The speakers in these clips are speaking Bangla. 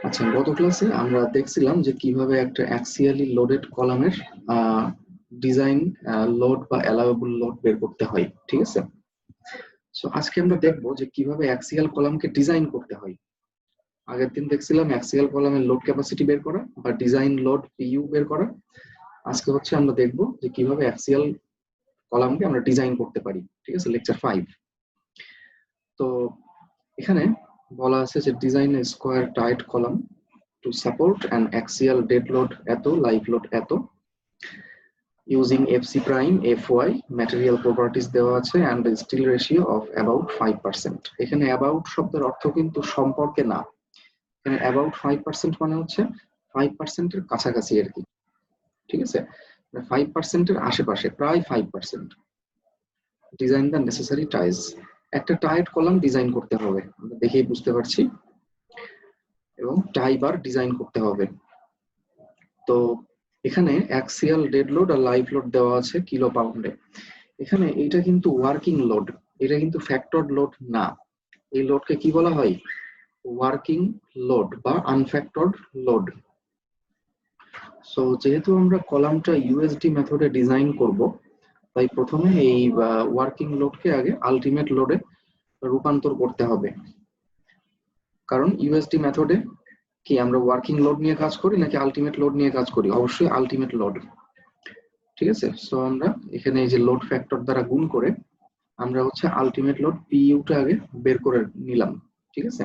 আচ্ছা, গত ক্লাসে আমরা দেখছিলাম যে কিভাবে একটা অ্যাক্সিয়ালি লোডেড কলামের ডিজাইন লোড বা অ্যালাউয়েবল লোড বের করতে হয়, ঠিক আছে? সো আজকে আমরা দেখবো যে কিভাবে অ্যাক্সিয়াল কলামকে ডিজাইন করতে হয়। আগের দিন দেখছিলাম অ্যাক্সিয়াল কলামের লোড ক্যাপাসিটি বের করা বা ডিজাইন লোড পিইউ বের করা। আজকে হচ্ছে আমরা দেখবো যে কিভাবে অ্যাক্সিয়াল কলামকে আমরা ডিজাইন করতে পারি, ঠিক আছে? লেকচার 5। তো এখানে বলা আছে যে design square tight column to support an axial dead load এত live load এত using FC prime FY material properties দেওয়া আছে and the steel ratio of about 5%। এখানে about শব্দের অর্থ কিন্তু সম্পর্কে না, এখানে about 5% মানে হচ্ছে 5% এর কাছাকাছি আর কি, ঠিক আছে? 5% এর আশেপাশে, প্রায় 5%। ডিজাইন দ্য নেসেসারি টাইজ, একটা টাইট কলাম ডিজাইন করতে হবে, আমরা দেখেই বুঝতে পারছি, এবং টাই বার ডিজাইন করতে হবে। তো এখানে অ্যাক্সিয়াল ডেড লোড আর লাইভ লোড দেওয়া আছে কিলো পাউন্ডে। এখানে এটা কিন্তু ওয়ার্কিং লোড, এটা কিন্তু ফ্যাক্টরড লোড না। এই লোডকে কি বলা হয়? ওয়ার্কিং লোড বা আনফ্যাক্টরড লোড। সো যেহেতু আমরা কলামটা ইউএসডি মেথডে ডিজাইন করব, তাই প্রথমে এই ওয়ার্কিং লোডকে আগে আলটিমেট লোডে রূপান্তর করতে হবে। কারণ ইউএসডি মেথডে কি আমরা ওয়ার্কিং লোড নিয়ে কাজ করি নাকি আলটিমেট লোড নিয়ে কাজ করি? অবশ্যই আলটিমেট লোড, ঠিক আছে? সো আমরা এখানে এই যে লোড ফ্যাক্টর দ্বারা গুণ করে আমরা হচ্ছে আলটিমেট লোড পিইউটা আগে বের করে নিলাম, ঠিক আছে?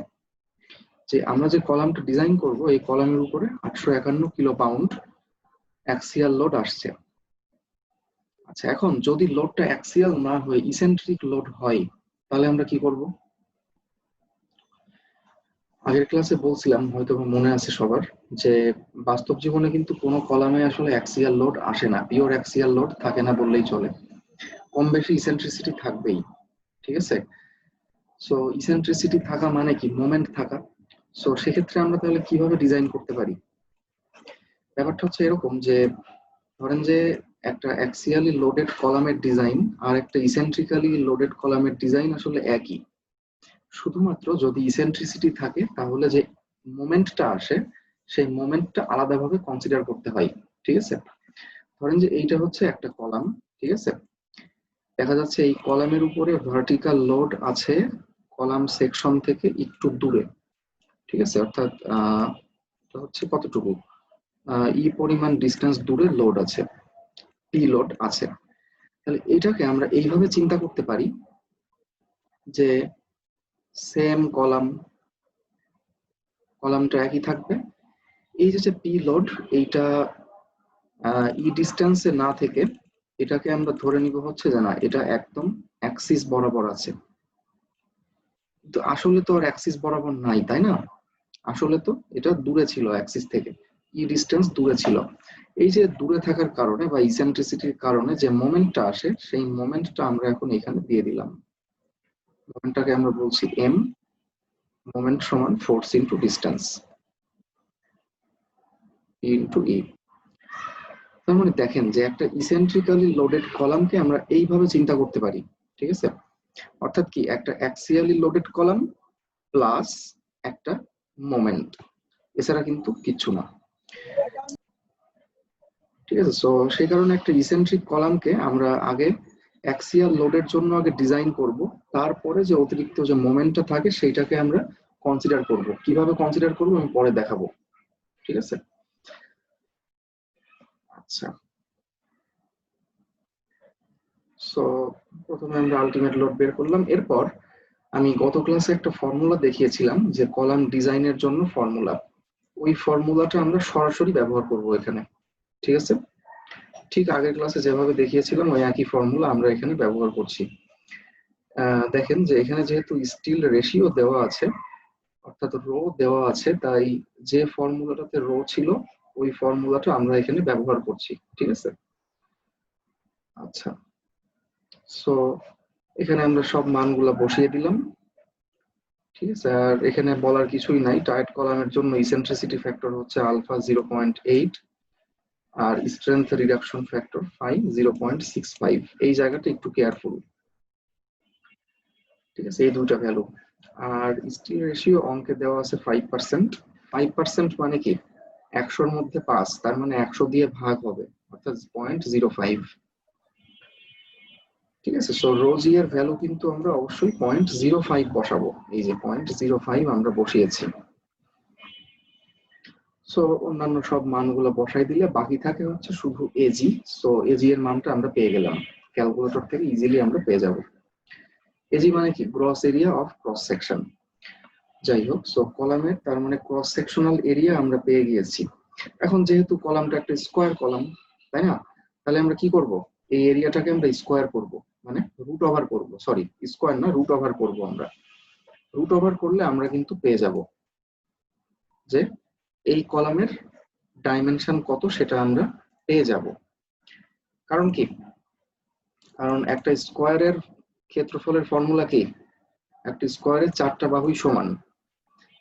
যে আমরা যে কলামটা ডিজাইন করব এই কলামের উপরে 851 কিলো পাউন্ড অ্যাক্সিয়াল লোড আসছে। আচ্ছা, এখন যদি লোডটা অ্যাক্সিয়াল না হয়ে ইসেন্ট্রিক লোড হয় তাহলে আমরা কি করব? আগের ক্লাসে বলছিলাম, হয়তো মনে আছে সবার, যে বাস্তব জীবনে কিন্তু কোনো কলামে আসলে অ্যাক্সিয়াল লোড আসে না, পিওর অ্যাক্সিয়াল লোড থাকে না বললেই চলে, কম বেশি ইসেন্ট্রিসিটি থাকবেই, ঠিক আছে? সো ইসেন্ট্রিসিটি থাকা মানে কি? মোমেন্ট থাকা। সো সেক্ষেত্রে আমরা তাহলে কিভাবে ডিজাইন করতে পারি? ব্যাপারটা হচ্ছে এরকম যে ধরেন যে একটা অ্যাক্সিয়ালি লোডেড কলামের ডিজাইন আর একটা ইসেন্ট্রিক্যালি লোডেড কলামের ডিজাইন আসলে একই, শুধুমাত্র যদি ইসেন্ট্রিসিটি থাকে তাহলে যে মোমেন্টটা আসে সেই মোমেন্টটা আলাদাভাবে কনসিডার করতে হয়, ঠিক আছে? ধরেন যে এইটা হচ্ছে একটা কলাম, ঠিক আছে? দেখা যাচ্ছে এই কলামের উপরে ভার্টিক্যাল লোড আছে কলাম সেকশন থেকে একটু দূরে, ঠিক আছে? অর্থাৎ হচ্ছে কতটুকু ই পরিমাণ ডিস্টেন্স দূরে লোড আছে, পি লোড আছে। তাহলে এটাকে আমরা এইভাবে চিন্তা করতে পারি যে সেম কলামটা একই থাকবে, এই যে পি লোড এইটা ই ডিস্টেন্সে না থেকে এটাকে আমরা ধরে নিব হচ্ছে যে না, এটা একদম অ্যাক্সিস বরাবর আছে। কিন্তু আসলে তো আর অ্যাক্সিস বরাবর নাই, তাই না? আসলে তো এটা দূরে ছিল অ্যাক্সিস থেকে, ই ডিস্টেন্স দূরে ছিল। এই যে দূরে থাকার কারণে বা ইসেন্ট্রিসিটির কারণে যে মোমেন্টটা আসে সেই মোমেন্টটা আমরা এখন এখানে দিয়ে দিলাম। মোমেন্টটাকে আমরা বলছি এম, মোমেন্ট সমান ফোর্স ইনটু ডিস্টেন্স ইনটু ই। তার মানে দেখেন যে একটা ইসেন্ট্রিক্যালি লোডেড কলামকে আমরা এইভাবে চিন্তা করতে পারি, ঠিক আছে? অর্থাৎ কি, একটা অ্যাক্সিয়ালি লোডেড কলাম প্লাস একটা মোমেন্ট, এছাড়া কিন্তু কিচ্ছু না, ঠিক আছে? সো সেই কারণে একটা ইসেন্ট্রিক কলামকে আমরা আগে অ্যাক্সিয়াল লোডের জন্য আগে ডিজাইন করব, তারপরে যে অতিরিক্ত যে মোমেন্টটা থাকে সেইটাকে আমরা কনসিডার করব। কিভাবে কনসিডার করব আমি পরে দেখাবো, ঠিক আছে? আচ্ছা, সো প্রথমে আমরা আলটিমেট লোড বের করলাম। এরপর আমি গত ক্লাসে একটা ফর্মুলা দেখিয়েছিলাম যে কলাম ডিজাইনের জন্য ফর্মুলা, ওই ফর্মুলাটা আমরা সরাসরি ব্যবহার করব এখানে, ঠিক আছে? ঠিক আগের ক্লাসে যেভাবে দেখিয়েছিলাম ওই একই ফর্মুলা আমরা এখানে ব্যবহার করছি। দেখেন যে এখানে যেহেতু স্টিল রেশিও দেওয়া আছে, অর্থাৎ রো দেওয়া আছে, তাই যে ফর্মুলাটাতে রো ছিল ওই ফর্মুলাটা আমরা এখানে ব্যবহার করছি, ঠিক আছে? আচ্ছা, সো এখানে আমরা সব মানগুলা বসিয়ে দিলাম, ঠিক আছে? আর এখানে বলার কিছুই নাই, টাইট কলামের জন্য ইসেন্ট্রিসিটি ফ্যাক্টর হচ্ছে আলফা 0.8 আর স্ট্রেংথ রিডাকশন ফ্যাক্টর ফাই 0.65। এই জায়গাটা একটু কেয়ারফুল, ঠিক আছে? এই দুটো ভ্যালু। আর স্টিল রেশিও অঙ্কে দেওয়া আছে 5%, 5% মানে কি 100-র মধ্যে 5, তার মানে 100 দিয়ে ভাগ হবে, অর্থাৎ 0.05। ঠিক আছে, সো রো জি এর ভ্যালু কিন্তু আমরা অবশ্যই 0.05 বসাবো। এই যে 0.05 আমরা বসিয়েছি। সো অন্যান্য সব মানগুলো বসাই দিলে বাকি থাকে হচ্ছে শুধু এজি। সো এজি এর মানটা আমরা পেয়ে গেলাম, ক্যালকুলেটর থেকে ইজিলি আমরা পেয়ে যাব। এজি মানে কি gross area of cross section. যাই হোক, সো কলামের তার মানে ক্রস সেকশনাল এরিয়া আমরা পেয়ে গিয়েছি। এখন যেহেতু কলামটা একটা স্কোয়ার কলাম, তাই না, তাহলে আমরা কি করব, এই এরিয়াটাকে আমরা স্কোয়ার করব, মানে রুট ওভার করব, সরি স্কোয়ার না, রুট ওভার করব। আমরা রুট ওভার করলে আমরা কিন্তু পেয়ে যাব যে এই কলামের ডাইমেনশন কত সেটা আমরা পেয়ে যাব। কারণ কি, কারণ একটা স্কোয়ারের ক্ষেত্রফলের ফর্মুলা কি, একটা স্কোয়ারের 4টা বাহুই সমান,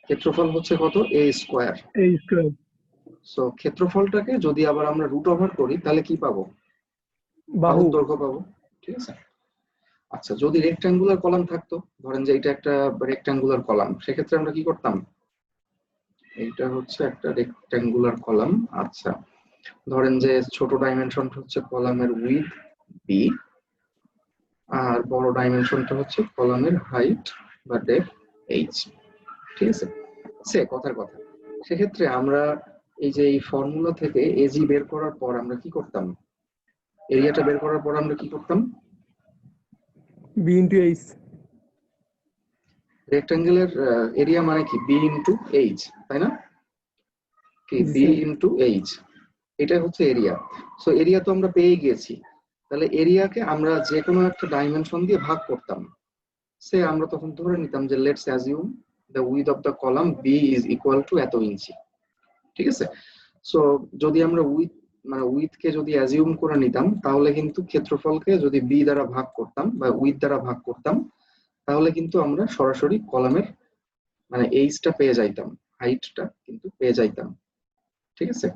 ক্ষেত্রফল হচ্ছে কত, এ স্কোয়ার। সো ক্ষেত্রফলটাকে যদি আবার আমরা রুট ওভার করি তাহলে কি পাবো, বাহুর দৈর্ঘ্য পাবো। ঠিক আছে, আচ্ছা যদি রেক্ট্যাঙ্গুলার কলাম থাকতো, ধরেন যে এটা একটা রেক্ট্যাঙ্গুলার কলাম, সেক্ষেত্রে আমরা কি করতাম, এইটা হচ্ছে একটা রেক্ট্যাঙ্গুলার কলাম। আচ্ছা ধরেন যে ছোট ডাইমেনশনটা হচ্ছে কলামের উইথ বি, আর বড় ডাইমেনশনটা হচ্ছে কলামের হাইট বা ডেপথ এইচ। ঠিক আছে, সে কথার কথা। সেক্ষেত্রে আমরা এই যে এই ফর্মুলা থেকে এজি বের করার পর আমরা কি করতাম, এরিয়াটা বের করার পর আমরা কি করতাম, বি ইন্টু এইচ। রেক্ট্যাঙ্গেলের এরিয়া মানে কি বি ইন্টু এইচ, তাই না, কি বি ইন্টু এইচ, এটা হচ্ছে এরিয়া। সো এরিয়া তো আমরা পেয়ে গিয়েছি, তাহলে এরিয়াকে আমরা যে কোনো একটা ডাইমেনশন দিয়ে ভাগ করতাম। সে আমরা তখন ধরে নিতাম যে let's assume the width of the column b is equal to এত ইঞ্চি। ঠিক আছে, সো যদি আমরা উইথ কে যদি অ্যাজিউম করে নিতাম, তাহলে কিন্তু ক্ষেত্রফলকে যদি বি দ্বারা ভাগ করতাম বা উইথ দ্বারা ভাগ করতাম, তাহলে কিন্তু আমরা সরাসরি কলামের মানে এইচটা পেয়ে যাইতাম, হাইটটা কিন্তু পেয়ে যাইতাম। ঠিক আছে,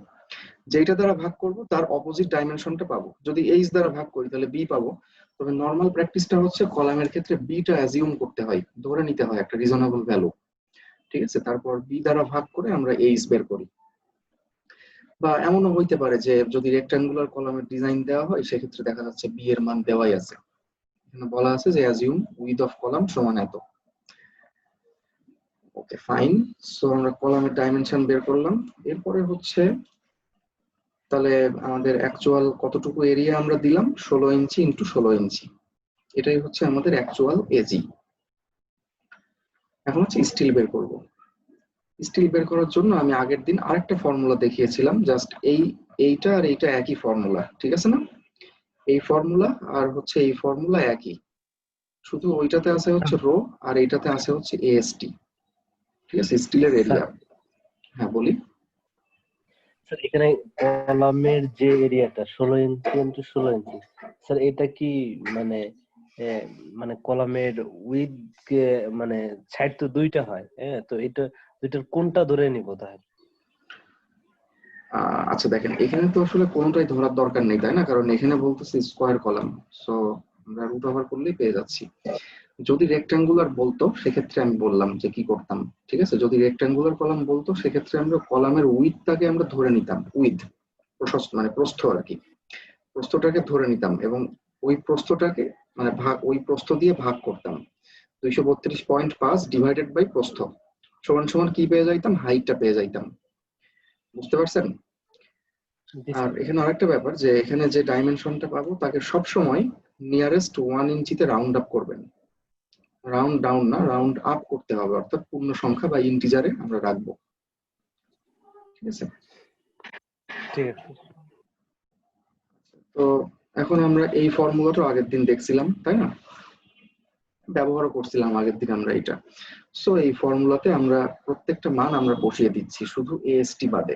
যেটা দ্বারা ভাগ করব তার অপোজিট ডাইমেনশনটা পাবো। যদি এইচ দ্বারা ভাগ করি তাহলে বি পাবো। তবে নর্মাল প্র্যাকটিসটা হচ্ছে কলামের ক্ষেত্রে বিটা অ্যাজিউম করতে হয়, ধরে নিতে হয় একটা রিজনেবল ভ্যালু। ঠিক আছে, তারপর বি দ্বারা ভাগ করে আমরা এইচ বের করি। বা এমনও হইতে পারে যে যদি রেক্ট্যাঙ্গুলার কলামের ডিজাইন দেওয়া হয়, সেক্ষেত্রে দেখা যাচ্ছে বি এর মান দেওয়াই আছে, এখানে বলা আছে যে অ্যাজিউম উইথ অফ কলাম সমান এত। ওকে ফাইন, সো আমরা কলামের ডাইমেনশন বের করলাম। এরপরে হচ্ছে তাহলে আমাদের অ্যাকচুয়াল কতটুকু এরিয়া আমরা দিলাম, 16 ইঞ্চি ইন্টু 16 ইঞ্চি, এটাই হচ্ছে আমাদের অ্যাকচুয়াল এজি। এখন হচ্ছে স্টিল বের করব। স্টিল বের করার জন্য আমি আগের দিন আরেকটা ফর্মুলা দেখিয়েছিলাম, জাস্ট এইটা আর এইটা একই ফর্মুলা, ঠিক আছে না, এই ফর্মুলা আর হচ্ছে এই ফর্মুলা একই, শুধু ওইটাতে আছে হচ্ছে রো আর এইটাতে আছে হচ্ছে এএসটি। ঠিক আছে, স্টিলের এরিয়া। হ্যাঁ বলি স্যার, এখানে কলামের যে এরিয়াটা 16 ইঞ্চি ইন্টু 16 ইঞ্চি, স্যার এটা কি মানে মানে কলামের উইথ মানে সাইড তো দুইটা হয়, হ্যাঁ, তো এটা দুইটার কোনটা ধরে নিব তাহলে? আচ্ছা দেখেন, এখানে তো আসলে কোনোটাই ধরার দরকার নেই, তাই না, কারণ এখানে বলতেছে স্কোয়ার কলাম, সো আমরা রুট ওভার করলেই পেয়ে যাচ্ছি। যদি রেক্ট্যাঙ্গুলার বলতো সেক্ষেত্রে আমি বললাম যে কি করতাম। ঠিক আছে, যদি রেক্ট্যাঙ্গুলার কলাম বলতো সেক্ষেত্রে আমরা কলামের উইথটাকে আমরা ধরে নিতাম, উইথ প্রশস্ত মানে প্রস্থ আর কি, প্রস্থটাকে ধরে নিতাম এবং ওই প্রস্থটাকে মানে ওই প্রস্থ দিয়ে ভাগ করতাম। 232.5 ডিভাইডেড বাই প্রস্থ সমান সমান কি পেয়ে যাইতাম, হাইটটা পেয়ে যাইতাম। বুঝতে পারছেন? আর এখানে আরেকটা ব্যাপার যে এখানে যে ডাইমেনশনটা পাবো তাকে সব সময় নিয়ারেস্ট 1 ইঞ্চিতে রাউন্ড আপ করবেন, রাউন্ড ডাউন না, রাউন্ড আপ করতে হবে, অর্থাৎ পূর্ণ সংখ্যা বা ইন্টিজারে আমরা রাখবো। ঠিক আছে, ঠিক আছে। তো এখন আমরা এই ফর্মুলাটা আগের দিন দেখছিলাম, তাই না, ব্যবহারও করছিলাম আগের দিন আমরা এটা। সো এই ফর্মুলাতে আমরা প্রত্যেকটা মান আমরা বসিয়ে দিচ্ছি, শুধু এএসটি বাদে।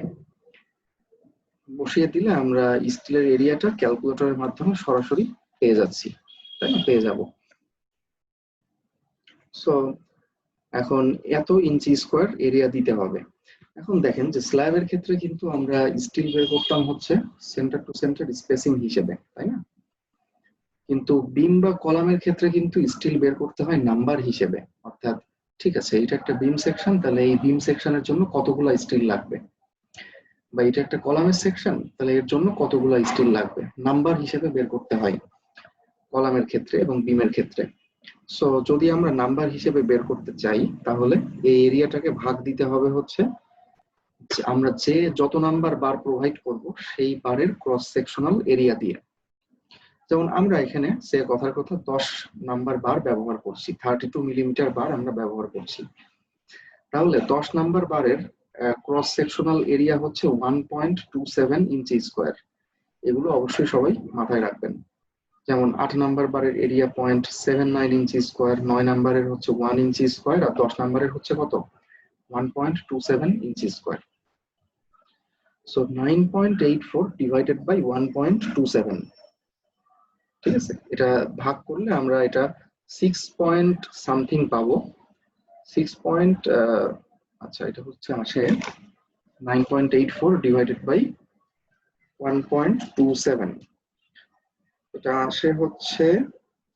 বসিয়ে দিলে আমরা স্টিলের এরিয়াটা ক্যালকুলেটরের মাধ্যমে সরাসরি পেয়ে যাচ্ছি, তাই না, পেয়ে যাব। সো এখন এত ইঞ্চি স্কোয়ার এরিয়া দিতে হবে। এখন দেখেন যে স্ল্যাবের ক্ষেত্রে কিন্তু আমরা স্টিল বের করতাম হচ্ছে সেন্টার টু সেন্টার স্পেসিং হিসেবে, তাই না, কিন্তু বিম বা কলামের ক্ষেত্রে কিন্তু স্টিল বের করতে হয় নাম্বার হিসেবে, অর্থাৎ ঠিক আছে, এটা একটা বিম সেকশন, তাহলে এই বিম সেকশনের জন্য কতগুলো স্টিল লাগবে, বা এটা একটা কলামের সেকশন, তাহলে এর জন্য কতগুলো স্টিল লাগবে, নাম্বার হিসেবে বের করতে হয় কলামের ক্ষেত্রে এবং বিমের ক্ষেত্রে। সো যদি আমরা নাম্বার হিসেবে বের করতে চাই, তাহলে এই এরিয়াটাকে ভাগ দিতে হবে হচ্ছে আমরা যে যত নাম্বার বার প্রোভাইড করব সেই বারের ক্রস সেকশনাল এরিয়া দিয়ে। যেমন আমরা এখানে সে কথার কথা 10 নাম্বার বার ব্যবহার করছি, 32 মিলিমিটার বার আমরা ব্যবহার করছি, তাহলে 10 নাম্বার বারের ক্রস সেকশনাল এরিয়া হচ্ছে 1.27 ইঞ্চি স্কোয়ার। এগুলো অবশ্যই সবাই মাথায় রাখবেন। যেমন 8 নাম্বার বারের এরিয়া 0.79 ইঞ্চি স্কোয়ার, 9 নাম্বারের হচ্ছে 1 ইঞ্চি স্কোয়ার, আর 10 নাম্বারের হচ্ছে কত 1.27 ইঞ্চি স্কোয়ার। সো 9.84 ডিভাইডেড বাই 1.27, ঠিক আছে, এটা ভাগ করলে আমরা এটা 6 পয়েন্ট সামথিং পাবো। 6 পয়েন্ট, আচ্ছা এটা হচ্ছে আসে 9.84 ডিভাইডেড বাই 1.27, এটা আসে হচ্ছে,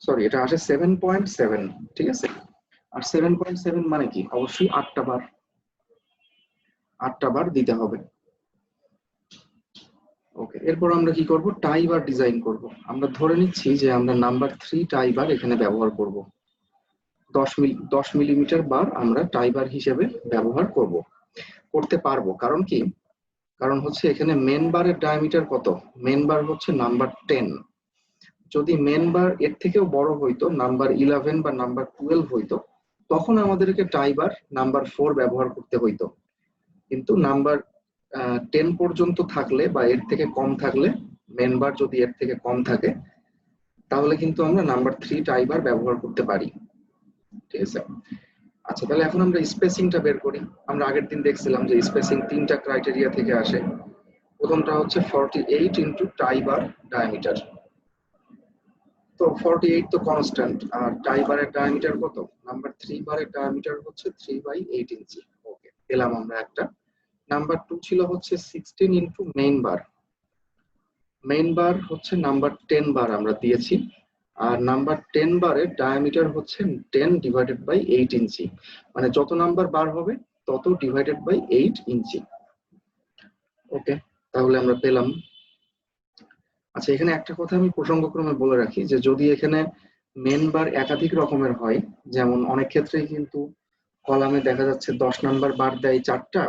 সরি এটা আসে 7.7, ঠিক আছে। আর 7.7 মানে কি, অবশ্যই 8টা বার দিতে হবে। ওকে, এরপর আমরা কি করব, টাই বার ডিজাইন করব। আমরা ধরে নিচ্ছি যে আমরা নাম্বার 3 টাই বার এখানে ব্যবহার করব। 10 মিলিমিটার বার আমরা টাই বার হিসেবে ব্যবহার করতে পারবো। কারণ কি, কারণ হচ্ছে এখানে মেন বারের ডায়ামিটার কত, মেন বার হচ্ছে নাম্বার 10। যদি মেন বার এর থেকেও বড় হইতো, নাম্বার 11 বা নাম্বার 12 হইতো, তখন আমাদেরকে টাই বার নাম্বার 4 ব্যবহার করতে হইতো। কিন্তু নাম্বার 10 পর্যন্ত থাকলে বা এর থেকে কম থাকলে, মেন বার যদি এর থেকে কম থাকে, তাহলে কিন্তু আমরা নাম্বার 3 টাই বার ব্যবহার করতে পারি, ঠিক আছে। আচ্ছা, তাহলে এখন আমরা স্পেসিংটা বের করি। আমরা আগের দিন দেখছিলাম যে স্পেসিং 3টা ক্রাইটেরিয়া থেকে আসে। প্রথমটা হচ্ছে 48 ইন্টু টাই বার ডায়ামিটার। তো 48 তো কনস্ট্যান্ট, আর টাই বারের ডায়ামিটার কত, নাম্বার 3 বারের ডায়ামিটার হচ্ছে 3/8 ইঞ্চি। ওকে, পেলাম আমরা একটা। নাম্বার 2 ছিল হচ্ছে 16 ইন্টু মেইন বার। মেইন বার হচ্ছে নাম্বার 10 বার আমরা দিয়েছি, আর নাম্বার 10 বারের ডায়ামিটার হচ্ছে 10 ডিভাইডেড বাই 8 ইঞ্চি, মানে যত নাম্বার বার হবে তত ডিভাইডেড বাই 8 ইঞ্চি। ওকে, তাহলে আমরা পেলাম। আচ্ছা, এখানে একটা কথা আমি প্রসঙ্গক্রমে বলে রাখি যে যদি এখানে মেন বার একাধিক রকমের হয়, যেমন অনেক ক্ষেত্রেই কিন্তু কলামে দেখা যাচ্ছে 10 নাম্বার বার দেয় 4টা,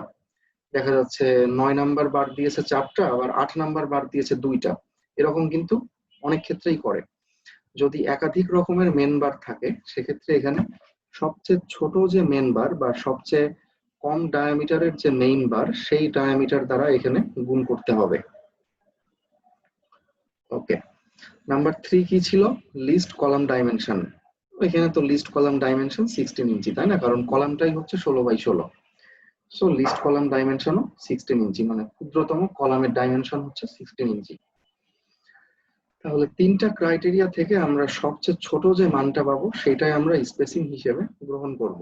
দেখা যাচ্ছে 9 নাম্বার বার দিয়েছে 4টা, আবার 8 নাম্বার বার দিয়েছে 2টা, এরকম কিন্তু অনেক ক্ষেত্রেই করে। যদি একাধিক রকমের মেন বার থাকে, সেক্ষেত্রে এখানে সবচেয়ে ছোট যে মেন বার বা সবচেয়ে কম ডায়ামিটারের যে মেইন বার, সেই ডায়ামিটার দ্বারা এখানে গুণ করতে হবে। ওকে, নাম্বার 3 কি ছিল, লিস্ট কলাম ডাইমেনশন। এখানে তো লিস্ট কলাম ডাইমেনশন 16 ইঞ্চি, তাই না, কারণ কলামটাই হচ্ছে 16/16। সো লিস্ট কলাম ডাইমেনশনও 16 ইঞ্চি, মানে ক্ষুদ্রতম কলামের ডাইমেনশন হচ্ছে 16 ইঞ্চি। তাহলে 3টা ক্রাইটেরিয়া থেকে আমরা সবচেয়ে ছোট যে মানটা পাবো সেটাই আমরা স্পেসিং হিসেবে গ্রহণ করব।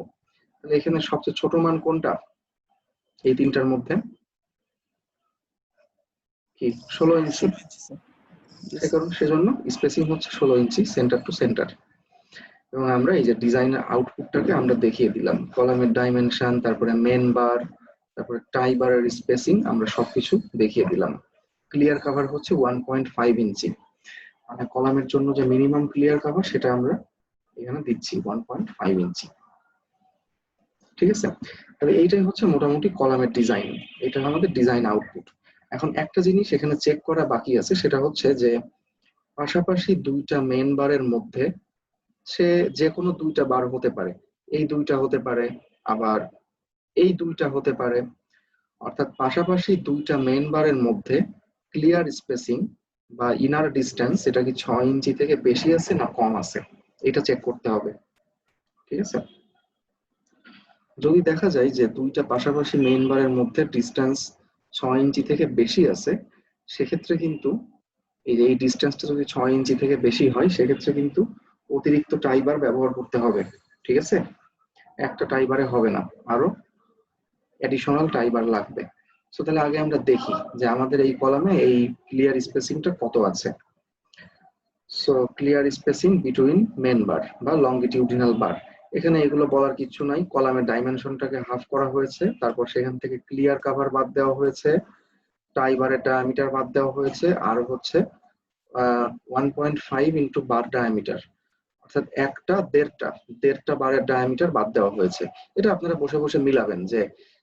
তাহলে এখানে সবচেয়ে ছোট মান কোনটা এই 3টার মধ্যে, কি 16 ইঞ্চি, কারণ সেজন্য স্পেসিং হচ্ছে 16 ইঞ্চি সেন্টার টু সেন্টার। এবং আমরা এই যে ডিজাইনের আউটপুটটাকে আমরা দেখিয়ে দিলাম, কলামের ডাইমেনশন, তারপরে মেন বার, তারপরে টাই বারের স্পেসিং, আমরা সবকিছু দেখিয়ে দিলাম। ক্লিয়ার কভার হচ্ছে 1.5 ইঞ্চি, মানে কলামের জন্য যে মিনিমাম ক্লিয়ার কভার সেটা আমরা এখানে দিচ্ছি 1.5 ইঞ্চি, ঠিক আছে। তাহলে এইটাই হচ্ছে মোটামুটি কলামের ডিজাইন, এটা আমাদের ডিজাইন আউটপুট। এখন একটা জিনিস এখানে চেক করা বাকি আছে, সেটা হচ্ছে যে পাশাপাশি 2টা মেন বারের মধ্যে সে যে কোনো 2টা বার হতে পারে, এই 2টা হতে পারে, আবার এই 2টা হতে পারে। অর্থাৎ পাশাপাশি 2টা মেন বারের মধ্যে ক্লিয়ার স্পেসিং বা ইনার ডিস্টেন্স, এটা কি 6 ইঞ্চি থেকে বেশি আছে না কম আছে, এটা চেক করতে হবে, ঠিক আছে। যদি দেখা যায় যে 2টা পাশাপাশি মেইন বারের মধ্যে ডিস্টেন্স 6 ইঞ্চি থেকে বেশি আছে, সেক্ষেত্রে কিন্তু এই ডিস্টেন্সটা যদি 6 ইঞ্চি থেকে বেশি হয়, সেক্ষেত্রে কিন্তু অতিরিক্ত টাই বার ব্যবহার করতে হবে, ঠিক আছে। একটা টাই বারে হবে না, আরো অ্যাডিশনাল টাই বার লাগবে। সো তাহলে আগে আমরা দেখি যে আমাদের এই কলামে এই ক্লিয়ার স্পেসিংটা কত আছে। So clear spacing between main bar বা লংগিটিউডিনাল বার, এখানে এগুলো বলার কিছু নাই, কলামের ডাইমেনশনটাকে হাফ করা হয়েছে, তারপর সেখান থেকে ক্লিয়ার কভার বাদ দেওয়া হয়েছে, টাই বারের ডায়ামিটার বাদ দেওয়া হয়েছে, আর হচ্ছে 1.5 ইন্টু বার ডায়ামিটার, অর্থাৎ দেড়টা বারের ডায়ামিটার বাদ দেওয়া হয়েছে। এটা আপনারা বসে বসে মিলাবেন যে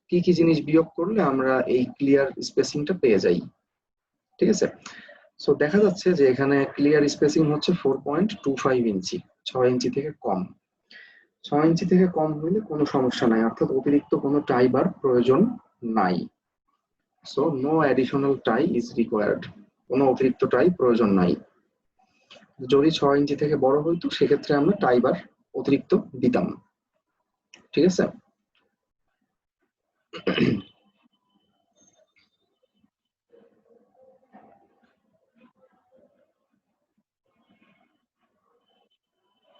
কি কি জিনিস বিয়োগ করলে আমরা এই ক্লিয়ার স্পেসিংটা পেয়ে যাই। ঠিক আছে, সো দেখা যাচ্ছে যে এখানে ক্লিয়ার স্পেসিং হচ্ছে 4.25 ইঞ্চি, 6 ইঞ্চি থেকে কম। 6 ইঞ্চি থেকে কম হইলে কোনো সমস্যা নাই, অর্থাৎ অতিরিক্ত কোনো টাই বার প্রয়োজন নাই। So no additional tie is required, কোনো অতিরিক্ত টাই প্রয়োজন নাই। যদি 6 ইঞ্চি থেকে বড় হইতো সেক্ষেত্রে আমরা টাই বার অতিরিক্ত দিতাম। ঠিক আছে,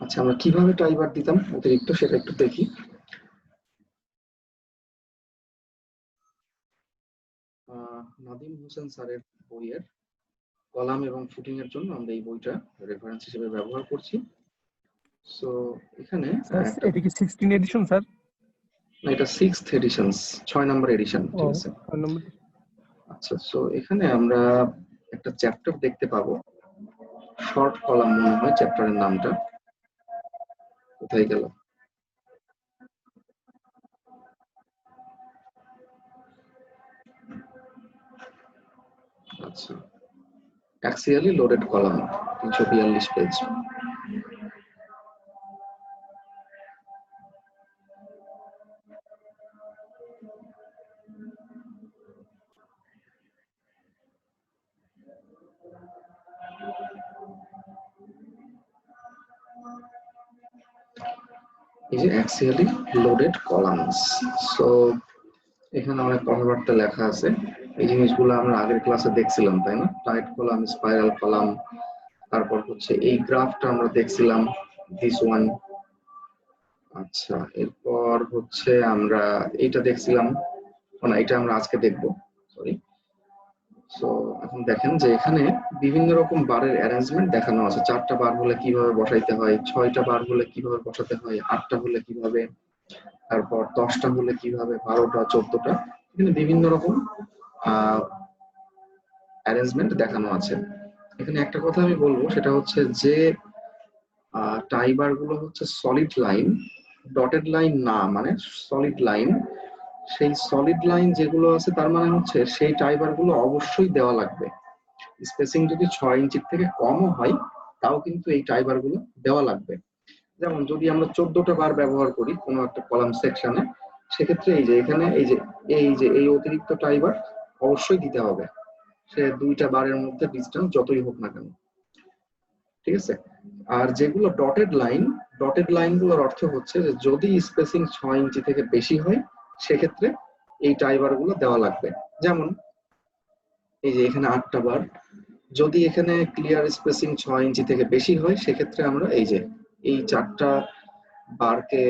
আচ্ছা আমরা কিভাবে টাই বার দিতাম অতিরিক্ত সেটা একটু দেখি। নাদিম হোসেন স্যারের বইয়ের কলাম এবং ফুটিং এর জন্য আমরা এই বইটা রেফারেন্স হিসেবে ব্যবহার করছি। সো এখানে স্যার একটা, এটা কি 16 এডিশন স্যার? না এটা 6th এডিশন, 6 নম্বর এডিশন। ও ঠিক আছে, 6 নম্বর। আচ্ছা সো এখানে আমরা একটা চ্যাপ্টার দেখতে পাবো, শর্ট কলাম মনে হয় চ্যাপ্টারের নামটা, কোথায় গেল? আচ্ছা, অ্যাক্সিয়ালি লোডেড কলাম, 342 পেজ। এই যে অ্যাক্সিয়ালি লোডেড কলামস, সো এখানে অনেক কথাবার্তা লেখা আছে। এই জিনিসগুলো আমরা আগের ক্লাসে দেখছিলাম তাই না? টাইট কলাম, স্পাইরাল কলাম, তারপর হচ্ছে এই গ্রাফটা আমরা দেখছিলাম, দিস ওয়ান। আচ্ছা এরপর হচ্ছে আমরা এইটা দেখছিলাম, না এটা আমরা আজকে দেখবো, সরি। সো এখন দেখেন যে এখানে বিভিন্ন রকম বারের অ্যারেঞ্জমেন্ট দেখানো আছে, 4টা বার হলে কিভাবে বসাইতে হয়, 6টা বার হলে কিভাবে বসাতে হয়, 8টা হলে কিভাবে, তারপর 10টা হলে কিভাবে, 12টা, 14টা, এখানে বিভিন্ন রকম অ্যারেঞ্জমেন্ট দেখানো আছে। এখানে একটা কথা আমি বলবো, সেটা হচ্ছে যে টাই বার গুলো হচ্ছে সলিড লাইন, ডটেড লাইন না, মানে সলিড লাইন। সেই সলিড লাইন যেগুলো আছে তার মানে হচ্ছে সেই টাই বার গুলো অবশ্যই দেওয়া লাগবে। স্পেসিং যদি 6 ইঞ্চির থেকে কমও হয় তাও কিন্তু এই টাই বার গুলো দেওয়া লাগবে। যেমন যদি আমরা 14টা বার ব্যবহার করি কোনো একটা কলাম সেকশনে, সেক্ষেত্রে এই যে এখানে এই অতিরিক্ত টাই বার অবশ্যই দিতে হবে, সে 2টা বারের মধ্যে ডিস্টেন্স যতই হোক না কেন। ঠিক আছে, আর যেগুলো ডটেড লাইন গুলোর অর্থ হচ্ছে যে যদি স্পেসিং 6 ইঞ্চি থেকে বেশি হয় সেক্ষেত্রে এই টাইবার গুলো দেওয়া লাগবে। যেমন এই যে এখানে 8টা বার, যদি এখানে ক্লিয়ার স্পেসিং 6 ইঞ্চি থেকে বেশি হয় সেক্ষেত্রে আমরা এই যে এই 4টা বারকে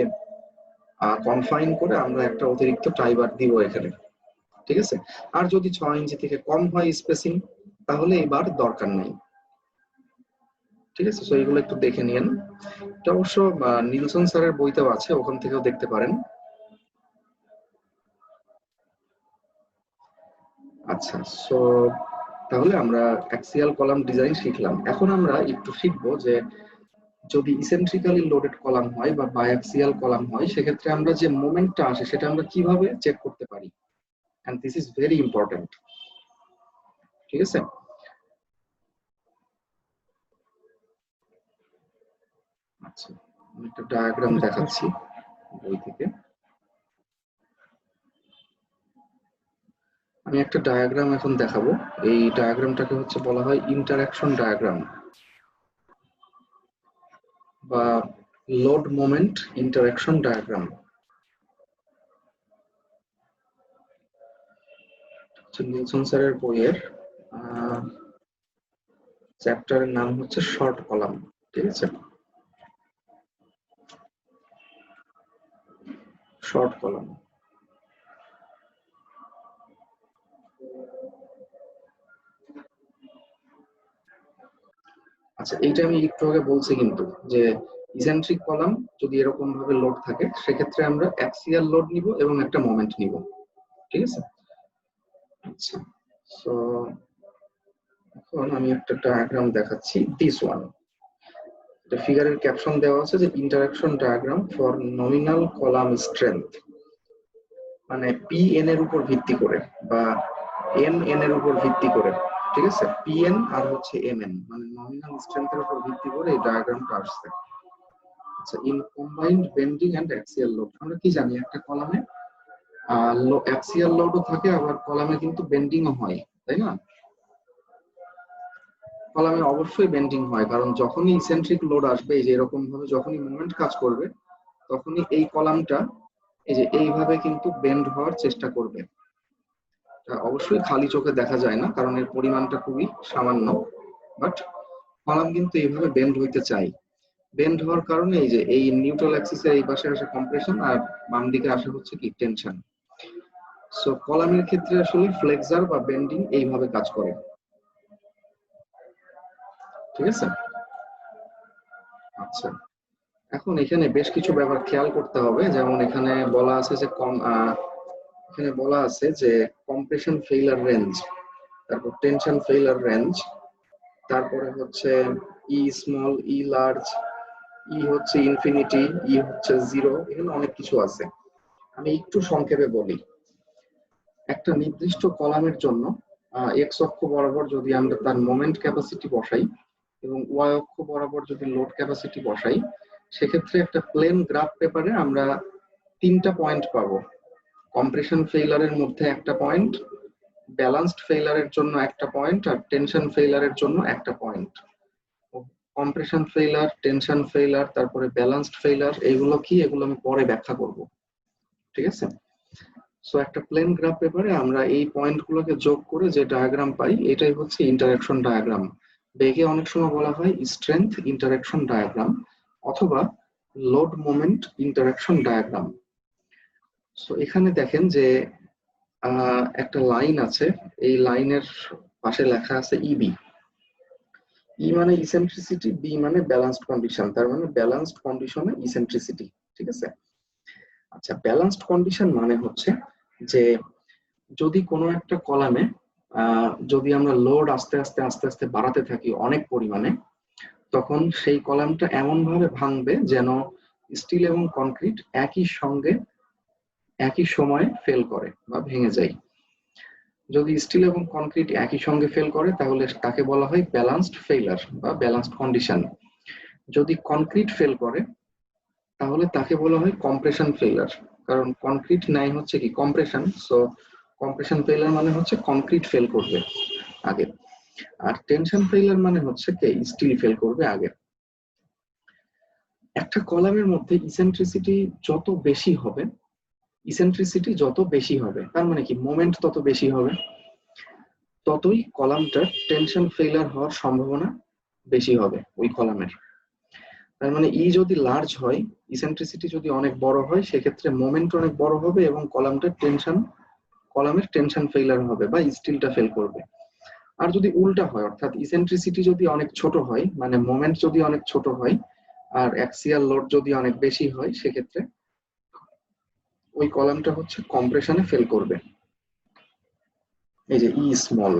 কনফাইন করে আমরা একটা অতিরিক্ত টাইবার দিব এখানে। ঠিক আছে, আর যদি 6 ইঞ্চি থেকে কম হয় স্পেসিং তাহলে এই বার দরকার নাই। ঠিক আছে, তো এইগুলো একটু দেখে নিন। এটা অবশ্য নিলসন স্যারের বইতেও আছে, ওখান থেকেও দেখতে পারেন। আচ্ছা সো তাহলে আমরা অ্যাক্সিয়াল কলাম ডিজাইন শিখলাম। এখন আমরা একটু শিখবো যে যদি ইসেন্ট্রিক্যালি লোডেড কলাম হয় বা বায়াক্সিয়াল কলাম হয় সেক্ষেত্রে আমরা যে মোমেন্টটা আসে সেটা আমরা কিভাবে চেক করতে পারি, and this is very important. ঠিক আছে, আচ্ছা আমি একটা ডায়াগ্রাম দেখাচ্ছি বই থেকে। আমি একটা ডায়াগ্রাম এখন দেখাবো, এই ডায়াগ্রামটাকে হচ্ছে বলা হয় ইন্টারঅ্যাকশন ডায়াগ্রাম বা load moment interaction diagram. Nielsen স্যারের বইয়ের চ্যাপ্টারের নাম হচ্ছে শর্ট কলাম। ঠিক আছে, শর্ট কলাম। আচ্ছা এইটা আমি একটু আগে বলছি কিন্তু যে ইসেন্ট্রিক কলাম যদি এরকম ভাবে লোড থাকে সেক্ষেত্রে আমরা অ্যাক্সিয়াল লোড নিব এবং একটা মোমেন্ট নিব, ঠিক আছে। আচ্ছা, সো এখন আমি একটা ডায়াগ্রাম দেখাচ্ছি, দিস ওয়ান। এটা ফিগারের ক্যাপশন দেওয়া আছে যে interaction diagram for nominal column strength, মানে পিএন এর উপর ভিত্তি করে বা এমএন এর উপর ভিত্তি করে, ঠিক আছে। পিএন আর হচ্ছে এমএন মানে নমিনাল স্ট্রেংথের উপর ভিত্তি করে এই ডায়াগ্রামটা আসছে। আচ্ছা, in combined bending and axial load, আমরা কি জানি একটা কলামে অ্যাক্সিয়াল লোডও থাকে আবার কলামে কিন্তু বেন্ডিংও হয়, তাই না? কলামে অবশ্যই বেন্ডিং হয়, কারণ যখনই ইসেন্ট্রিক লোড আসবে, এই যে এরকম ভাবে যখনই মুভমেন্ট কাজ করবে তখনই এই কলামটা এই যে এইভাবে কিন্তু বেন্ড হওয়ার চেষ্টা করবে। অবশ্যই খালি চোখে দেখা যায় না কারণ এর পরিমাণটা খুবই সামান্য, বাট কলাম কিন্তু এইভাবে বেন্ড হইতে চাই। বেন্ড হওয়ার কারণে এই যে এই নিউট্রাল অ্যাক্সিসের এই পাশে আসে কম্প্রেশন আর বাম দিকে আসে হচ্ছে কি টেনশন। সো কলামের ক্ষেত্রে আসলে ফ্লেক্সার বা বেন্ডিং এইভাবে কাজ করে, ঠিক আছে। আচ্ছা, এখন এখানে বেশ কিছু ব্যাপার খেয়াল করতে হবে, যেমন এখানে বলা আছে যে কম্প্রেশন ফেইলার রেঞ্জ, তারপর টেনশন ফেইলার রেঞ্জ, তারপরে হচ্ছে ই স্মল, ই লার্জ, ই হচ্ছে ইনফিনিটি, ই হচ্ছে জিরো, এখানে অনেক কিছু আছে। আমি একটু সংক্ষেপে বলি। একটা নির্দিষ্ট কলামের জন্য এক্স অক্ষ বরাবর যদি আমরা তার মোমেন্ট ক্যাপাসিটি বসাই এবং ওয়াই অক্ষ বরাবর যদি লোড ক্যাপাসিটি বসাই, সেক্ষেত্রে একটা প্লেন গ্রাফ পেপারে আমরা 3টা পয়েন্ট পাবো। কম্প্রেশন ফেইলারের মধ্যে একটা পয়েন্ট, ব্যালান্সড ফেইলারের জন্য একটা পয়েন্ট, আর টেনশন ফেইলারের জন্য একটা point. Compression failure, tension failure, তারপরে ব্যালান্সড ফেইলার, এগুলো কি, এগুলো আমি পরে ব্যাখ্যা করব, ঠিক আছে। সো একটা প্লেন গ্রাফ পেপারে আমরা এই পয়েন্টগুলোকে যোগ করে যে ডায়াগ্রাম পাই, এটাই হচ্ছে ইন্টারঅ্যাকশন ডায়াগ্রাম। বেগে অনেক সময় বলা হয় স্ট্রেংথ ইন্টারঅ্যাকশন ডায়াগ্রাম অথবা load moment interaction diagram. So এখানে দেখেন যে একটা লাইন আছে, এই লাইনের পাশে লেখা আছে ইবি। ই মানে ইসেন্ট্রিসিটি, বি মানে ব্যালান্সড কন্ডিশন, তার মানে ব্যালান্সড কন্ডিশনে ইসেন্ট্রিসিটি, ঠিক আছে। আচ্ছা, ব্যালান্সড কন্ডিশন মানে হচ্ছে যে যদি কোনো একটা কলামে যদি আমরা লোড আস্তে আস্তে আস্তে আস্তে বাড়াতে থাকি অনেক পরিমাণে, তখন সেই কলামটা এমন ভাবে ভাঙবে যেন স্টিল এবং কনক্রিট একই সময়ে ফেল করে বা ভেঙে যায়। যদি স্টিল এবং কনক্রিট একই সঙ্গে ফেল করে তাহলে তাকে বলা হয় ব্যালান্সড ফেইলার বা ব্যালান্সড কন্ডিশন। যদি কনক্রিট ফেল করে তাহলে তাকে বলা হয় কম্প্রেশন ফেইলার, কারণ কনক্রিট নাই হচ্ছে কি কম্প্রেশন। সো কম্প্রেশন ফেইলার মানে হচ্ছে কনক্রিট ফেল করবে আগে, আর টেনশন ফেইলার মানে হচ্ছে কে স্টিল ফেল করবে আগে। একটা কলামের মধ্যে ইসেন্ট্রিসিটি যত বেশি হবে তার মানে কি মোমেন্ট তত বেশি হবে, ততই কলামটার টেনশন ফেইলার হওয়ার সম্ভাবনা বেশি হবে ওই কলামের। তার মানে ই যদি লার্জ হয়, ইসেন্ট্রিসিটি যদি অনেক বড় হয়, সেক্ষেত্রে মোমেন্ট অনেক বড় হবে এবং কলামের টেনশন ফেইলার হবে বা স্টিলটা ফেল করবে। আর যদি উল্টা হয়, অর্থাৎ ইসেন্ট্রিসিটি যদি অনেক ছোট হয়, মানে মোমেন্ট যদি অনেক ছোট হয় আর অ্যাক্সিয়াল লোড যদি অনেক বেশি হয়, সেক্ষেত্রে ওই কলামটা হচ্ছে কম্প্রেশনে ফেল করবে, এই যে ই স্মল,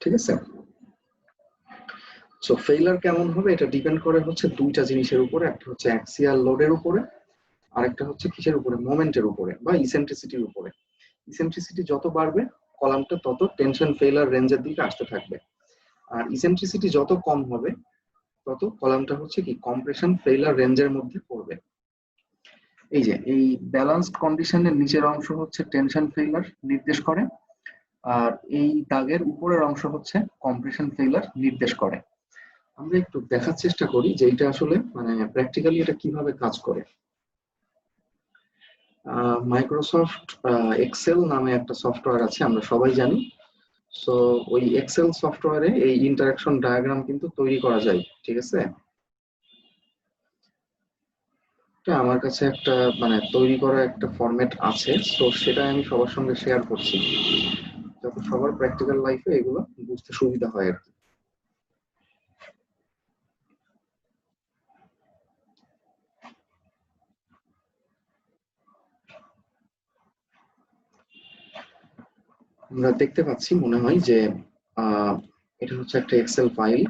ঠিক আছে। সো ফেইলার কেমন হবে এটা ডিপেন্ড করে হচ্ছে দুইটা জিনিসের উপরে, একটা হচ্ছে অ্যাক্সিয়াল লোডের উপরে, আরেকটা হচ্ছে কিসের উপরে, মোমেন্টের উপরে বা ইসেন্ট্রিসিটির উপরে। ইসেন্ট্রিসিটি যত বাড়বে কলামটা তত টেনশন ফেইলার রেঞ্জের দিকে আসতে থাকবে, আর ইসেন্ট্রিসিটি যত কম হবে তত কলামটা হচ্ছে কি কম্প্রেশন ফেইলার রেঞ্জের মধ্যে পড়বে। এই যে এই ব্যালান্সড কন্ডিশনের নিচের অংশ হচ্ছে টেনশন ফেইলার নির্দেশ করে, আর এই দাগের উপরের অংশ হচ্ছে কম্প্রেশন ফেইলার নির্দেশ করে। আমরা একটু দেখার চেষ্টা করি যে এটা আসলে মানে প্র্যাকটিক্যালি এটা কিভাবে কাজ করে। মাইক্রোসফট এক্সেল নামে একটা সফটওয়্যার আছে, আমরা সবাই জানি। সো ওই এক্সেল সফটওয়্যারে এই ইন্টারঅ্যাকশন ডায়াগ্রাম কিন্তু তৈরি করা যায়, ঠিক আছে। আমার কাছে একটা মানে তৈরি করা একটা ফরম্যাট আছে, তো সেটা আমি সবার সঙ্গে শেয়ার করছি যাতে সবার প্র্যাকটিক্যাল লাইফে এগুলো বুঝতে সুবিধা হয় আর কি। আমরা দেখতে পাচ্ছি মনে হয় যে এটা হচ্ছে একটা Excel file,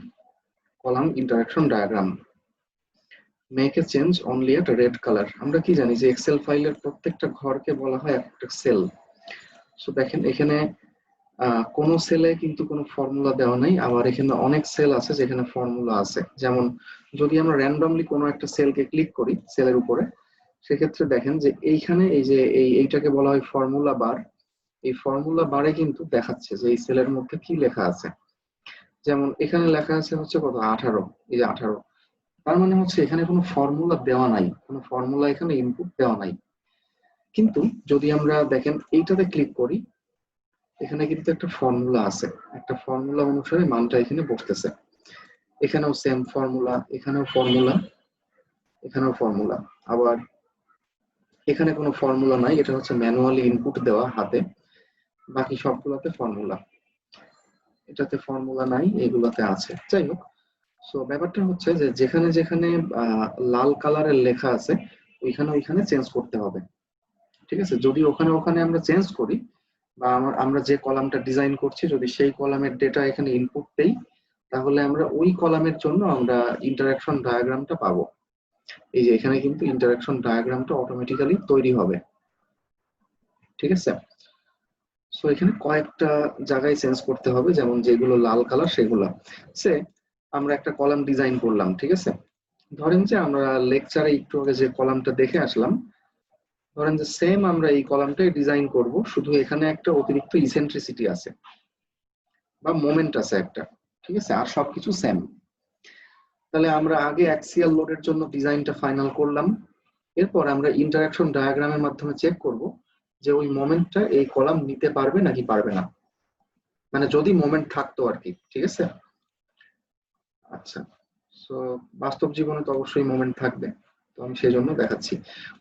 column interaction diagram, make a change only at red colour. আমরা কি জানি যে এক্সেল ফাইলের প্রত্যেকটা ঘরকে বলা হয় একটা সেল। সো দেখেন এখানে কোনো সেলে কিন্তু কোনো ফর্মুলা দেওয়া নাই, আবার এখানে অনেক সেল আছে যেখানে ফর্মুলা আছে। যেমন যদি আমরা র্যান্ডমলি কোনো একটা সেলকে ক্লিক করি সেলের উপরে, সেক্ষেত্রে দেখেন যে এইখানে এই যে এইটাকে বলা হয় ফর্মুলা বার। এই ফর্মুলা বারে কিন্তু দেখাচ্ছে যে এই সেলের মধ্যে কি লেখা আছে। যেমন এখানে লেখা আছে হচ্ছে কত 18, এই যে 18, তার মানে হচ্ছে এখানে কোনো ফর্মুলা দেওয়া নাই, কোনো ফর্মুলা এখানে ইনপুট দেওয়া নাই। কিন্তু যদি আমরা দেখেন এইটাতে ক্লিক করি, এখানে কিন্তু একটা ফর্মুলা আছে, একটা ফর্মুলা অনুসারে মানটা এখানে বসতেছে। এখানেও সেম ফর্মুলা, এখানেও ফর্মুলা, এখানেও ফর্মুলা। আবার এখানে কোনো ফর্মুলা নাই, এটা হচ্ছে ম্যানুয়ালি ইনপুট দেওয়া হাতে। বাকি সবগুলোতে ফর্মুলা, এটাতে ফর্মুলা নাই, এগুলাতে আছে। যাই হোক, সো ব্যাপারটা হচ্ছে যে যেখানে যেখানে লাল কালারের লেখা আছে ওইখানে ওইখানে চেঞ্জ করতে হবে। ঠিক আছে, যদি ওখানে ওখানে আমরা চেঞ্জ করি বা আমরা যে কলামটা ডিজাইন করছি যদি সেই কলামের ডেটা এখানে ইনপুট দেই, তাহলে আমরা ওই কলামের জন্য আমরা ইন্টারাকশন ডায়াগ্রামটা পাবো। এই যে এখানে কিন্তু ইন্টারাকশন ডায়াগ্রামটা অটোমেটিক্যালি তৈরি হবে। ঠিক আছে, সো এখানে কয়েকটা জায়গায় চেঞ্জ করতে হবে, যেমন যেগুলো লাল কালার সেগুলো। সে আমরা একটা কলাম ডিজাইন করলাম, ঠিক আছে। ধরেন যে আমরা লেকচারে একটু আগে যে কলামটা দেখে আসলাম, ধরেন যে সেম আমরা এই কলামটাই ডিজাইন করব, শুধু এখানে একটা অতিরিক্ত ইসেন্ট্রিসিটি আছে বা মোমেন্ট আছে একটা, ঠিক আছে, আর সবকিছু সেম। তাহলে আমরা আগে অ্যাক্সিয়াল লোডের জন্য ডিজাইনটা ফাইনাল করলাম, এরপর আমরা ইন্টারাকশন ডায়াগ্রামের মাধ্যমে চেক করব যে ওই মোমেন্টটা এই কলাম নিতে পারবে নাকি পারবে না, মানে যদি মোমেন্ট থাকতো আর কি। ঠিক আছে, আচ্ছা। সো বাস্তব জীবনে তো অবশ্যই মোমেন্ট থাকবে, তো আমি সেই জন্য দেখাচ্ছি।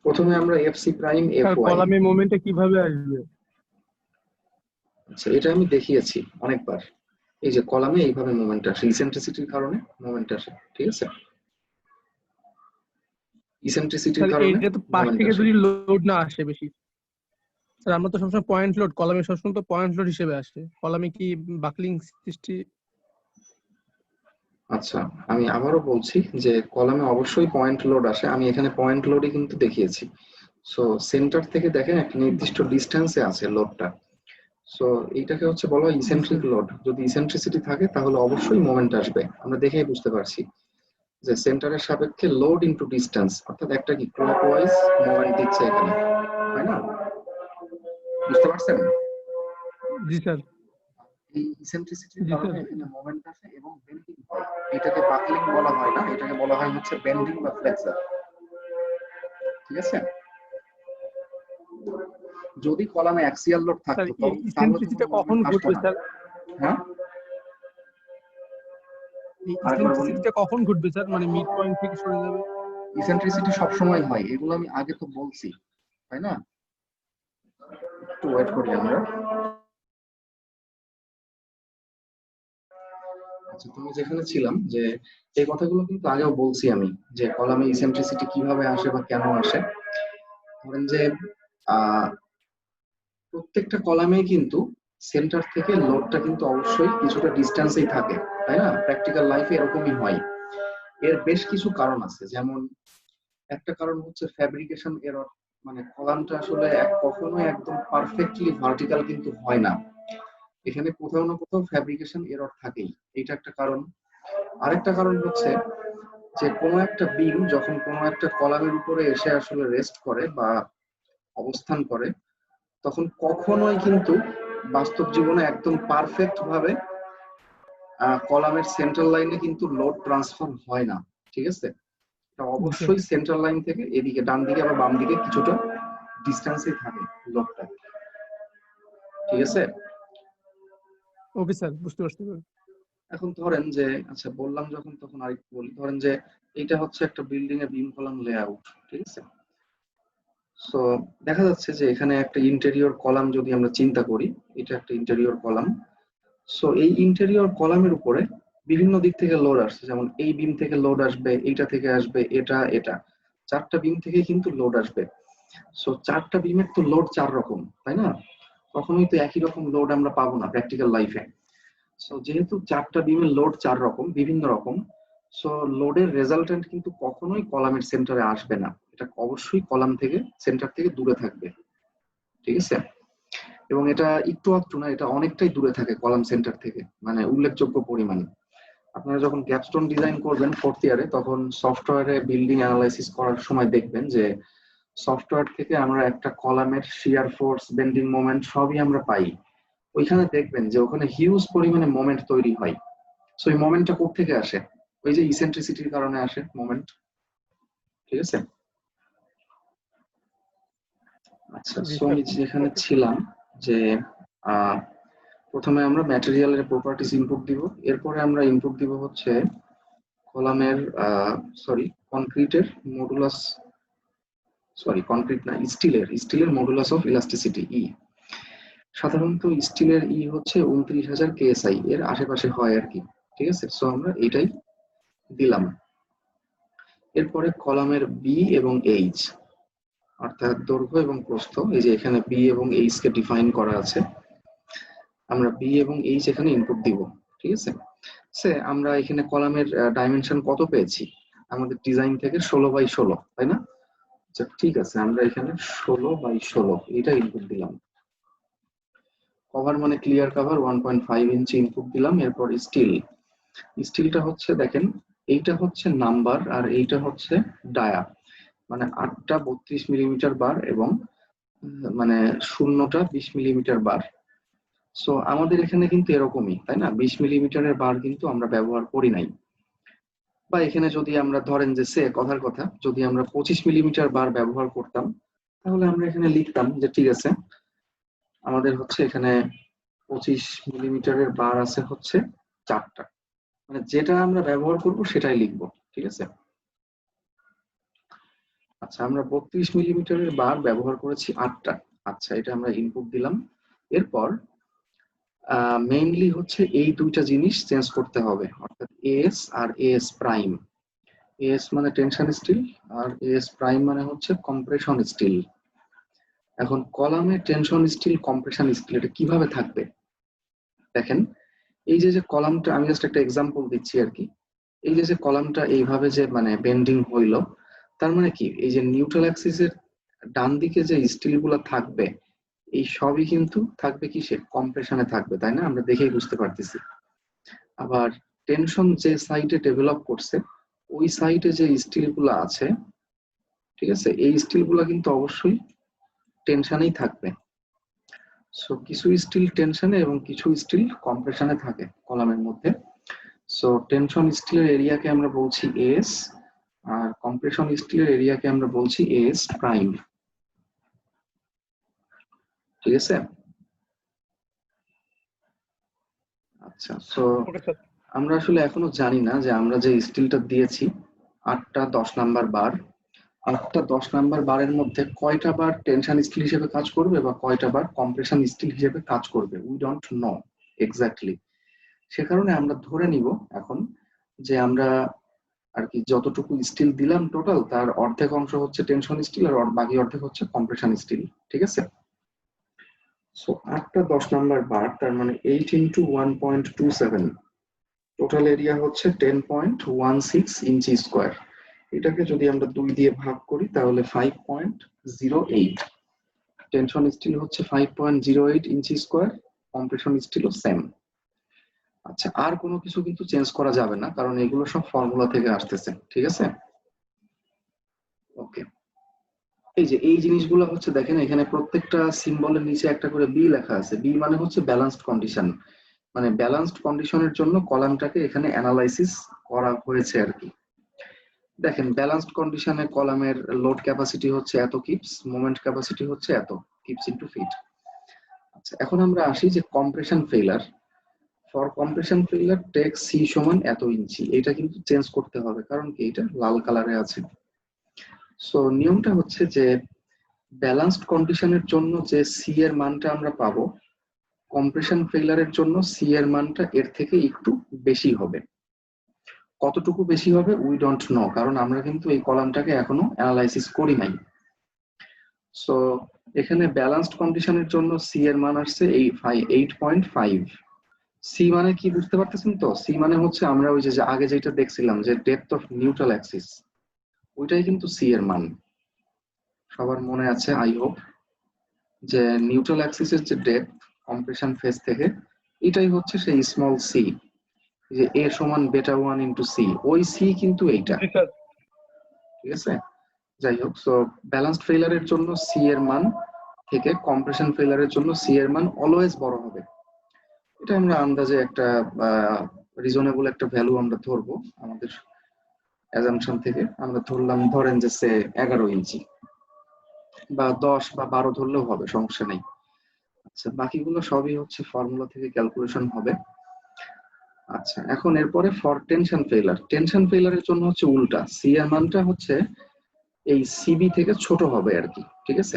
প্রথমে আমরা f c prime f sir y. কলামে মোমেন্টটা কিভাবে আসবে? আচ্ছা, এটা আমি দেখিয়েছি অনেকবার। এই যে কলামে এইভাবে মোমেন্ট আসে, ইসেন্ট্রিসিটির কারণে মোমেন্ট আসে। ঠিক আছে, ইসেন্ট্রিসিটির স্যার কারণে এইটা তো পাশ মোমেন্ট থেকে আসে। যদি লোড না আসে বেশি, স্যার আমরা তো সবসময় পয়েন্ট লোড, কলামে সবসময় তো পয়েন্ট লোড হিসেবে আসে, কলামে কি বাকলিং সৃষ্টি? আচ্ছা, আমি আবারও বলছি যে কলামে অবশ্যই পয়েন্ট লোড আসে, আমি এখানে পয়েন্ট লোডই কিন্তু দেখিয়েছি। সো সেন্টার থেকে দেখেন একটা নির্দিষ্ট ডিস্টেন্সে আছে লোডটা। সো এইটাকে হচ্ছে বলা হয় জি ইসেন্ট্রিক স্যার। লোড। যদি ইসেন্ট্রিসিটি থাকে তাহলে অবশ্যই মোমেন্ট আসবে। আমরা দেখেই বুঝতে পারছি যে সেন্টারের সাপেক্ষে লোড ইনটু ডিসটেন্স, অর্থাৎ একটা কি ক্লকওয়াইজ মোমেন্ট দিচ্ছে এখানে, তাই না? বুঝতে পারছেন? জি স্যার। এই ইসেন্ট্রিসিটির জি কারণে স্যার। এখানে মোমেন্ট আসে এবং বেন্ডিং হয়। এটাকে বাকলিং বলা হয় না, এটাকে বলা হয় হচ্ছে বেন্ডিং বা ফ্লেক্সার। ঠিক আছে, যদি কলামে অ্যাক্সিয়াল লোড স্যার থাকতো তাহলে তো ইসেন্ট্রিসিটিটা কোনো কখন মোমেন্ট আসতো ঘটবে না। স্যার? হ্যাঁ, এই আরেকবার বলুন। ইসেন্ট্রিসিটিটা কখন ঘটবে স্যার, মানে মিড পয়েন্ট থেকে সরে যাবে? ইসেন্ট্রিসিটি সবসময় হয়, এগুলো আমি আগে তো বলছি, তাই না? একটু ওয়েট করি আমরা। আচ্ছা, তুমি যেখানে ছিলাম যে এই কথাগুলো কিন্তু আগেও বলছি আমি, যে কলামে ইসেন্ট্রিসিটি কিভাবে আসে বা কেন আসে। ধরেন যে আহ প্রত্যেকটা কলামেই কিন্তু সেন্টার থেকে লোডটা কিন্তু অবশ্যই কিছুটা ডিস্টেন্সেই থাকে, তাই না? প্র্যাকটিক্যাল লাইফে এরকমই হয়। এর বেশ কিছু কারণ আছে, যেমন একটা কারণ হচ্ছে ফ্যাব্রিকেশন এরর, মানে কলামটা আসলে কখনোই একদম পারফেক্টলি ভার্টিক্যাল কিন্তু হয় না, এখানে কোথাও না কোথাও ফ্যাব্রিকেশন এরর থাকেই, এটা একটা কারণ। আরেকটা কারণ হচ্ছে যে কোনো একটা বিম যখন কোনো একটা কলামের উপরে এসে আসলে রেস্ট করে বা অবস্থান করে, তখন কখনোই কিন্তু বাস্তব জীবনে একদম পারফেক্ট ভাবে কলামের সেন্ট্রাল লাইনে কিন্তু লোড ট্রান্সফার হয় না। ঠিক আছে, এটা জি স্যার। অবশ্যই সেন্ট্রাল লাইন থেকে এদিকে ডান দিকে বা বাম দিকে কিছুটা ডিস্টেন্সে থাকে লোডটা। ঠিক আছে, ওকে স্যার, বুঝতে পারছি স্যার। এখন ধরেন যে, আচ্ছা বললাম যখন তখন আরেকটু বলি। ধরেন যে এটা হচ্ছে একটা বিল্ডিং এর বিম কলাম লেআউট, ঠিক আছে। সো দেখা যাচ্ছে যে এখানে একটা ইন্টেরিয়র কলাম যদি আমরা চিন্তা করি, এটা একটা ইন্টেরিয়র কলাম। সো এই ইন্টেরিয়র কলামের উপরে বিভিন্ন দিক থেকে লোড আসছে, যেমন এই বিম থেকে লোড আসবে, এইটা থেকে আসবে, এটা এটা চারটা বিম থেকে কিন্তু লোড আসবে। সো চারটা বিমের তো লোড চার রকম, তাই না? কখনোই তো একই রকম লোড আমরা পাবো না প্র্যাকটিক্যাল লাইফে। সো যেহেতু 4টা বিমের লোড 4 রকম, বিভিন্ন রকম, সো লোডের রেজাল্টেন্ট কিন্তু কখনোই কলামের সেন্টারে আসবে না, এটা অবশ্যই কলাম থেকে, সেন্টার থেকে দূরে থাকবে, ঠিক আছে? এবং এটা একটু আধটু না, এটা অনেকটাই দূরে থাকে কলাম সেন্টার থেকে, মানে উল্লেখযোগ্য পরিমাণে। আপনারা যখন ক্যাপস্টোন ডিজাইন করবেন 4th ইয়ারে, তখন সফটওয়্যারে বিল্ডিং অ্যানালাইসিস করার সময় দেখবেন যে সফটওয়্যার থেকে আমরা একটা কলামের শিয়ার ফোর্স, বেন্ডিং মোমেন্ট সবই আমরা পাই। ওইখানে দেখবেন যে ওখানে হিউজ পরিমাণে মোমেন্ট তৈরি হয়। সো এই মোমেন্টটা কোত্থেকে আসে? ওই যে ইসেন্ট্রিসিটির কারণে আসে মোমেন্ট, ঠিক আছে? আচ্ছা, জি সো স্যার। আমি যেখানে ছিলাম যে প্রথমে আমরা ম্যাটেরিয়ালের প্রপার্টিজ ইনপুট দিব, এরপরে আমরা ইনপুট দিব হচ্ছে কলামের কনক্রিটের মডুলাস, কনক্রিট না, স্টিলের মডুলাস অফ ইলাস্টিসিটি ই। সাধারণত স্টিলের ই হচ্ছে 29,000 কেএসআই, এর আশেপাশে হয় আর কি, ঠিক আছে? সো আমরা এটাই দিলাম। এরপরে কলামের বি এবং এইচ, অর্থাৎ দৈর্ঘ্য এবং প্রস্থ, এই যে এখানে বি এবং এইচ কে ডিফাইন করা আছে, আমরা বি এবং এইচ এখানে ইনপুট দিব, ঠিক আছে? আমরা এখানে কলামের ডাইমেনশন কত পেয়েছি? আমাদের ডিজাইন থেকে 16x16, তাই না? আচ্ছা ঠিক আছে, আমরা এখানে 16x16 এটা ইনপুট দিলাম। কভার মানে ক্লিয়ার কভার 1.5 ইঞ্চি ইনপুট দিলাম। এরপর স্টিলটা হচ্ছে দেখেন, এইটা হচ্ছে নাম্বার আর এইটা হচ্ছে ডায়া, মানে 8টা 32 মিলিমিটার বার এবং মানে 0টা 20 মিলিমিটার বার। সো আমাদের এখানে কিন্তু এরকমই, তাই না? 20 মিলিমিটারের বার কিন্তু আমরা ব্যবহার করি নাই। বা এখানে যদি আমরা ধরেন যে কথার কথা, যদি আমরা 25 মিলিমিটার বার ব্যবহার করতাম, তাহলে আমরা এখানে লিখতাম যে ঠিক আছে, আমাদের হচ্ছে এখানে 25 মিলিমিটারের বার আছে হচ্ছে 4টা, মানে যেটা আমরা ব্যবহার করব সেটাই লিখবো, ঠিক আছে? আচ্ছা, আমরা 32 মিলিমিটারের বার ব্যবহার করেছি 8টা। আচ্ছা, এটা আমরা ইনপুট দিলাম। এরপর মেইনলি হচ্ছে এই দুইটা জিনিস চেঞ্জ করতে হবে, অর্থাৎ এস আর এস প্রাইম। এস মানে টেনশন স্টিল আর এস প্রাইম মানে হচ্ছে কম্প্রেশন স্টিল। এখন কলামে টেনশন স্টিল, কম্প্রেশন স্টিল এটা কিভাবে থাকবে দেখেন। এই যে কলামটা, আমি জাস্ট একটা এক্সাম্পল দিচ্ছি আর কি। এই যে কলামটা এইভাবে যে মানে বেন্ডিং হইলো, তার মানে কি এই যে নিউট্রাল অ্যাক্সিসের ডান দিকে যে স্টিল গুলো থাকবে, এই সবই কিন্তু থাকবে কিসে? কম্প্রেশনে থাকবে, তাই না? আমরা দেখেই বুঝতে পারতেছি। আবার টেনশন যে সাইডে ডেভেলপ করছে, ওই সাইডে যে স্টিল গুলো আছে, ঠিক আছে, এই স্টিল গুলা কিন্তু অবশ্যই টেনশনেই থাকবে। সো কিছু স্টিল টেনশনে এবং কিছু স্টিল কম্প্রেশনে থাকে কলামের মধ্যে। সো টেনশন স্টিলের এরিয়াকে আমরা বলছি এস, আর কম্প্রেশন স্টিলের এরিয়াকে আমরা বলছি এস প্রাইম, ঠিক আছে? আচ্ছা, সো ওকে স্যার। আমরা আসলে এখনো জানি না যে আমরা যে স্টিলটা দিয়েছি 8টা 10 নাম্বার বার, 8টা 10 নাম্বার বারের মধ্যে কয়টা বার টেনশন স্টিল হিসেবে কাজ করবে বা কয়টা বার কম্প্রেশন স্টিল হিসেবে কাজ করবে, উই ডোন্ট নো এক্স্যাক্টলি। সে কারণে আমরা ধরে নিব এখন যে আমরা আর কি যতটুকু স্টিল দিলাম টোটাল, তার অর্ধেক অংশ হচ্ছে টেনশন স্টিল আর বাকি অর্ধেক হচ্ছে কম্প্রেশন স্টিল, ঠিক আছে? সো 8টা 10 নাম্বার বার, তার মানে 8 ইন্টু 1.27, টোটাল এরিয়া হচ্ছে 10.16 ইঞ্চি স্কোয়ার। এটাকে যদি আমরা 2 দিয়ে ভাগ করি তাহলে 5.08। টেনশন স্টিল হচ্ছে 5.08 ইঞ্চি স্কোয়ার, কম্প্রেশন স্টিলও সেম। আচ্ছা, আর কোনো কিছু কিন্তু চেঞ্জ করা যাবে না, কারণ এগুলো সব ফর্মুলা থেকে আসতেছে, ঠিক আছে? ওকে, এই জিনিসগুলো হচ্ছে দেখেন, এখানে প্রত্যেকটা সিম্বলের নিচে একটা করে বি লেখা আছে। বি মানে হচ্ছে ব্যালেন্সড কন্ডিশন, মানে ব্যালেন্সড কন্ডিশনের জন্য কলামটাকে এখানে অ্যানালাইসিস করা হয়েছে আর কি। দেখেন, ব্যালেন্সড কন্ডিশনে কলামের লোড ক্যাপাসিটি হচ্ছে এত কিপস, মোমেন্ট ক্যাপাসিটি হচ্ছে এত কিপস ইনটু ফিট। আচ্ছা, এখন আমরা আসি যে compression failure. For compression failure take c সমান এত ইঞ্চি, এটা কিন্তু চেঞ্জ করতে হবে, কারণ কি এটা লাল কালারে আছে। সো নিয়মটা হচ্ছে যে ব্যালেন্সড কন্ডিশনের জন্য যে সি এর মানটা আমরা পাবো, কম্প্রেশন ফেইলারের জন্য সি এর মানটা এর থেকে একটু বেশি হবে। কতটুকু বেশি হবে উই ডোন্ট নো, কারণ আমরা কিন্তু এই কলামটাকে এখনো অ্যানালাইসিস করি নাই। সো এখানে ব্যালেন্সড কন্ডিশনের জন্য সি এর মান আসছে 8.5। সি মানে কি বুঝতে পারতেছেন তো? সি মানে হচ্ছে আমরা ওই যে আগে যেটা দেখছিলাম যে ডেপথ অফ নিউট্রাল অ্যাক্সিস, ওইটাই কিন্তু সি এর মান। সবার মনে আছে আই হোপ, যে নিউট্রাল অ্যাক্সিসের যে ডেপথ কম্প্রেশন ফেজ থেকে, এটাই হচ্ছে সেই স্মল সি, যে এ সমান বেটা 1 ইন্টু সি, ওই সি কিন্তু এইটা, জি স্যার। ঠিক আছে? যাই হোক, সো ব্যালেন্সড ফেইলারের জন্য সি এর মান থেকে কম্প্রেশন ফেইলারের জন্য সি এর মান অলওয়েজ বড় হবে। এটা আমরা আন্দাজে একটা রিজনেবল একটা ভ্যালু আমরা ধরবো, আমাদের অ্যাজাম্পশন থেকে আমরা ধরলাম, ধরেন যে সে 11 ইঞ্চি বা 10 বা 12 ধরলেও হবে, সমস্যা নেই। আচ্ছা, বাকিগুলো সবই হচ্ছে ফর্মুলা থেকে ক্যালকুলেশন হবে। আচ্ছা, এখন এরপরে ফর টেনশন ফেইলার, টেনশন ফেইলারের জন্য হচ্ছে উল্টা, সি এর মানটা হচ্ছে এই সিবি থেকে ছোট হবে আর কি, ঠিক আছে?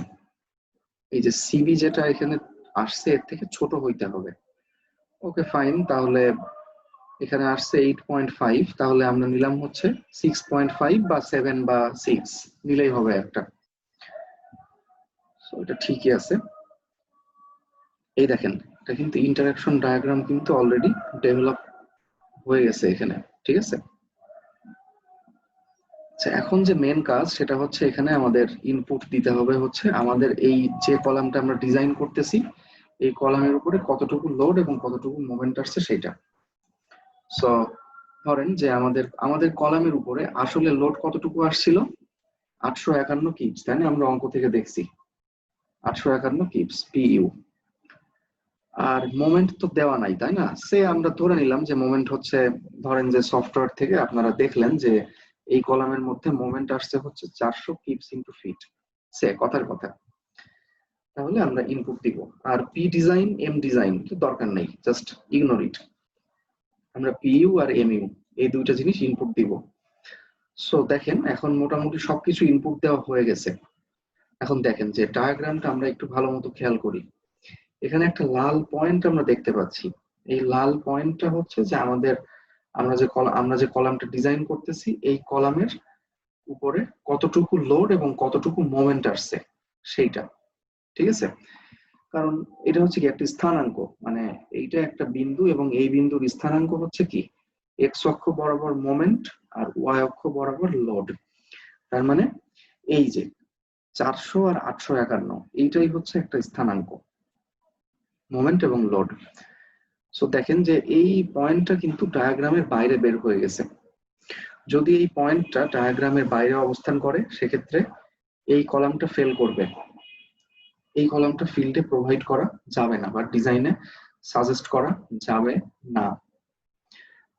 এই যে সিবি যেটা এখানে আসছে এর থেকে ছোট হইতে হবে। ওকে ফাইন, তাহলে এখানে আসছে 8.5, তাহলে আমরা নিলাম হচ্ছে 6.5 বা 7 বা 6 নিলেই হবে একটা। সো এটা ঠিকই আছে। এই দেখেন, এটা কিন্তু ইন্টারাকশন ডায়াগ্রাম কিন্তু অলরেডি ডেভেলপ হয়ে গেছে এখানে, ঠিক আছে? আচ্ছা, এখন যে মেন কাজ সেটা হচ্ছে এখানে আমাদের ইনপুট দিতে হবে হচ্ছে আমাদের এই যে কলামটা আমরা ডিজাইন করতেছি, এই কলামের উপরে কতটুকু লোড এবং কতটুকু মোমেন্ট আসছে সেটা। সো ধরেন যে আমাদের কলামের উপরে আসলে লোড কতটুকু আসছিল, 851 কিপস, তাই না? আমরা অঙ্ক থেকে দেখছি 851 কিপস পিইউ। আর মোমেন্ট তো দেওয়া নাই, তাই না? সে আমরা ধরে নিলাম যে মোমেন্ট হচ্ছে, ধরেন যে সফটওয়্যার থেকে আপনারা দেখলেন যে এই কলামের মধ্যে মোমেন্ট আসছে হচ্ছে 400 কিপস ইনটু ফিট, সে কথার কথা। তাহলে আমরা ইনপুট দিব, আর পি ডিজাইন এম ডিজাইন তো দরকার নেই, জাস্ট ইগনোর ইট। আমরা পিইউ আর এমইউ এই দুইটা জিনিস ইনপুট দিব। সো দেখেন, এখন মোটামুটি সবকিছু ইনপুট দেওয়া হয়ে গেছে। এখন দেখেন যে ডায়াগ্রামটা আমরা একটু ভালো মতো খেয়াল করি, এখানে একটা লাল পয়েন্ট আমরা দেখতে পাচ্ছি। এই লাল পয়েন্টটা হচ্ছে যে আমরা যে কলামটা ডিজাইন করতেছি, এই কলামের উপরে কতটুকু লোড এবং কতটুকু মোমেন্ট আসছে সেইটা, ঠিক আছে? কারণ এটা হচ্ছে কি একটা স্থানাঙ্ক, মানে এইটা একটা বিন্দু এবং এই বিন্দুর স্থানাঙ্ক হচ্ছে কি এক্স অক্ষ বরাবর মোমেন্ট আর ওয়াই অক্ষ বরাবর লোড। তার মানে এই যে 400 আর 851 এইটাই হচ্ছে একটা স্থানাঙ্ক, মোমেন্ট এবং লোড। সো দেখেন যে এই পয়েন্টটা কিন্তু ডায়াগ্রামের বাইরে বের হয়ে গেছে। যদি এই পয়েন্টটা ডায়াগ্রামের বাইরে অবস্থান করে সেক্ষেত্রে এই কলামটা ফেল করবে, এই কলামটা ফিল্ডে প্রোভাইড করা যাবে না বা ডিজাইনে সাজেস্ট করা যাবে না।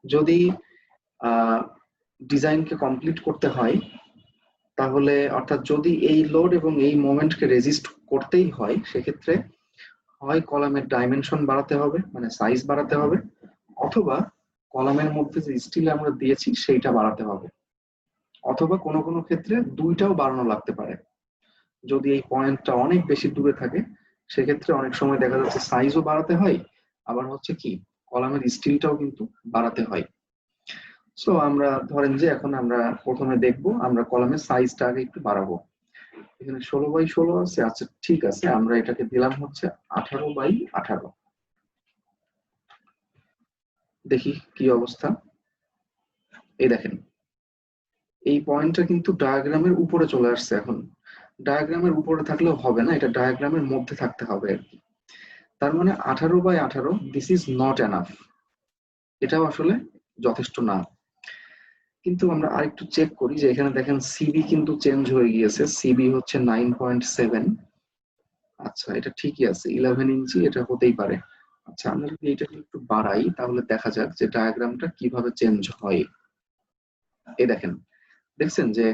যদি ডিজাইনকে কমপ্লিট করতে হয়, তাহলে অর্থাৎ যদি এই লোড এবং এই মোমেন্টকে রেজিস্ট করতেই হয়, সেক্ষেত্রে হয় কলামের ডাইমেনশন বাড়াতে হবে, মানে সাইজ বাড়াতে হবে, অথবা কলামের মধ্যে যে স্টিল আমরা দিয়েছি সেইটা বাড়াতে হবে, অথবা কোনো কোনো ক্ষেত্রে দুইটাও বাড়ানো লাগতে পারে। যদি এই পয়েন্টটা অনেক বেশি দূরে থাকে সেক্ষেত্রে অনেক সময় দেখা যাচ্ছে সাইজও বাড়াতে হয়, আবার হচ্ছে কি কলামের স্টিলটাও কিন্তু বাড়াতে হয়। সো আমরা ধরেন যে এখন আমরা প্রথমে দেখবো, আমরা কলামের সাইজটা আগে একটু বাড়াবো। এখানে 16x16 আছে, আচ্ছা ঠিক আছে, আমরা এটাকে দিলাম হচ্ছে 18x18। দেখি কি অবস্থা। এই দেখেন, এই পয়েন্টটা কিন্তু ডায়াগ্রামের উপরে চলে আসছে। এখন ডায়াগ্রামের উপরে থাকলেও হবে না, এটা ডায়াগ্রামের মধ্যে থাকতে হবে আর কি। তার মানে 18x18 this is not enough, এটাও আসলে যথেষ্ট না। কিন্তু আমরা আরেকটু চেক করি যে এখানে দেখেন সিবি কিন্তু চেঞ্জ হয়ে গিয়েছে, সিবি হচ্ছে 9.7। আচ্ছা, এটা ঠিকই আছে, 11 ইঞ্চি এটা হতেই পারে। আচ্ছা, আমরা যদি এটাকে একটু বাড়াই তাহলে দেখা যাক যে ডায়াগ্রামটা কিভাবে চেঞ্জ হয়। এই দেখেন, দেখছেন যে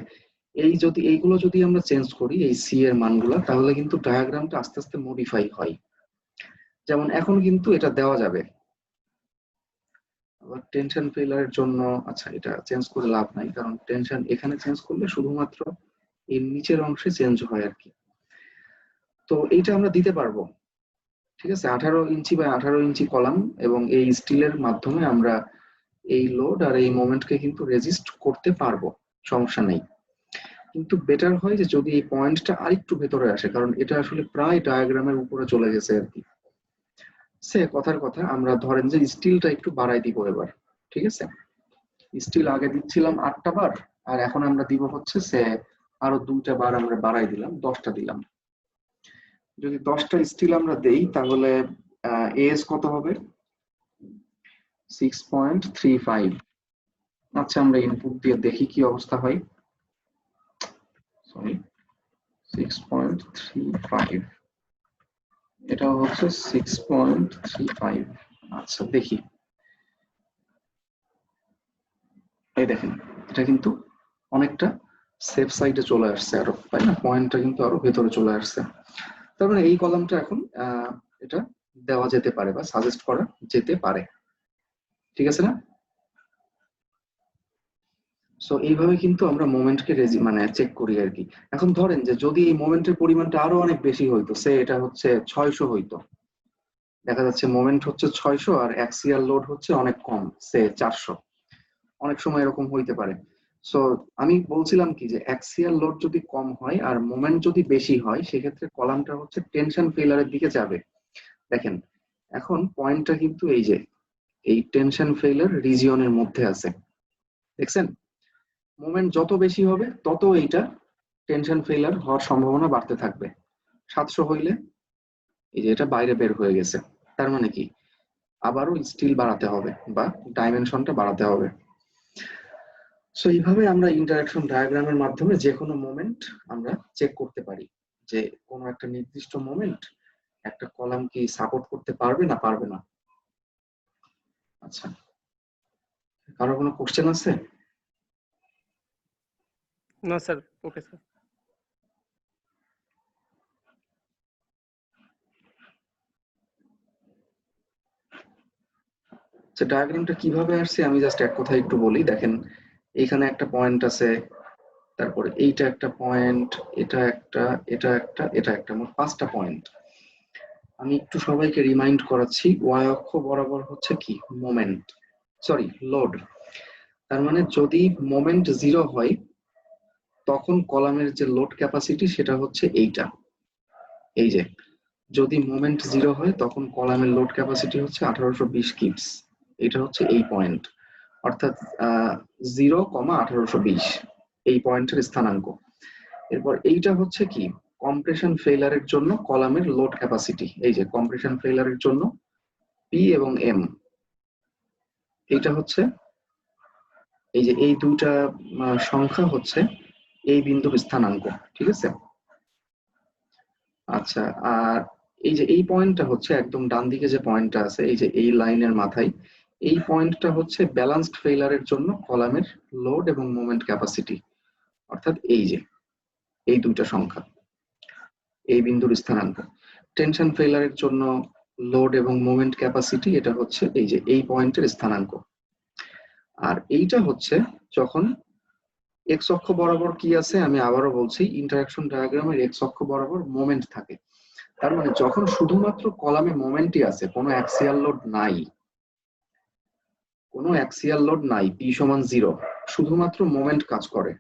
এইগুলো যদি আমরা চেঞ্জ করি এই সি এর মানগুলা, তাহলে কিন্তু ডায়াগ্রামটা আস্তে আস্তে মডিফাই হয়। যেমন এখন কিন্তু এটা দেওয়া যাবে। আবার টেনশন ফেইলারের জন্য, আচ্ছা এটা চেঞ্জ করে লাভ নাই, কারণ টেনশন এখানে চেঞ্জ করলে শুধুমাত্র এর নিচের অংশে চেঞ্জ হয় আর কি। তো এইটা আমরা দিতে পারবো, ঠিক আছে? 18 ইঞ্চি বা 18 ইঞ্চি কলাম এবং এই স্টিলের মাধ্যমে আমরা এই লোড আর এই মোমেন্টকে কিন্তু রেজিস্ট করতে পারবো, সমস্যা নেই। কিন্তু বেটার হয় যে যদি এই পয়েন্টটা আরেকটু ভেতরে আসে, কারণ এটা আসলে প্রায় ডায়াগ্রামের উপরে চলে গেছে আর কি। সে কথার কথা, আমরা ধরেন যে স্টিলটা একটু বাড়াই দিব এবার, ঠিক আছে? স্টিল আগে দিচ্ছিলাম 8টা বার, আর এখন আমরা দিব হচ্ছে সে আরো 2টা বার আমরা বাড়াই দিলাম, 10টা দিলাম। যদি 10টা স্টিল আমরা দেই তাহলে এস কত হবে? 6.35। আচ্ছা, আমরা ইনপুট দিয়ে দেখি কি অবস্থা হয়। সরি, 6.35, এটা হচ্ছে 6.35। আচ্ছা দেখি, এই দেখেন এটা কিন্তু অনেকটা সেফ সাইডে চলে আসছে আরো, তাই না? পয়েন্টটা কিন্তু আরো ভেতরে চলে আসছে। তার মানে এই কলামটা এখন এটা দেওয়া যেতে পারে বা সাজেস্ট করা যেতে পারে, ঠিক আছে না? সো এইভাবে কিন্তু আমরা মোমেন্টকে মানে চেক করি আর কি। এখন ধরেন যে যদি এই মোমেন্টের পরিমাণটা আরো অনেক বেশি হইতো, সে এটা হচ্ছে 600 হইতো, দেখা যাচ্ছে মোমেন্ট হচ্ছে 600 আর অ্যাক্সিয়াল লোড হচ্ছে অনেক কম, সে 400, অনেক সময় এরকম হইতে পারে। সো আমি বলছিলাম কি যে অ্যাক্সিয়াল লোড যদি কম হয় আর মোমেন্ট যদি বেশি হয়, সেক্ষেত্রে কলামটা হচ্ছে টেনশন ফেলারের দিকে যাবে। দেখেন এখন পয়েন্টটা কিন্তু এই যে এই টেনশন ফেলার রিজিয়নের মধ্যে আছে, দেখছেন? মোমেন্ট যত বেশি হবে তত এইটা টেনশন ফেলার হওয়ার সম্ভাবনা বাড়তে থাকবে। 700 হইলে এই যে এটা বাইরে বের হয়ে গেছে, তার মানে কি আবারও স্টিল বাড়াতে হবে বা ডাইমেনশনটা বাড়াতে হবে। সো এইভাবে আমরা ইন্টারাকশন ডায়াগ্রামের মাধ্যমে যে কোনো মোমেন্ট আমরা চেক করতে পারি যে কোনো একটা নির্দিষ্ট মোমেন্ট একটা কলাম কি সাপোর্ট করতে পারবে না পারবে না। আচ্ছা, কারো কোনো কোশ্চেন আছে? না স্যার, ওকে স্যার। ডায়াগ্রামটা কিভাবে আসছে আমি জাস্ট এক কথায় একটু বলি। দেখেন এখানে একটা পয়েন্ট আছে, তারপরে এইটা একটা পয়েন্ট, এটা একটা, এটা একটা, এটা একটা, মোট 5টা পয়েন্ট। আমি একটু সবাইকে রিমাইন্ড করাচ্ছি, ওয়াই অক্ষ বরাবর হচ্ছে কি মোমেন্ট, সরি লোড। তার মানে যদি মোমেন্ট 0 হয় তখন কলামের যে লোড ক্যাপাসিটি সেটা হচ্ছে এইটা, এই যে যদি মোমেন্ট 0 হয় তখন কলামের লোড ক্যাপাসিটি হচ্ছে 1820 কিপস, এটা হচ্ছে এই পয়েন্ট, অর্থাৎ 0,1820 এই পয়েন্টের স্থানাঙ্ক। এরপর এইটা হচ্ছে কি কম্প্রেশন ফেইলারের জন্য কলামের লোড ক্যাপাসিটি, এই যে কম্প্রেশন ফেইলারের জন্য পি এবং এম, এইটা হচ্ছে এই যে এই দুইটা সংখ্যা হচ্ছে এই বিন্দুর স্থানাঙ্ক, ঠিক আছে? আচ্ছা, আর এই যে এই পয়েন্টটা হচ্ছে একদম ডান দিকে যে পয়েন্টটা আছে এই যে এই লাইনের মাথায়, এই পয়েন্টটা হচ্ছে ব্যালান্সড ফেইলারের জন্য কলামের লোড এবং মোমেন্ট ক্যাপাসিটি, অর্থাৎ এই যে এই দুইটা সংখ্যা এই বিন্দুর স্থানাঙ্ক। টেনশন ফেইলারের জন্য লোড এবং মোমেন্ট ক্যাপাসিটি এটা হচ্ছে এই যে এই পয়েন্টের স্থানাঙ্ক। আর এইটা হচ্ছে যখন এক্স অক্ষ বরাবর কি আছে আমি আবারও বলছি, ইন্টারাকশন ডায়াগ্রামের এক্স অক্ষ বরাবর মোমেন্ট থাকে। তার মানে যখন শুধুমাত্র কলামে মোমেন্টই আছে, কোনো অ্যাক্সিয়াল লোড নাই, কোনো অ্যাক্সিয়াল লোড নাই, পি সমান 0, শুধুমাত্র মোমেন্ট কাজ করে,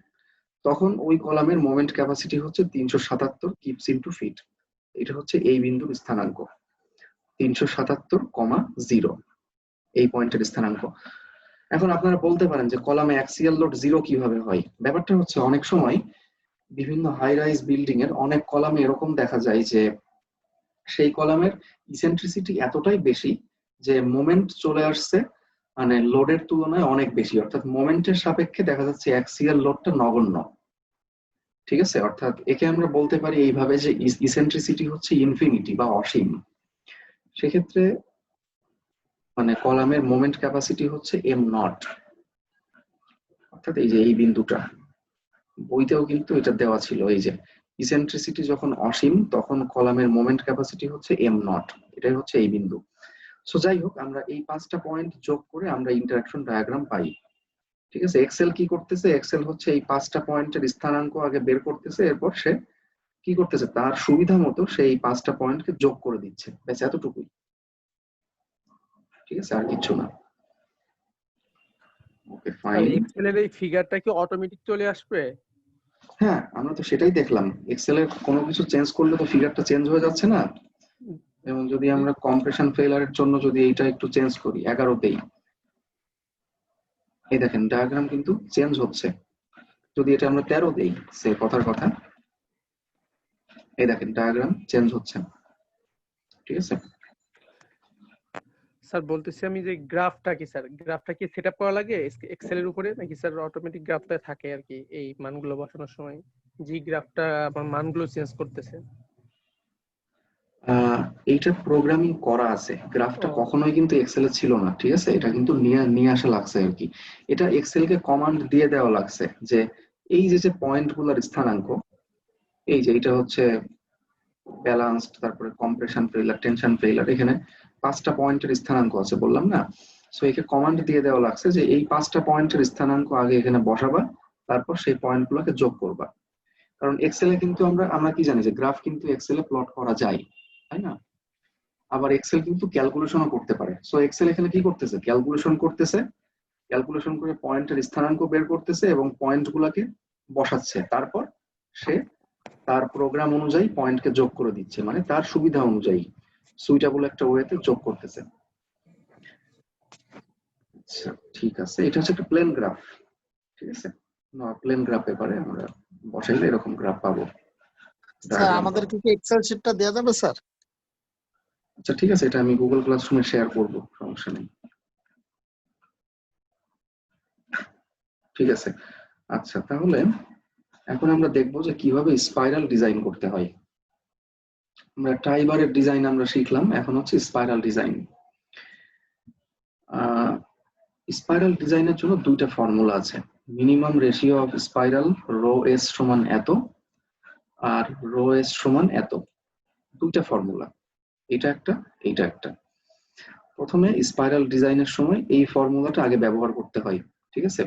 তখন ওই কলামের মোমেন্ট ক্যাপাসিটি হচ্ছে 377 কিপস ইনটু ফিট। এটা হচ্ছে এই বিন্দুর স্থানাঙ্ক 377,0, এই পয়েন্টের স্থানাঙ্ক। এখন আপনারা বলতে পারেন যে কলামে অ্যাক্সিয়াল লোড 0 কিভাবে হয়? ব্যাপারটা হচ্ছে অনেক সময় বিভিন্ন হাই রাইজ বিল্ডিং এর অনেক কলামে এরকম দেখা যায় যে সেই কলামের ইসেন্ট্রিসিটি এতটাই বেশি যে মোমেন্ট চলে আসছে মানে লোডের তুলনায় অনেক বেশি, অর্থাৎ মোমেন্টের সাপেক্ষে দেখা যাচ্ছে অ্যাক্সিয়াল লোডটা নগণ্য, ঠিক আছে? অর্থাৎ একে আমরা বলতে পারি এইভাবে যে ইসেন্ট্রিসিটি হচ্ছে ইনফিনিটি বা অসীম। সেক্ষেত্রে মানে কলামের মোমেন্ট ক্যাপাসিটি হচ্ছে এম নট, অর্থাৎ এই যে এই বিন্দুটা বইতেও কিন্তু এটা দেওয়া ছিল, এই যে ইসেন্ট্রিসিটি যখন অসীম তখন কলামের মোমেন্ট ক্যাপাসিটি হচ্ছে এম নট, এটাই হচ্ছে এই বিন্দু। সো যাই হোক, আমরা এই 5টা পয়েন্ট যোগ করে আমরা ইন্টারাকশন ডায়াগ্রাম পাই, ঠিক আছে? এক্সেল কি করতেছে, এক্সেল হচ্ছে এই 5টা পয়েন্টের স্থানাঙ্ক আগে বের করতেছে, এরপর সে কি করতেছে তার সুবিধা মতো সেই 5টা পয়েন্টকে যোগ করে দিচ্ছে, ব্যাস এতটুকুই, ঠিক আছে? আর কিছু না। Okay sir fine. এক্সেল এর এই ফিগারটা কি অটোমেটিক চলে আসবে? হ্যাঁ, আমরা তো সেটাই দেখলাম, এক্সেল এর কোনো কিছু চেঞ্জ করলে তো ফিগারটা চেঞ্জ হয়ে যাচ্ছে না। এবং যদি আমরা কম্প্রেশন ফেলারের জন্য যদি এইটা একটু চেঞ্জ করি 11তেই, এই দেখেন ডায়াগ্রাম কিন্তু চেঞ্জ হচ্ছে। যদি এটা আমরা 13 দেই, সে কথার কথা, এই দেখেন ডায়াগ্রাম চেঞ্জ হচ্ছে। ঠিক আছে, স্যার বলতেছি আমি যে গ্রাফটা কি স্যার, গ্রাফটা কি সেটআপ করা লাগে এক্সেল এর উপরে, নাকি স্যার অটোমেটিক গ্রাফটা থাকে আর কি এই মানগুলো বসানোর সময়, যে গ্রাফটা আমার মানগুলো চেঞ্জ করতেছে? এইটা প্রোগ্রামিং করা আছে, গ্রাফটা ও কখনোই কিন্তু এক্সেল এ ছিল না। ঠিক আছে, এটা কিন্তু নিয়ে নিয়ে আসা লাগছে আর কি। এটা এক্সেল কে কমান্ড দিয়ে দেওয়া লাগছে যে এই যে যে পয়েন্ট গুলার স্থানাঙ্ক, এই যে এটা হচ্ছে ব্যালান্সড, তারপরে কম্প্রেশন ফেইলার, টেনশন ফেইলার, এখানে 5টা পয়েন্টের স্থানাঙ্ক আছে বললাম না। সো একে কমান্ড দিয়ে দেওয়া লাগছে যে এই 5টা পয়েন্টের স্থানাঙ্ক আগে এখানে বসাবা, তারপর সেই পয়েন্ট গুলোকে যোগ করবা। কারণ এক্সেলে কিন্তু আমরা আমরা কি জানি যে গ্রাফ কিন্তু এক্সেলে প্লট করা যায়, তাই না? আবার এক্সেল কিন্তু ক্যালকুলেশনও করতে পারে। সো এক্সেল এখানে কি করতেছে, ক্যালকুলেশন করতেছে, ক্যালকুলেশন করে পয়েন্টের স্থানাঙ্ক বের করতেছে এবং পয়েন্ট গুলাকে বসাচ্ছে। তারপর সে তার প্রোগ্রাম অনুযায়ী পয়েন্টকে যোগ করে দিচ্ছে, মানে তার সুবিধা অনুযায়ী সুইটেবল একটা ওয়েতে যোগ করতেছে। আচ্ছা ঠিক আছে, এটা হচ্ছে একটা প্লেন গ্রাফ। ঠিক আছে, প্লেন গ্রাফ পেপারে আমরা বসাইলে এরকম গ্রাফ পাবো, স্যার ডায়াগ্রাম আমাদের পাবো। কি এক্সেল শিটটা দেওয়া যাবে স্যার? আচ্ছা ঠিক আছে, এটা আমি গুগল ক্লাসরুমে শেয়ার করব, সমস্যা নেই। ঠিক আছে, আচ্ছা তাহলে এখন আমরা দেখবো যে কিভাবে স্পাইরাল ডিজাইন করতে হয়। আমরা ট্রাইবারের ডিজাইন আমরা শিখলাম, এখন হচ্ছে স্পাইরাল ডিজাইন। স্পাইরাল ডিজাইনের জন্য দুইটা ফর্মুলা আছে। Minimum ratio of spiral rho s সমান এত, আর রো এস সমান এত, দুইটা ফর্মুলা, এটা একটা এইটা একটা। প্রথমে স্পাইরাল ডিজাইনের সময় এই ফর্মুলাটা আগে ব্যবহার করতে হয়। ঠিক আছে,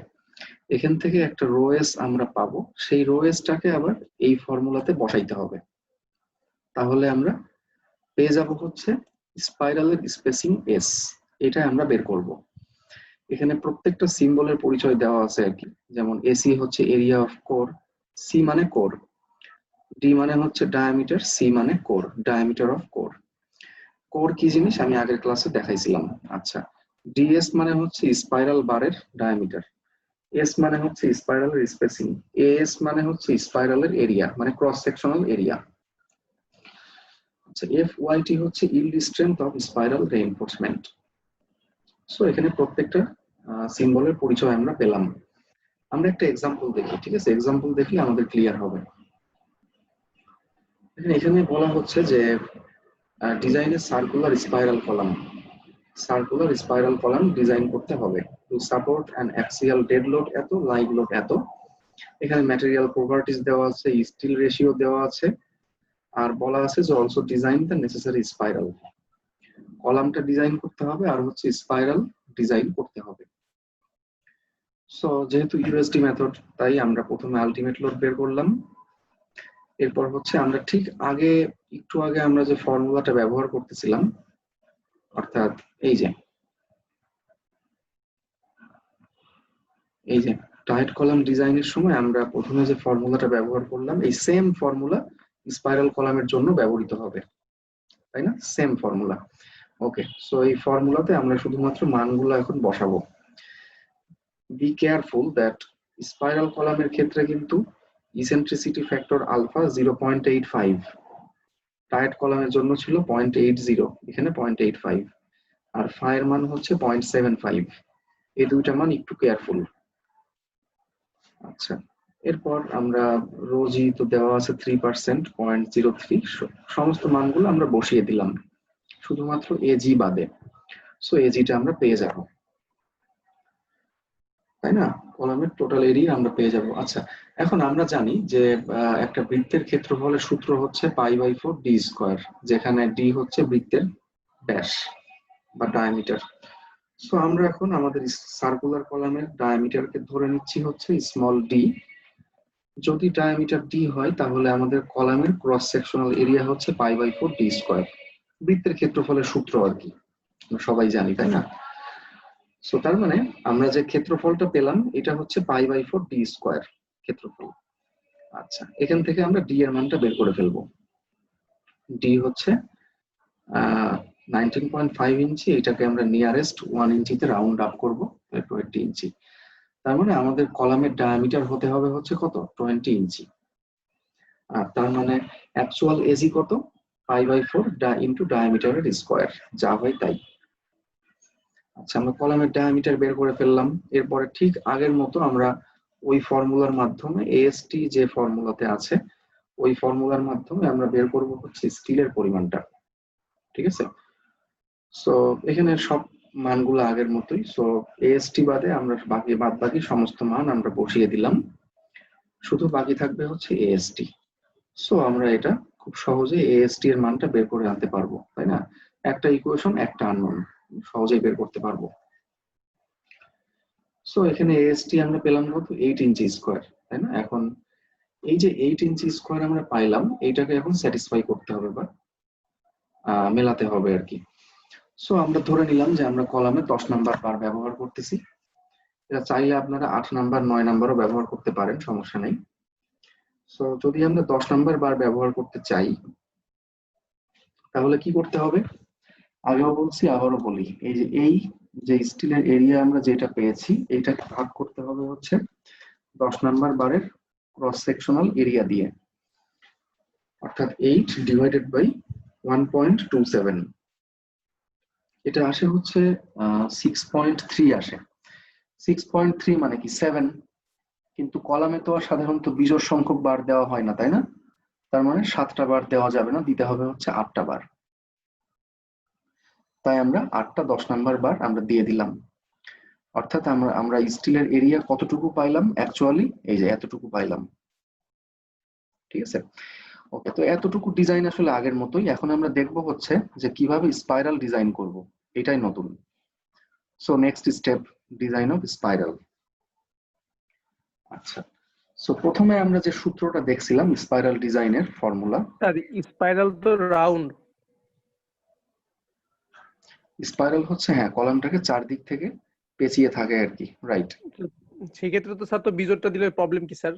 এখান থেকে একটা রো এস আমরা পাবো, সেই রো এসটাকে আবার এই ফর্মুলাতে বসাইতে হবে। তাহলে আমরা পেয়ে যাব হচ্ছে স্পাইরালের স্পেসিং এস, এটা আমরা বের করব। এখানে প্রত্যেকটা সিম্বলের পরিচয় দেওয়া আছে আর কি। যেমন এসি হচ্ছে এরিয়া অফ কোর, সি মানে কোর, ডি মানে হচ্ছে ডায়ামিটার, সি মানে core, diameter of core. Core কি জিনিস আমি আগের ক্লাসে দেখাইছিলাম। আচ্ছা, ডিএস মানে হচ্ছে স্পাইরাল বারের ডায়ামিটার, এস মানে হচ্ছে স্পাইরালের স্পেসিং, এএস মানে হচ্ছে স্পাইরালের এরিয়া মানে ক্রস সেকশনাল এরিয়া। আচ্ছা, এফ ওয়াইটি হচ্ছে yield strength of spiral reinforcement. So এখানে প্রত্যেকটা সিম্বলের পরিচয় আমরা পেলাম। আমরা একটা এক্সাম্পল দেখি, ঠিক আছে, এক্সাম্পল দেখলে আমাদের ক্লিয়ার হবে। এখানে বলা হচ্ছে যে ডিজাইনের circular spiral column, circular spiral column design করতে হবে to support an axial dead load এত, লাইভ লোড এত। এখানে ম্যাটেরিয়াল প্রপার্টিজ দেওয়া আছে, স্টিল রেশিও দেওয়া আছে, আর বলা আছে যে also design the necessary spiral. কলামটা ডিজাইন করতে হবে আর হচ্ছে স্পাইরাল ডিজাইন করতে হবে। সো যেহেতু ইউএসডি মেথড, তাই আমরা প্রথমে আলটিমেট লোড বের করলাম। এরপর হচ্ছে আমরা ঠিক আগে একটু আগে আমরা যে ফর্মুলাটা ব্যবহার করতেছিলাম, অর্থাৎ এই যে টাইট কলাম ডিজাইনের সময় আমরা প্রথমে যে ফর্মুলাটা ব্যবহার করলাম, এই সেম ফর্মুলা স্পাইরাল কলামের জন্য ব্যবহৃত হবে, তাই না? Same formula. ওকে, সো এই ফর্মুলাতে আমরা শুধুমাত্র মানগুলো এখন বসাবো। বি কেয়ারফুল দ্যাট স্পাইরাল কলামের ক্ষেত্রে কিন্তু ইসেন্ট্রিসিটি ফ্যাক্টর আলফা 0.85, টাইট কলামের জন্য ছিল 0.80, এখানে 0.85, আর ফাইয়ের মান হচ্ছে 0.75। এই দুইটা মান একটু কেয়ারফুল। আচ্ছা, এরপর আমরা রোজি তো দেওয়া আছে 3%, 0.03, সমস্ত মানগুলো আমরা বসিয়ে দিলাম, শুধুমাত্র এজি বাদে। সো এজিটা আমরা পেয়ে যাব, তাই না? কলামের টোটাল এরিয়া আমরা পেয়ে যাব। আচ্ছা, এখন আমরা জানি যে একটা বৃত্তের ক্ষেত্রফলের সূত্র হচ্ছে π/4 ডি স্কয়ার, যেখানে ডি হচ্ছে বৃত্তের ব্যাস বা ডায়ামিটার। সো আমরা এখন আমাদের সার্কুলার কলামের ডায়ামিটারকে ধরে নিচ্ছি হচ্ছে স্মল ডি। যদি ডায়ামিটার ডি হয় তাহলে আমাদের কলামের ক্রস সেকশনাল এরিয়া হচ্ছে π/4 ডি স্কয়ার, বৃত্তের ক্ষেত্রফলের সূত্র আর কি, আমরা সবাই জানি, তাই না? সো তার মানে আমরা যে ক্ষেত্রফলটা পেলাম এটা হচ্ছে π/4 ডি স্কয়ার ক্ষেত্রফল। আচ্ছা, এখান থেকে আমরা ডি এর মানটা বের করে ফেলবো। ডি হচ্ছে 19.5 ইঞ্চি, এটাকে আমরা নিয়ারেস্ট 1 ইঞ্চিতে রাউন্ড আপ করবো, 20 ইঞ্চি। তার মানে আমাদের কলামের ডায়ামিটার হতে হবে হচ্ছে কত, 20 ইঞ্চি। আর তার মানে অ্যাকচুয়াল এজি কত, π/4 ইন্টু ডায়ামিটারের স্কোয়ার, যা হয় তাই। আচ্ছা, আমরা কলামের ডায়ামিটার বের করে ফেললাম। এরপরে ঠিক আগের মতো আমরা ওই ফর্মুলার মাধ্যমে, এএসটি যে ফর্মুলাতে আছে ওই ফর্মুলার মাধ্যমে আমরা বের করব হচ্ছে স্টিলের পরিমাণটা। ঠিক আছে, সো এখানে সব মানগুলো আগের মতোই। সো এএসটি বাদে আমরা বাদ বাকি সমস্ত মান আমরা বসিয়ে দিলাম, শুধু বাকি থাকবে হচ্ছে এএসটি। সো আমরা এটা খুব সহজে এএসটি এর মানটা বের করে আনতে পারবো, তাই না? একটা ইকুয়েশন, একটা আননোন, সহজেই বের করতে পারবো। সো এখানে এএসটি আমরা পেলাম কত, 8 ইঞ্চি স্কোয়ার, তাই না? এখন এই যে 8 ইঞ্চি স্কোয়ার আমরা পাইলাম, এইটাকে এখন স্যাটিসফাই করতে হবে বা মেলাতে হবে আর কি। সো আমরা ধরে নিলাম যে আমরা কলামে 10 নাম্বার বার ব্যবহার করতেছি। এটা চাইলে আপনারা 8 নাম্বার 9 নাম্বারও ব্যবহার করতে পারেন, সমস্যা নেই। সো যদি আমরা 10 নাম্বার বার ব্যবহার করতে চাই তাহলে কি করতে হবে, আগেও বলছি আবারও বলি, এই যে স্টিলের এরিয়া আমরা যেটা পেয়েছি এইটাকে ভাগ করতে হবে হচ্ছে 10 নাম্বার বারের ক্রস সেকশনাল এরিয়া দিয়ে, অর্থাৎ 8 ডিভাইডেড বাই 1.27, এটা আসে হচ্ছে 6.3 আসে। 6.3 মানে কি 7, কিন্তু কলামে তো আর সাধারণত বিজোড় সংখ্যক বার দেওয়া হয় না, তাই না? তার মানে 7টা বার দেওয়া যাবে না, দিতে হবে হচ্ছে 8টা বার। তাই আমরা 8টা 10 নাম্বার বার আমরা দিয়ে দিলাম, অর্থাৎ আমরা স্টিলের এরিয়া কতটুকু পাইলাম, অ্যাকচুয়ালি এই যে এতটুকু পাইলাম। ঠিক আছে, ওকে। তো এতটুকু ডিজাইন আসলে আগের মতোই। এখন আমরা দেখব হচ্ছে যে কিভাবে স্পাইরাল ডিজাইন করব, এটাই নতুন। So next step, design of spiral. আচ্ছা, সো প্রথমে আমরা যে সূত্রটা দেখছিলাম স্পাইরাল ডিজাইনের ফর্মুলা, স্যার স্পাইরাল তো রাউন্ড। স্পাইরাল হচ্ছে হ্যাঁ কলামটাকে চারদিক থেকে পেঁচিয়ে থাকে আর কি, রাইট? সেক্ষেত্রে তো স্যার তো বিজোড়টা দিলে প্রবলেম কি স্যার?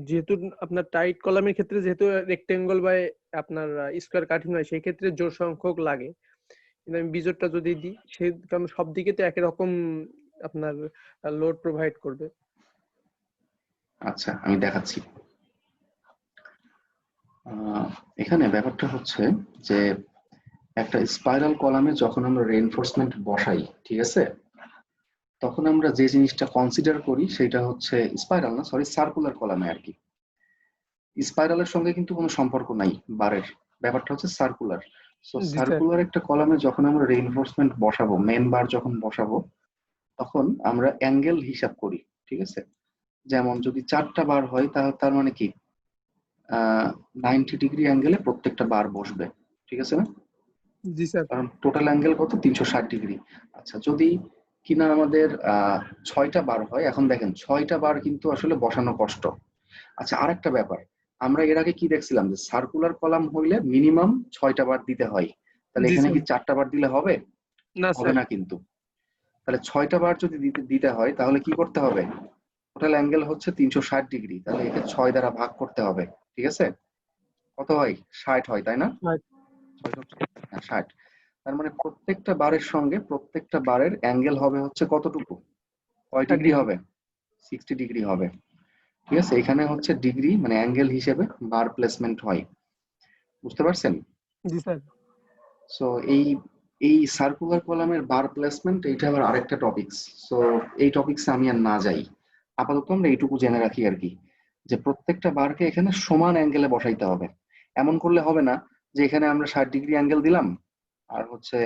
যেহেতু আপনার টাইট কলামের ক্ষেত্রে যেহেতু রেক্টেঙ্গল বা আপনার স্কোয়ার কাটিং হয়, সেই ক্ষেত্রে জোড় সংখ্যক লাগে। কিন্তু আমি বিজোড়টা যদি দিই, সে কারণ সব দিকে তো একই রকম আপনার লোড প্রোভাইড করবে। আচ্ছা, আমি দেখাচ্ছি। এখানে ব্যাপারটা হচ্ছে যে একটা স্পাইরাল কলামে যখন আমরা রেইনফোর্সমেন্ট বসাই, ঠিক আছে, তখন আমরা যে জিনিসটা কনসিডার করি সেটা হচ্ছে স্পাইরাল না, সরি, সার্কুলার কলামে আর কি। স্পাইরালের সঙ্গে কিন্তু কোনো সম্পর্ক নাই বারের, ব্যাপারটা হচ্ছে সার্কুলার। সো জি স্যার। সার্কুলার একটা কলামে যখন আমরা রেইনফোর্সমেন্ট বসাবো, মেন বার যখন বসাবো, তখন আমরা অ্যাঙ্গেল হিসাব করি, ঠিক আছে? যেমন যদি 4টা বার হয় তাহলে তার মানে কি 90 ডিগ্রি অ্যাঙ্গেলে প্রত্যেকটা বার বসবে, ঠিক আছে না? জি স্যার। কারণ টোটাল অ্যাঙ্গেল কত, 360 ডিগ্রি। আচ্ছা, যদি কিনা আমাদের 6টা বার হয়, এখন দেখেন 6টা বার কিন্তু আসলে বসানো কষ্ট। আচ্ছা, আরেকটা ব্যাপার, আমরা এর আগে কি দেখছিলাম যে সার্কুলার কলাম হইলে মিনিমাম 6টা বার দিতে হয়, তাহলে জি এখানে স্যার। কি 4টা বার দিলে হবে? না হবে স্যার। না কিন্তু। তাহলে 6টা বার যদি দিতে হয় তাহলে কি করতে হবে, টোটাল অ্যাঙ্গেল হচ্ছে 360 ডিগ্রি, তাহলে একে 6 দ্বারা ভাগ করতে হবে, ঠিক আছে? কত হয়, 60 হয়, তাই না? 60। তার মানে প্রত্যেকটা বারের সঙ্গে প্রত্যেকটা বারের অ্যাঙ্গেল হবে হচ্ছে কতটুকু, কয় ডিগ্রি হবে, 60 ডিগ্রি হবে, ঠিক আছে? এখানে হচ্ছে ডিগ্রি মানে অ্যাঙ্গেল হিসেবে বার প্লেসমেন্ট হয়, বুঝতে পারছেন? জি স্যার। সো এই সার্কুলার কলামের বার প্লেসমেন্ট এইটা আবার আরেকটা টপিকস। সো এই টপিকসে আমি আর না যাই, আপাতত আমরা এইটুকু জেনে রাখি আর কি, যে প্রত্যেকটা বারকে এখানে সমান অ্যাঙ্গেলে বসাইতে হবে। এমন করলে হবে না যে এখানে আমরা 60 ডিগ্রি অ্যাঙ্গেল দিলাম আর হচ্ছে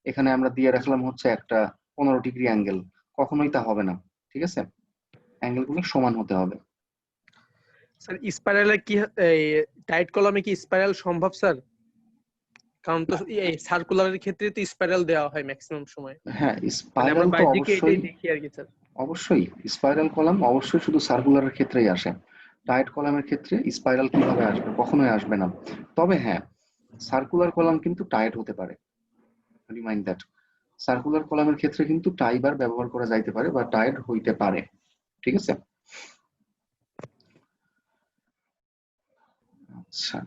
এখানে আমরা দিয়ে রাখলাম হচ্ছে একটা 15 ডিগ্রি অ্যাঙ্গেল, কখনোই তা হবে না, ঠিক আছে? অ্যাঙ্গেল গুলো সমান হতে হবে। স্যার স্পাইরালে কি এই টাইট কলামে কি স্পাইরাল সম্ভব স্যার? কারণ তো এই সার্কুলারের ক্ষেত্রে তো স্পাইরাল দেওয়া হয় ম্যাক্সিমাম সময়। হ্যাঁ, মানে আমরা স্পাইরাল তো বাইরে দিকে অবশ্যই, এটাই দেখি আর কি স্যার। অবশ্যই স্পাইরাল কলাম অবশ্যই শুধু সার্কুলারের ক্ষেত্রেই আসে। টাইট কলামের ক্ষেত্রে স্পাইরাল কিভাবে আসবে, কখনোই আসবে না। তবে হ্যাঁ, সার্কুলার কলাম কিন্তু টাইট হতে পারে, রিমাইন্ড দ্যাট। সার্কুলার কলামের ক্ষেত্রে কিন্তু টাই বার ব্যবহার করা যাইতে পারে বা টাইট হইতে পারে, ঠিক আছে? আচ্ছা,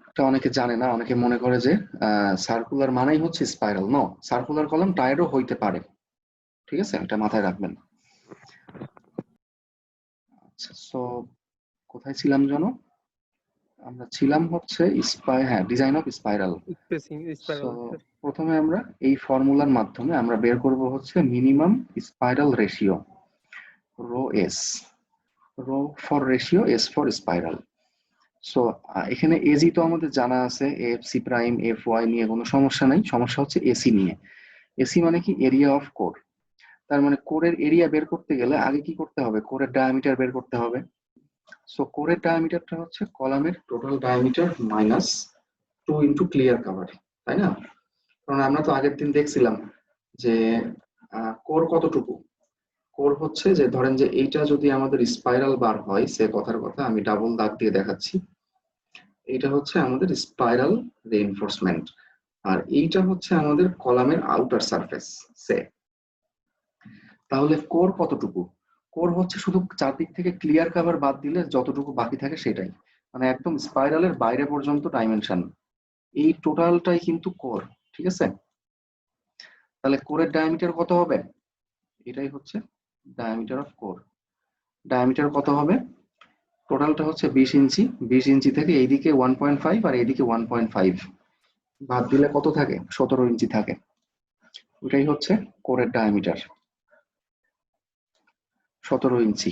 এটা অনেকে জানে না, অনেকে মনে করে যে সার্কুলার মানেই হচ্ছে স্পাইরাল। নো, সার্কুলার কলাম টায়ারও হইতে পারে, ঠিক আছে, এটা মাথায় রাখবেন। আচ্ছা, সো কোথায় ছিলাম জানো? আমরা ছিলাম হচ্ছে হ্যাঁ, design of spiral. Spacing so spiral. প্রথমে আমরা এই ফর্মুলার মাধ্যমে আমরা বের করব হচ্ছে minimum spiral ratio, rho s, rho for ratio, s for spiral. So এখানে এজি তো আমাদের জানা আছে, f c prime f y নিয়ে কোনো সমস্যা নাই, সমস্যা হচ্ছে এসি নিয়ে। এসি মানে কি? Area of core. তার মানে কোরের এরিয়া বের করতে গেলে আগে কি করতে হবে? কোরের ডায়ামিটার বের করতে হবে। সো কোরের ডায়ামিটারটা হচ্ছে কলামের total diameter minus 2 into clear cover, তাই না? কারণ আমরা তো আগের দিন দেখছিলাম যে কোর কতটুকু। কোর হচ্ছে যে ধরেন যে এইটা যদি আমাদের স্পাইরাল বার হয়, সে কথার কথা আমি ডাবল দাগ দিয়ে দেখাচ্ছি, এটা হচ্ছে আমাদের স্পাইরাল রেইনফোর্সমেন্ট, আর এইটা হচ্ছে আমাদের কলামের আউটার সারফেস সে। তাহলে কোর কতটুকু? কোর হচ্ছে শুধু চারদিক থেকে ক্লিয়ার কভার বাদ দিলে যতটুকু বাকি থাকে সেটাই, মানে একদম স্পাইরালের বাইরে পর্যন্ত ডাইমেনশন, এই টোটালটাই কিন্তু কোর, ঠিক আছে? তাহলে কোরের ডায়ামিটার কত হবে? এটাই হচ্ছে ডায়ামিটার অফ কোর। ডায়ামিটার কত হবে? টোটালটা হচ্ছে 20 ইঞ্চি। 20 ইঞ্চি থেকে এইদিকে 1.5 আর এইদিকে 1.5 বাদ দিলে কত থাকে? 17 ইঞ্চি থাকে। ওটাই হচ্ছে কোরের ডায়ামিটার, 17 ইঞ্চি।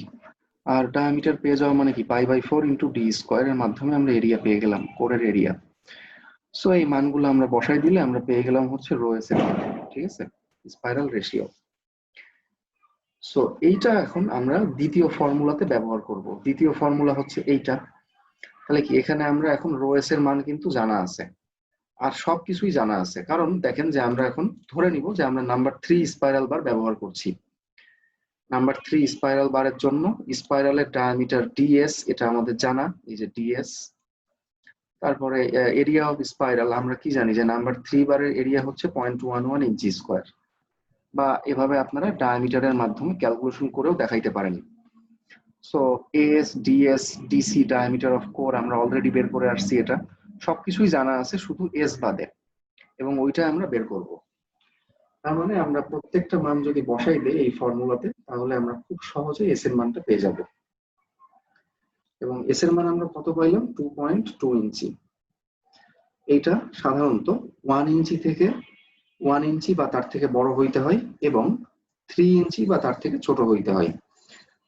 আর ডায়ামিটার পেয়ে যাওয়া মানে কি? π/4 ইন্টু ডি স্কোয়ারের মাধ্যমে আমরা এরিয়া পেয়ে গেলাম, কোরের এরিয়া। সো এই মানগুলো আমরা বসাই দিলে আমরা পেয়ে গেলাম হচ্ছে রো এস এর মান, ঠিক আছে, স্পাইরাল রেশিও। সো এইটা এখন আমরা দ্বিতীয় ফর্মুলাতে ব্যবহার করব। দ্বিতীয় ফর্মুলা হচ্ছে এইটা। তাহলে কি এখানে আমরা এখন রো এস এর মান কিন্তু জানা আছে, আর সবকিছুই জানা আছে। কারণ দেখেন যে আমরা এখন ধরে নিব যে আমরা নাম্বার 3 স্পাইরাল বার ব্যবহার করছি। নাম্বার 3 স্পাইরাল বারের জন্য স্পাইরালের ডায়ামিটার ডিএস, এটা আমাদের জানা, এই যে ডিএস। তারপরে এরিয়া অফ স্পাইরাল আমরা কি জানি যে নাম্বার 3 বারের এরিয়া হচ্ছে 0.11 ইঞ্চি স্কোয়ার, বা এভাবে আপনারা ডায়ামিটারের মাধ্যমে ক্যালকুলেশন করেও দেখাইতে পারেন। So S DS DC diameter of core আমরা অলরেডি বের করে আসছি, এটা সবকিছুই জানা আছে শুধু এস বাদে, এবং ওইটা আমরা বের করব। তার মানে আমরা প্রত্যেকটা মান যদি বসাই দেই এই ফর্মুলাতে, তাহলে আমরা খুব সহজে এস এর মানটা পেয়ে যাব। এবং এস এর মান আমরা কত পাইলাম? 2.2 ইঞ্চি। এইটা সাধারণত 1 ইঞ্চি থেকে 1 ইঞ্চি বা তার থেকে বড় হইতে হয়, এবং 3 ইঞ্চি বা তার থেকে ছোট হইতে হয়।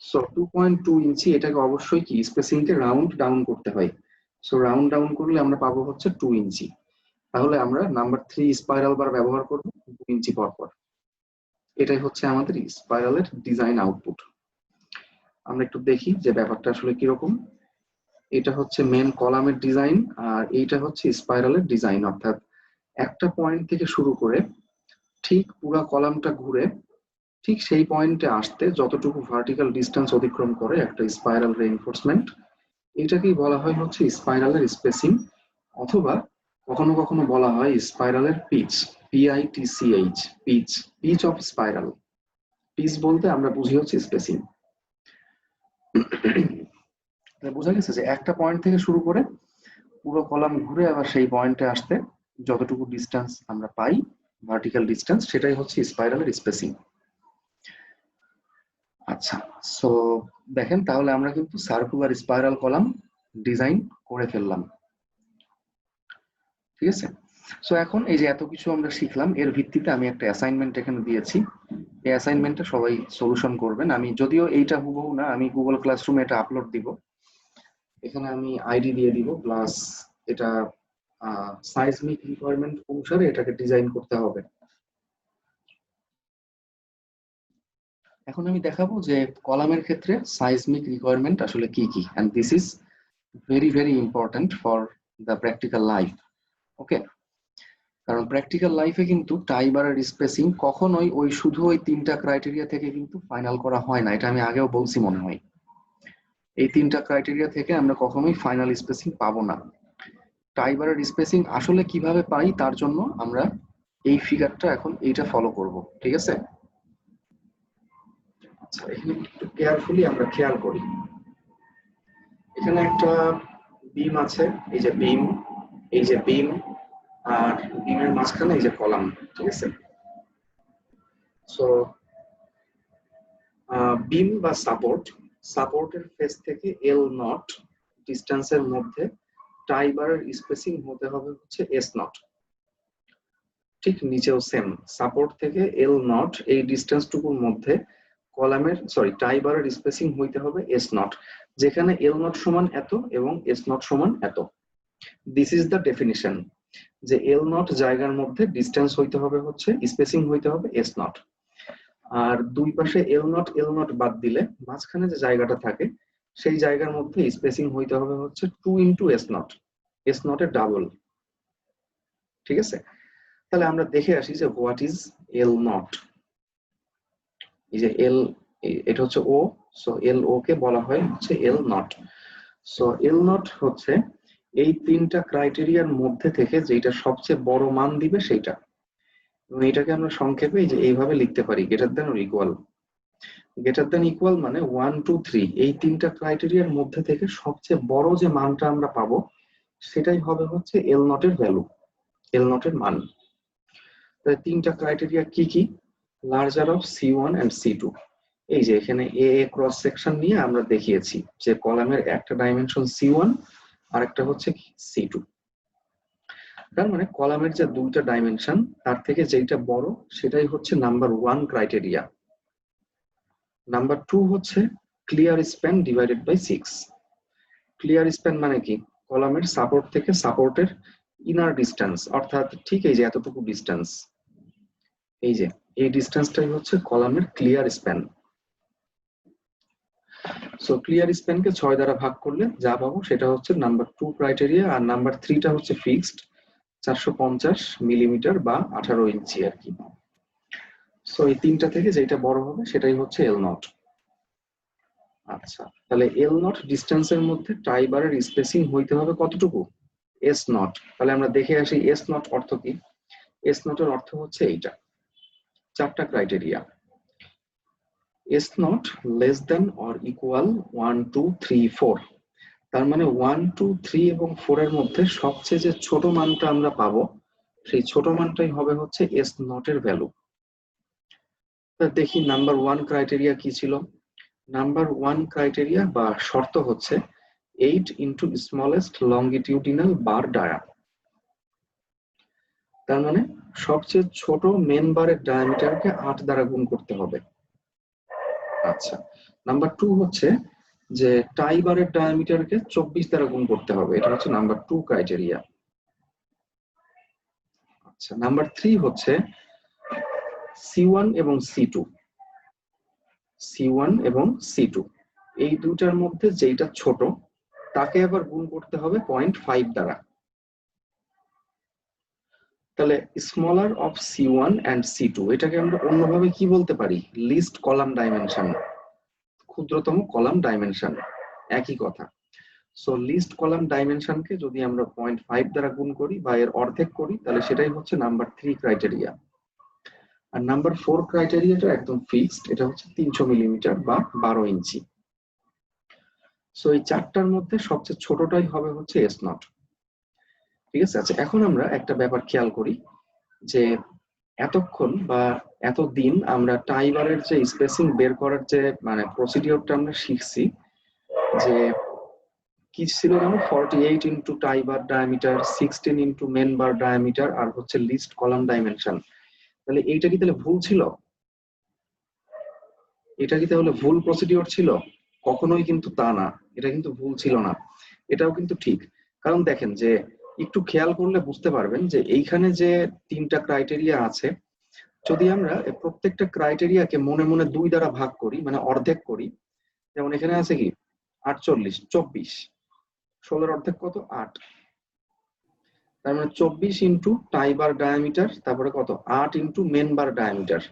সো 2.2 ইঞ্চি, এটাকে অবশ্যই কি স্পেসিংকে রাউন্ড ডাউন করতে হয়। সো রাউন্ড ডাউন করলে আমরা পাবো হচ্ছে 2 ইঞ্চি। তাহলে আমরা নাম্বার 3 স্পাইরাল বার ব্যবহার করব 2 ইঞ্চি পর পর। এটাই হচ্ছে আমাদের স্পাইরালের ডিজাইন আউটপুট। আমরা একটু দেখি যে ব্যাপারটা আসলে কিরকম। এটা হচ্ছে মেন কলামের ডিজাইন, আর এইটা হচ্ছে স্পাইরালের ডিজাইন, অর্থাৎ একটা পয়েন্ট থেকে শুরু করে ঠিক পুরো কলামটা ঘুরে ঠিক সেই পয়েন্টে আসতে যতটুকু ভার্টিক্যাল ডিস্টেন্স অতিক্রম করে একটা স্পাইরাল রেইনফোর্সমেন্ট, এটাকেই বলা হয় হচ্ছে স্পাইরালের স্পেসিং, অথবা কখনো কখনো বলা হয় স্পাইরালের pitch, PITCH, pitch, pitch of spiral. Pitch বলতে আমরা বুঝি হচ্ছে স্পেসিং। বোঝা গেছে যে একটা পয়েন্ট থেকে শুরু করে পুরো কলাম ঘুরে আবার সেই পয়েন্টে আসতে যতটুকু ডিস্টেন্স আমরা পাই, ভার্টিক্যাল ডিস্টেন্স, সেটাই হচ্ছে স্পাইরালের স্পেসিং। আচ্ছা, সো দেখেন তাহলে আমরা কিন্তু সার্কুলার স্পাইরাল কলাম ডিজাইন করে ফেললাম, ঠিক আছে? সো এখন এই যে এত কিছু আমরা শিখলাম, এর ভিত্তিতে আমি একটা অ্যাসাইনমেন্ট এখানে দিয়েছি। এই অ্যাসাইনমেন্টটা সবাই সলিউশন করবেন। আমি যদিও এইটা হুবহু না, আমি গুগল ক্লাসরুমে এটা আপলোড দিব। এখানে আমি আইডি দিয়ে দিব, প্লাস এটা সাইজমিক রিকোয়ারমেন্ট অনুসারে এটাকে ডিজাইন করতে হবে। এখন আমি দেখাবো যে কলামের ক্ষেত্রে সাইজমিক রিকোয়ারমেন্ট আসলে কি কি, and this is very very important for the practical life. Okay, কারণ প্র্যাকটিক্যাল লাইফে কিন্তু টাই বারের স্পেসিং কখনোই ওই শুধু ওই 3টা ক্রাইটেরিয়া থেকে কিন্তু ফাইনাল করা হয় না, এটা আমি আগেও বলছি মনে হয়। এই 3টা ক্রাইটেরিয়া থেকে আমরা কখনোই ফাইনাল স্পেসিং পাবো না। টাই বারের স্পেসিং আসলে কিভাবে পাই তার জন্য আমরা এই ফিগারটা এখন এইটা ফলো করব, ঠিক আছে? আচ্ছা, এখানে একটু কেয়ারফুলি আমরা খেয়াল করি। এখানে একটা বিম আছে, এই যে বিম, এই যে বিম, আর বিমের মাঝখানে এই যে কলাম, ঠিক আছে। সো বিম বা সাপোর্টের ফেস থেকে এল নট ডিস্টেন্সের মধ্যে টাই বারের স্পেসিং হতে হবে হচ্ছে এস নট। ঠিক নিচেও সেম, সাপোর্ট থেকে এল নট এই ডিস্টেন্সটুকুর মধ্যে টাই বারের স্পেসিং হইতে হবে এস নট, যেখানে এল নট সমান এত এবং এস নট সমান এত। দিস ইজ দ্য ডেফিনিশন, যে এল নট জায়গার মধ্যে ডিস্টেন্স হইতে হবে হচ্ছে, স্পেসিং হইতে হবে এস নট। আর দুই পাশে এল নট বাদ দিলে মাঝখানে যে জায়গাটা থাকে সেই জায়গার মধ্যে স্পেসিং হইতে হবে হচ্ছে 2 ইন্টু এস নট এর ডাবল। ঠিক আছে, তাহলে আমরা দেখে আসি যে হোয়াট ইজ এল নট। এই যে এল, এটা হচ্ছে ও, সো এল ও কে বলা হয় হচ্ছে l not. So L not হচ্ছে এই তিনটা ক্রাইটেরিয়ার মধ্যে থেকে যেটা সবচেয়ে বড় মান দিবে সেইটা, এবং এটাকে আমরা সংক্ষেপে এই যে এইভাবে লিখতে পারি, greater than or equal. Greater than equal মানে 1 2 3 এই তিনটা ক্রাইটেরিয়ার মধ্যে থেকে সবচেয়ে বড় যে মানটা আমরা পাবো সেটাই হবে হচ্ছে এল নট এর ভ্যালু, এল নট এর মান। তাহলে তিনটা ক্রাইটেরিয়া কি কি? Larger of C1 and C2। এই যে এখানে এ ক্রস সেকশন নিয়ে আমরা দেখিয়েছি যে কলামের একটা ডাইমেনশন C1 আর একটা হচ্ছে C2। তার মানে কলামের যে দুইটা ডাইমেনশন তার থেকে যেটা বড় সেটাই হচ্ছে নাম্বার 1 ক্রাইটেরিয়া। নাম্বার 2 হচ্ছে clear span divided by 6। Clear span মানে কি? কলামের সাপোর্ট থেকে সাপোর্টের ইনার ডিস্টেন্স, অর্থাৎ ঠিক এই যে এতটুকু ডিস্টেন্স, এই যে এই ডিস্টেন্সটাই হচ্ছে কলামের ক্লিয়ার স্প্যান। সো ক্লিয়ার স্প্যানকে 6 দ্বারা ভাগ করলে যা পাবো সেটা হচ্ছে নাম্বার 2 ক্রাইটেরিয়া, আর নাম্বার 3টা হচ্ছে ফিক্সড 450 মিলিমিটার বা 18 ইঞ্চি আর কি। সো এই তিনটা থেকে যেটা বড় হবে সেটাই হচ্ছে এল নট। আচ্ছা, তাহলে এল নট ডিস্টেন্সের মধ্যে টাই বারের স্পেসিং হইতে হবে কতটুকু? S not. তাহলে আমরা দেখে আসি এস নট অর্থ কি। এস নটের অর্থ হচ্ছে এইটা, চারটা criteria. S not less than or equal 1 2 3 4। তার মানে 1 2 3 এবং 4 এর মধ্যে সবচেয়ে যে ছোট মানটা আমরা পাবো সেই ছোট মানটাই হবে হচ্ছে এস নট এর ভ্যালু। দেখি নাম্বার 1 ক্রাইটেরিয়া কি ছিল। নাম্বার 1 ক্রাইটেরিয়া বা শর্ত হচ্ছে 8 ইন্টু স্মলেস্ট লংগিটিউডিনাল বার ডায়া। তার মানে সবচেয়ে ছোট মেন বারের ডায়ামিটারকে 8 দ্বারা গুণ করতে হবে। আচ্ছা, নাম্বার 2 হচ্ছে যে টাই বারের ডায়ামিটারকে 24 দ্বারা গুণ করতে হবে, এটা হচ্ছে নাম্বার 2 ক্রাইটেরিয়া। আচ্ছা, নাম্বার 3 হচ্ছে C1 এবং C2। C1 এবং C2 এই দুটার মধ্যে যেটা ছোট তাকে আবার গুণ করতে হবে 0.5 দ্বারা। তাহলে smaller of C1 and C2 এটাকে আমরা অন্যভাবে কি বলতে পারি? লিস্ট কলাম ডাইমেনশন, ক্ষুদ্রতম কলাম ডাইমেনশন, একই কথা। সো লিস্ট কলাম ডাইমেনশনকে যদি আমরা 0.5 দ্বারা গুণ করি বা এর অর্ধেক করি তাহলে সেটাই হচ্ছে নাম্বার 3 ক্রাইটেরিয়া। আর নাম্বার 4 ক্রাইটেরিয়াটা একদম ফিক্সড, এটা হচ্ছে 300 মিলিমিটার বা 12 ইঞ্চি। সো এই চারটার মধ্যে সবচেয়ে ছোটটাই হবে হচ্ছে এস নট। ঠিক আছে। আচ্ছা, এখন আমরা একটা ব্যাপার খেয়াল করি যে এতক্ষণ বা এতদিন আমরা টাই বারের যে স্পেসিং বের করার যে মানে প্রসিডিওরটা আমরা শিখছি, যে কি ছিল যেন 48 ইন্টু টাই বার ডায়ামিটার, 16 ইন্টু মেন বার ডায়ামিটার, আর হচ্ছে লিস্ট কলাম ডাইমেনশন। তাহলে এইটা কি তাহলে ভুল ছিল? এটা কি তাহলে ভুল প্রসিডিওর ছিল? কখনোই কিন্তু তা না, এটা কিন্তু ভুল ছিল না, এটাও কিন্তু ঠিক। কারণ দেখেন যে একটু খেয়াল করলে বুঝতে পারবেন যে এইখানে যে তিনটা ক্রাইটেরিয়া আছে, যদি আমরা প্রত্যেকটা ক্রাইটেরিয়াকে মনে মনে 2 দ্বারা ভাগ করি মানে অর্ধেক করি, যেমন এখানে আছে কি 48 24, 16 এর অর্ধেক কত? 8। তার মানে 24 ইন্টু টাই বার ডায়ামিটার, তারপরে কত 8 ইন্টু মেন বার ডায়ামিটার।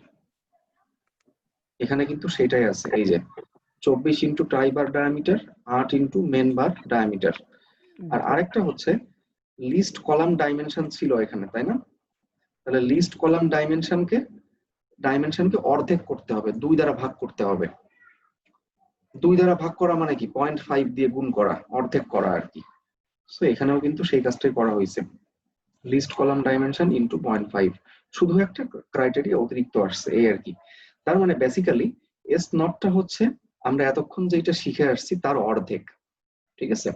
এখানে কিন্তু সেটাই আছে, এই যে 24 ইন্টু টাই বার ডায়ামিটার, 8 ইন্টু মেন বার ডায়ামিটার। আর আরেকটা হচ্ছে লিস্ট কলাম ডাইমেনশন ছিল এখানে, তাই না? তাহলে লিস্ট কলাম ডাইমেনশনকে অর্ধেক করতে হবে, 2 দ্বারা ভাগ করতে হবে। 2 দ্বারা ভাগ করা মানে কি 0.5 দিয়ে গুণ করা, অর্ধেক করা আর কি। সো এখানেও কিন্তু সেই কাজটাই করা হয়েছে, লিস্ট কলাম ডাইমেনশন ইনটু 0.5, শুধু একটা ক্রাইটেরিয়া অতিরিক্ত আসছে এই আর কি। তার মানে বেসিক্যালি এস নটটা হচ্ছে আমরা এতক্ষণ যেটা শিখে আসছি তার অর্ধেক, ঠিক আছে।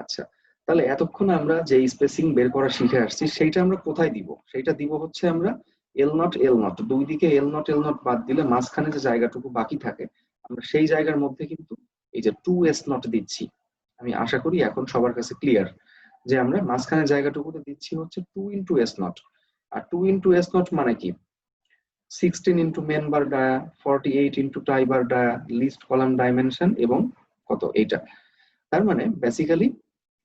আচ্ছা, তাহলে এতক্ষণ আমরা যে স্পেসিং বের করা শিখে আসছি সেইটা আমরা কোথায় দিব? সেইটা দিব হচ্ছে আমরা এল নট, দুই দিকে এল নট বাদ দিলে মাঝখানে যে জায়গাটুকু বাকি থাকে আমরা সেই জায়গার মধ্যে কিন্তু এই যে 2s0 দিচ্ছি। আমি আশা করি এখন সবার কাছে ক্লিয়ার যে আমরা মাঝখানে জায়গাটুকুতে দিচ্ছি হচ্ছে 2 ইন্টু s0। আর 2 ইন্টু s0 মানে কি 16 ইন্টু মেন বার ডায়া, 48 ইন্টু টাই বার ডায়া, লিস্ট কলাম ডাইমেনশন এবং কত এইটা। তার মানে বেসিক্যালি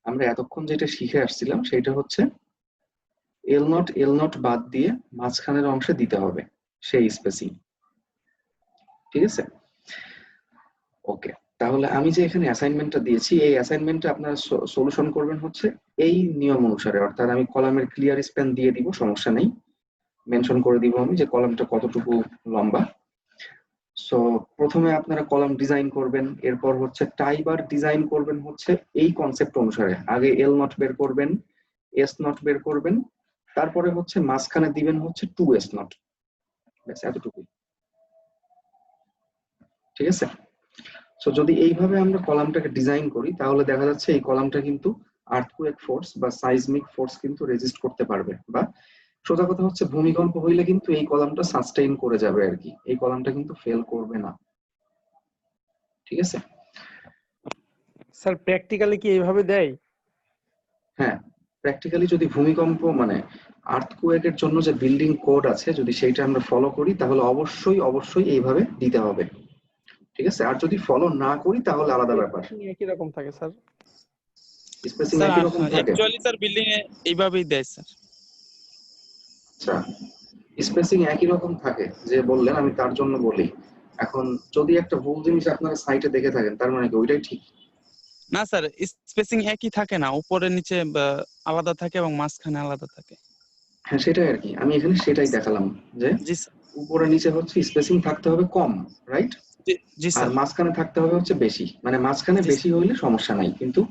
আমরা এতক্ষণ যেটা শিখে আসছিলাম সেটা হচ্ছে এল নট বাদ দিয়ে মাঝখানের অংশে দিতে হবে সেই স্পেসিং, ঠিক আছে। ওকে, তাহলে আমি যে এখানে অ্যাসাইনমেন্টটা দিয়েছি এই অ্যাসাইনমেন্টটা আপনারা সলিউশন করবেন হচ্ছে এই নিয়ম অনুসারে, অর্থাৎ আমি কলামের ক্লিয়ার স্প্যান দিয়ে দিব, সমস্যা নেই, মেনশন করে দিব আমি যে কলামটা কতটুকু লম্বা। সো প্রথমে আপনারা কলাম ডিজাইন করবেন, এরপর হচ্ছে টাই বার ডিজাইন করবেন হচ্ছে এই কনসেপ্ট অনুসারে। আগে এল নট বের করবেন, এস নট বের করবেন, তারপরে হচ্ছে মাঝখানে দিবেন হচ্ছে 2s0, ব্যাস এতটুকুই, ঠিক আছে। সো যদি এইভাবে আমরা কলামটাকে ডিজাইন করি তাহলে দেখা যাচ্ছে এই কলামটা কিন্তু আর্থকুয়েক ফোর্স বা সাইজমিক ফোর্স কিন্তু রেজিস্ট করতে পারবে, বা সোজা কথা হচ্ছে ভূমিকম্প হইলে কিন্তু এই কলামটা সাস্টেইন করে যাবে আর কি, এই কলামটা কিন্তু ফেল করবে না, ঠিক আছে। স্যার প্র্যাকটিক্যালি কি এইভাবে দেয়? হ্যাঁ, প্র্যাকটিক্যালি যদি ভূমিকম্প মানে আর্থকুয়েকের জন্য যে বিল্ডিং কোড আছে যদি সেইটা আমরা ফলো করি তাহলে অবশ্যই এইভাবে দিতে হবে, ঠিক আছে। আর যদি ফলো না করি তাহলে আলাদা ব্যাপার, একই রকম থাকে স্যার। স্পেসিং স্যার একই রকম থাকে। অ্যাকচুয়ালি স্যার বিল্ডিং এ এইভাবেই দেয় স্যার। আচ্ছা, স্পেসিং একই রকম থাকে যে বললেন, আমি তার জন্য বলি। এখন যদি একটা ভুল জিনিস আপনারা সাইটে দেখে থাকেন তার মানে কি ওইটাই ঠিক? না স্যার, স্পেসিং একই থাকে না, উপরে নিচে আলাদা থাকে এবং মাঝখানে আলাদা থাকে। হ্যাঁ সেটাই আর কি, আমি এখানে সেটাই দেখালাম যে জি স্যার। উপরে নিচে হচ্ছে স্পেসিং থাকতে হবে কম, রাইট, জি আর স্যার। মাঝখানে থাকতে হবে হচ্ছে বেশি। মানে মাঝখানে জি বেশি হইলে সমস্যা নাই, কিন্তু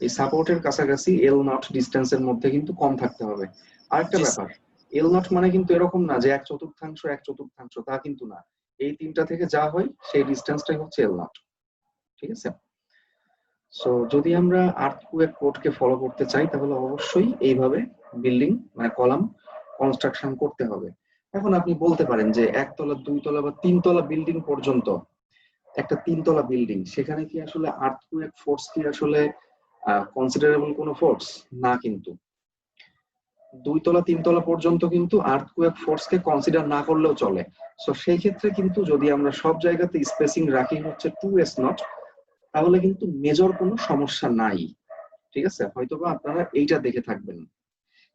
এই সাপোর্টের কাছাকাছি এল নট ডিস্টেন্সের মধ্যে কিন্তু কম থাকতে হবে। আরেকটা জি ব্যাপার, এল নট মানে কিন্তু এরকম না যে 1/4 তা কিন্তু না, এই তিনটা থেকে যা হয় সেই ডিস্টেন্সটাই হচ্ছে এল নট, ঠিক আছে। সো যদি আমরা আর্থকুয়েক কোডকে ফলো করতে চাই তাহলে অবশ্যই এইভাবে বিল্ডিং মানে কলাম কনস্ট্রাকশন করতে হবে। এখন আপনি বলতে পারেন যে একতলা, দুইতলা বা তিনতলা বিল্ডিং পর্যন্ত, একটা তিনতলা বিল্ডিং সেখানে কি আসলে আর্থকুয়েক ফোর্স কি আসলে কনসিডারেবল কোনো ফোর্স না, কিন্তু দুইতলা তিনতলা পর্যন্ত কিন্তু আর্থকুয়েক ফোর্সকে কনসিডার না করলেও চলে। সো সেই ক্ষেত্রে কিন্তু যদি আমরা সব জায়গাতে স্পেসিং রাখি হচ্ছে 2s0 তাহলে কিন্তু মেজর কোনো সমস্যা নাই, ঠিক আছে। হয়তোবা আপনারা এইটা দেখে থাকবেন,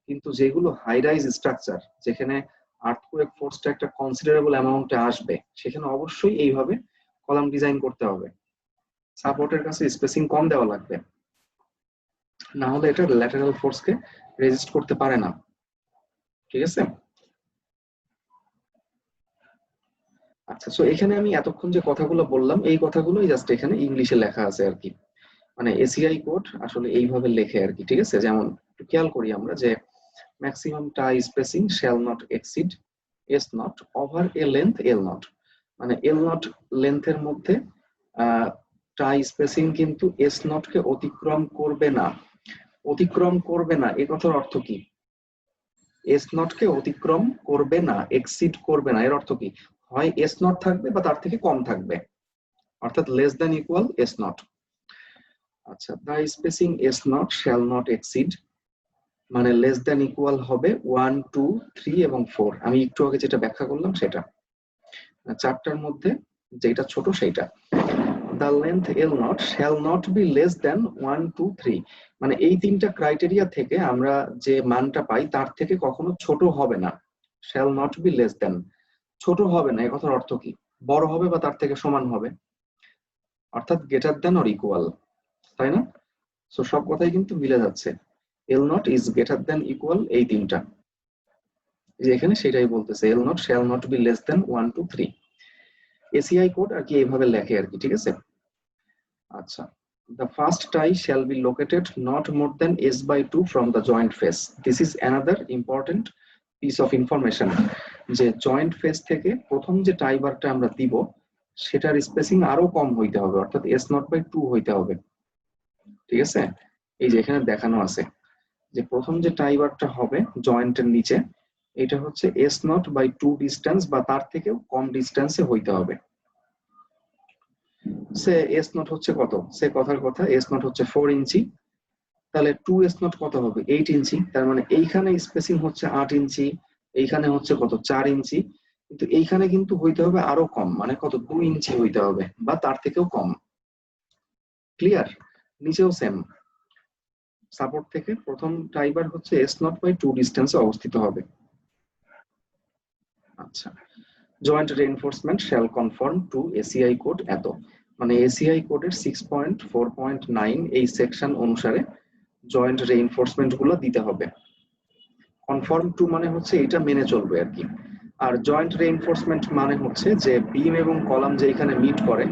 কিন্তু যেগুলো হাই রাইজ স্ট্রাকচার যেখানে আর্থকুয়েক ফোর্সটা একটা কনসিডারেবল অ্যামাউন্টে আসবে সেখানে অবশ্যই এইভাবে কলাম ডিজাইন করতে হবে, সাপোর্টের কাছে স্পেসিং কম দেওয়া লাগবে, না হলে এটা ল্যাটারাল ফোর্সকে রেজিস্ট করতে পারে না, ঠিক আছে। আচ্ছা, সো এখানে আমি এতক্ষণ যে কথাগুলো বললাম এই কথাগুলোই জাস্ট এখানে ইংলিশে লেখা আছে আর কি, মানে এসিআই কোড আসলে এইভাবে লেখে আর কি, ঠিক আছে। যেমন একটু খেয়াল করি আমরা যে maximum tie spacing shall not exceed s not over a length l not, মানে এল নট লেন্থের মধ্যে টাই স্পেসিং কিন্তু এস নট কে অতিক্রম করবে না। অতিক্রম করবে না এ কথার অর্থ কি? এস নট কে অতিক্রম করবে না, এক্সিড করবে না, এর অর্থ কি? হয় এস নট থাকবে বা তার থেকে কম থাকবে, অর্থাৎ less than equal S naught. আচ্ছা, the spacing S naught shall not exceed মানে লেস দ্যান ইকুয়াল হবে 1, 2, 3 এবং 4। আমি একটু আগে যেটা ব্যাখ্যা করলাম সেটা, চারটার মধ্যে যেটা ছোট সেইটা। The length l not shall not be less than 1, 2, 3, মানে এই তিনটা ক্রাইটেরিয়া থেকে আমরা যে মানটা পাই তার থেকে কখনো ছোট হবে না। Shall not be less than, ছোট হবে না এ কথার অর্থ কি? বড় হবে বা তার থেকে সমান হবে, অর্থাৎ গ্রেটার দ্যান অর ইকুয়াল, তাই না? সো সব কথাই কিন্তু মিলে যাচ্ছে, L naught is greater than equal এই তিনটা, এখানে সেটাই বলতেছে L not shall not be less than 1, 2, 3। ACI code আর কি এইভাবে লেখে আর কি, ঠিক আছে। আচ্ছা, the first tie shall be located not more than s/2 from the joint face. This is another important piece of information, যে জয়েন্ট ফেস থেকে প্রথম যে টাই বারটা আমরা দিব সেটার স্পেসিং আরো কম হইতে হবে, অর্থাৎ s0/2 হইতে হবে, ঠিক আছে। এই যে এখানে দেখানো আছে যে প্রথম যে টাই বারটা হবে জয়েন্টের নিচে, এটা হচ্ছে s0/2 ডিস্টেন্স বা তার থেকেও কম ডিস্টেন্সে হইতে হবে। সে s0 হচ্ছে কত, সে কথার কথা s0 হচ্ছে 4 ইঞ্চি, তাহলে 2s0 কত হবে 8 ইঞ্চি, তার মানে এইখানে স্পেসিং হচ্ছে 8 ইঞ্চি, এইখানে হচ্ছে কত 4 ইঞ্চি, কিন্তু এইখানে কিন্তু হইতে হবে আরো কম, মানে কত 2 ইঞ্চি হইতে হবে বা তার থেকেও কম। ক্লিয়ার? নিচেও সেম, সাপোর্ট থেকে প্রথম টাইবার হচ্ছে s0/2 ডিস্টেন্সে অবস্থিত হবে। আচ্ছা, joint reinforcement shall conform to ACI code এত, মানে এসিআই কোডের 6.4.9 এই সেকশন অনুসারে জয়েন্ট রিইনফোর্সমেন্ট গুলো দিতে হবে। কনফর্ম টু মানে হচ্ছে এটা মেনে চলবে আর কি। আর জয়েন্ট রিইনফোর্সমেন্ট মানে হচ্ছে যে বিম এবং কলাম যেখানে মিট করে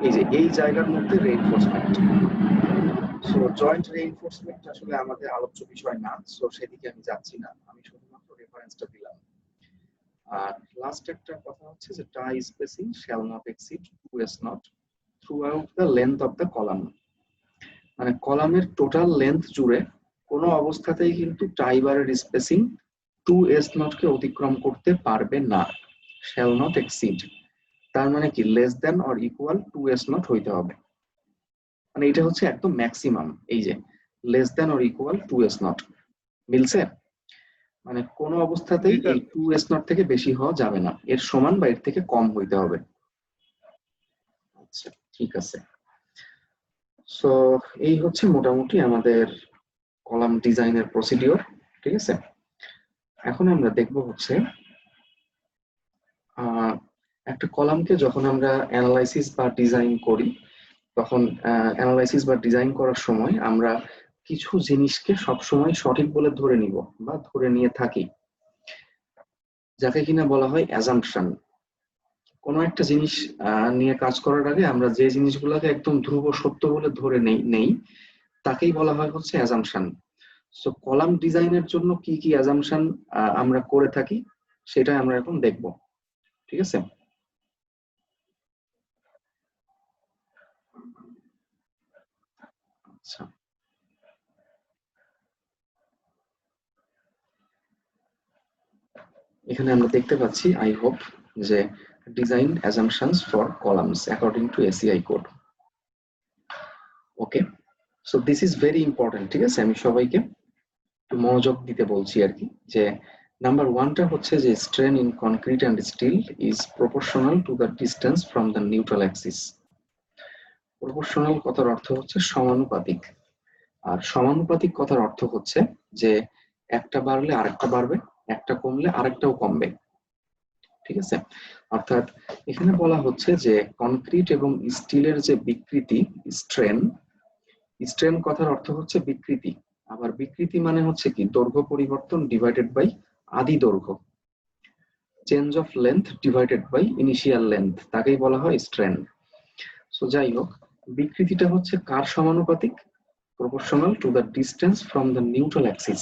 এই যে এই জায়গার মধ্যে রিইনফোর্সমেন্ট। সো জয়েন্ট রিইনফোর্সমেন্ট আসলে আমাদের আলোচ্য বিষয় না, সো সেদিকে আমি যাচ্ছি না, আমি শুধুমাত্র রেফারেন্সটা দিলাম। আর লাস্ট একটা কথা হচ্ছে যে tie spacing shall not exceed 2s0 throughout the length of the column, মানে কলামের টোটাল লেন্থ জুড়ে কোনো অবস্থাতেই কিন্তু টাই বারের স্পেসিং 2s0 কে অতিক্রম করতে পারবে না। শ্যাল নট এক্সিড তার মানে কি less than or equal 2s0 হইতে হবে, মানে এটা হচ্ছে একদম ম্যাক্সিমাম। এই যে less than or equal 2s0 মিলছে, মানে কোনো অবস্থাতেই এই 2s0 থেকে বেশি হওয়া যাবে না, এর সমান বা এর থেকে কম হইতে হবে। আচ্ছা ঠিক আছে, সো এই হচ্ছে মোটামুটি আমাদের কলাম ডিজাইনের প্রসিডিওর, ঠিক আছে। এখন আমরা দেখব হচ্ছে একটা কলামকে যখন আমরা অ্যানালাইসিস বা ডিজাইন করি তখন অ্যানালাইসিস বা ডিজাইন করার সময় আমরা কিছু জিনিসকে সবসময় সঠিক বলে ধরে নিব বা ধরে নিয়ে থাকি, যাকে কিনা বলা হয় অ্যাজাম্পশন। কোনো একটা জিনিস নিয়ে কাজ করার আগে আমরা যে জিনিসগুলোকে একদম ধ্রুব সত্য বলে ধরে নেই তাকেই বলা হয় হচ্ছে অ্যাজাম্পশন। সো কলাম ডিজাইনের জন্য কি কি অ্যাজাম্পশন আমরা করে থাকি সেটা আমরা এখন দেখব, ঠিক আছে। আচ্ছা, এখানে আমরা দেখতে পাচ্ছি আই হোপ যে design assumptions for columns according to ACI code. Okay, so this is very important, ঠিক আছে। আমি সবাইকে একটু মনোযোগ দিতে বলছি আর কি, যে নাম্বার ওয়ানটা হচ্ছে যে strain in concrete and steel is proportional to the distance from the neutral axis. Proportional কথার অর্থ হচ্ছে সমানুপাতিক, আর সমানুপাতিক কথার অর্থ হচ্ছে যে একটা বাড়লে আরেকটা বাড়বে, একটা কমলে আরেকটাও কমবে, ঠিক আছে। অর্থাৎ এখানে বলা হচ্ছে যে কনক্রিট এবং স্টিলের যে বিকৃতি স্ট্রেন, স্ট্রেন কথার অর্থ হচ্ছে বিকৃতি, আবার বিকৃতি মানে হচ্ছে কি দৈর্ঘ্য পরিবর্তন ডিভাইডেড বাই আদি দৈর্ঘ্য, change of length divided by initial length, তাকেই বলা হয় স্ট্রেন। সো যাই হোক, বিকৃতিটা হচ্ছে কার সমানুপাতিক, proportional to the distance from the neutral Axis,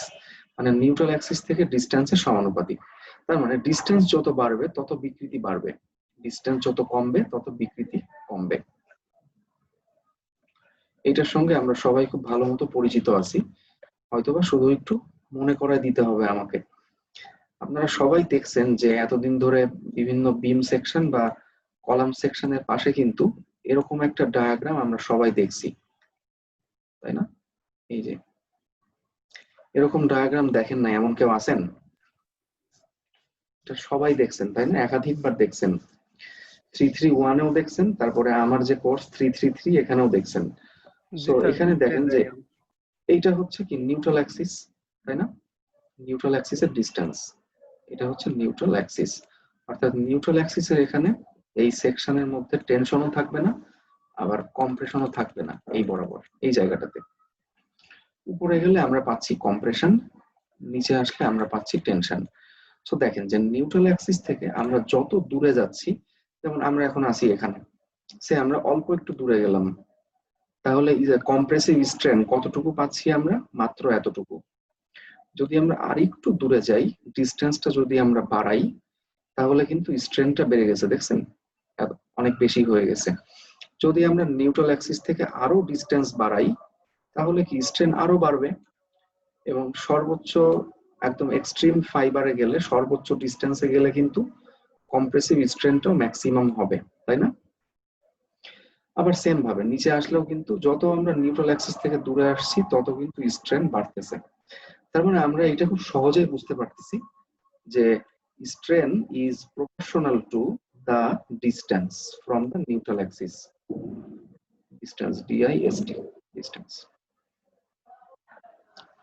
মানে নিউট্রাল অ্যাক্সিস থেকে ডিস্টেন্সের সমানুপাতিক। তার মানে ডিস্টেন্স যত বাড়বে তত বিকৃতি বাড়বে, ডিস্টেন্স যত কমবে তত বিকৃতি কমবে। এটার সঙ্গে আমরা সবাই খুব ভালো মতো পরিচিত আছি, হয়তোবা শুধু একটু মনে করায় দিতে হবে আমাকে। আপনারা সবাই দেখছেন যে এতদিন ধরে বিভিন্ন বিম সেকশন বা কলাম সেকশনের পাশে কিন্তু এরকম একটা ডায়াগ্রাম আমরা সবাই দেখছি, তাই না? এই যে এরকম ডায়াগ্রাম দেখেন না এমন কেউ আছেন? এটা সবাই দেখছেন তাই না, একাধিকবার দেখছেন। 331 এও দেখছেন, তারপরে আমার যে কোর্স 333 এখানেও দেখছেন। সো এখানে দেখেন যে এইটা হচ্ছে কি নিউট্রাল অ্যাক্সিস, তাই না? নিউট্রাল অ্যাক্সিসের ডিস্টেন্স, এটা হচ্ছে নিউট্রাল অ্যাক্সিস। অর্থাৎ নিউট্রাল অ্যাক্সিসের এখানে এই সেকশনের মধ্যে টেনশনও থাকবে না, আবার কম্প্রেশনও থাকবে না, এই বরাবর এই জায়গাটাতে। উপরে গেলে আমরা পাচ্ছি কম্প্রেশন, নিচে আসলে আমরা পাচ্ছি টেনশন। সো দেখেন যে নিউট্রাল অ্যাক্সিস থেকে আমরা যত দূরে যাচ্ছি যেমন আমরা এখন আছি এখানে, সে আমরা অল্প একটু দূরে গেলাম, তাহলে কম্প্রেসিভ স্ট্রেন কতটুকু পাচ্ছি আমরা? মাত্র এতটুকু। যদি আমরা আরেকটু দূরে যাই, ডিস্টেন্সটা যদি আমরা বাড়াই, তাহলে কিন্তু স্ট্রেনটা বেড়ে গেছে, দেখছেন অনেক বেশি হয়ে গেছে। যদি আমরা নিউট্রাল অ্যাক্সিস থেকে আরো ডিস্টেন্স বাড়াই, তাহলে কি স্ট্রেন আরো বাড়বে, এবং সর্বোচ্চ একদম এক্সট্রিম ফাইবারে গেলে, সর্বোচ্চ ডিস্টেন্সে গেলে কিন্তু কম্প্রেসিভ স্ট্রেনটাও ম্যাক্সিমাম হবে, তাই না? আবার সেম ভাবে নিচে আসলেও কিন্তু যত আমরা নিউট্রাল অ্যাক্সিস থেকে দূরে আসছি তত কিন্তু স্ট্রেন বাড়তেছে। তার মানে আমরা এটা খুব সহজেই বুঝতে পারতেছি যে strain is proportional to the distance from the neutral axis. Distance, DIST, distance.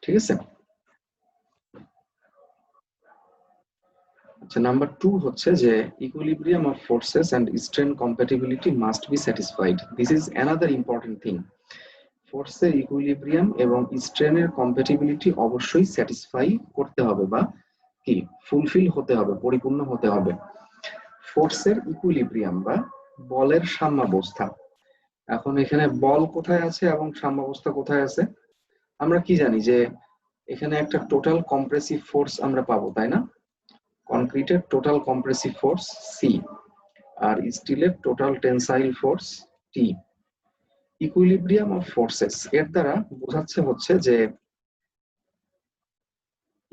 ঠিক আছে? আচ্ছা, নাম্বার 2 হচ্ছে যে equilibrium of forces and strain compatibility must be satisfied. This is another important thing. ফোর্সের ইকুইলিব্রিয়াম এবং স্ট্রেনের কম্প্যাটিবিলিটি অবশ্যই স্যাটিসফাই করতে হবে, বা কি ফুলফিল হতে হবে, পরিপূর্ণ হতে হবে। ফোর্সের ইকুইলিব্রিয়াম বা বলের সাম্যাবস্থা, এখন এখানে বল কোথায় আছে এবং সাম্যাবস্থা কোথায় আছে? আমরা কি জানি যে এখানে একটা টোটাল কম্প্রেসিভ ফোর্স আমরা পাবো, তাই না? কনক্রিটের টোটাল কম্প্রেসিভ ফোর্স সি, আর স্টিলের total tensile force T. Equilibrium of forces এর দ্বারা বোঝাচ্ছে হচ্ছে যে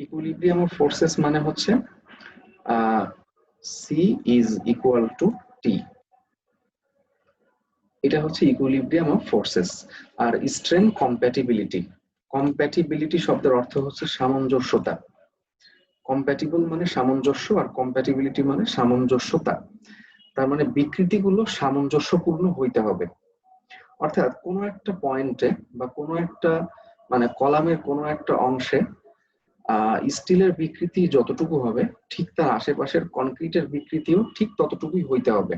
ইকুইলিব্রিয়াম অফ ফোর্সেস মানে হচ্ছে c is equal to t, এটা হচ্ছে ইকুইলিব্রিয়াম অফ ফোর্সেস। আর স্ট্রেন কম্প্যাটিবিলিটি, কম্প্যাটিবিলিটি শব্দের অর্থ হচ্ছে সামঞ্জস্যতা। কম্প্যাটিবল মানে সামঞ্জস্য, আর কম্প্যাটিবিলিটি মানে সামঞ্জস্যতা। তার মানে বিকৃতিগুলো সামঞ্জস্যপূর্ণ হইতে হবে। অর্থাৎ কোনো একটা পয়েন্টে বা কোনো একটা মানে কলামের কোনো একটা অংশে স্টিলের বিকৃতি যতটুকু হবে, ঠিক তার আশেপাশের কনক্রিটের বিকৃতিও ঠিক ততটুকুই হইতে হবে।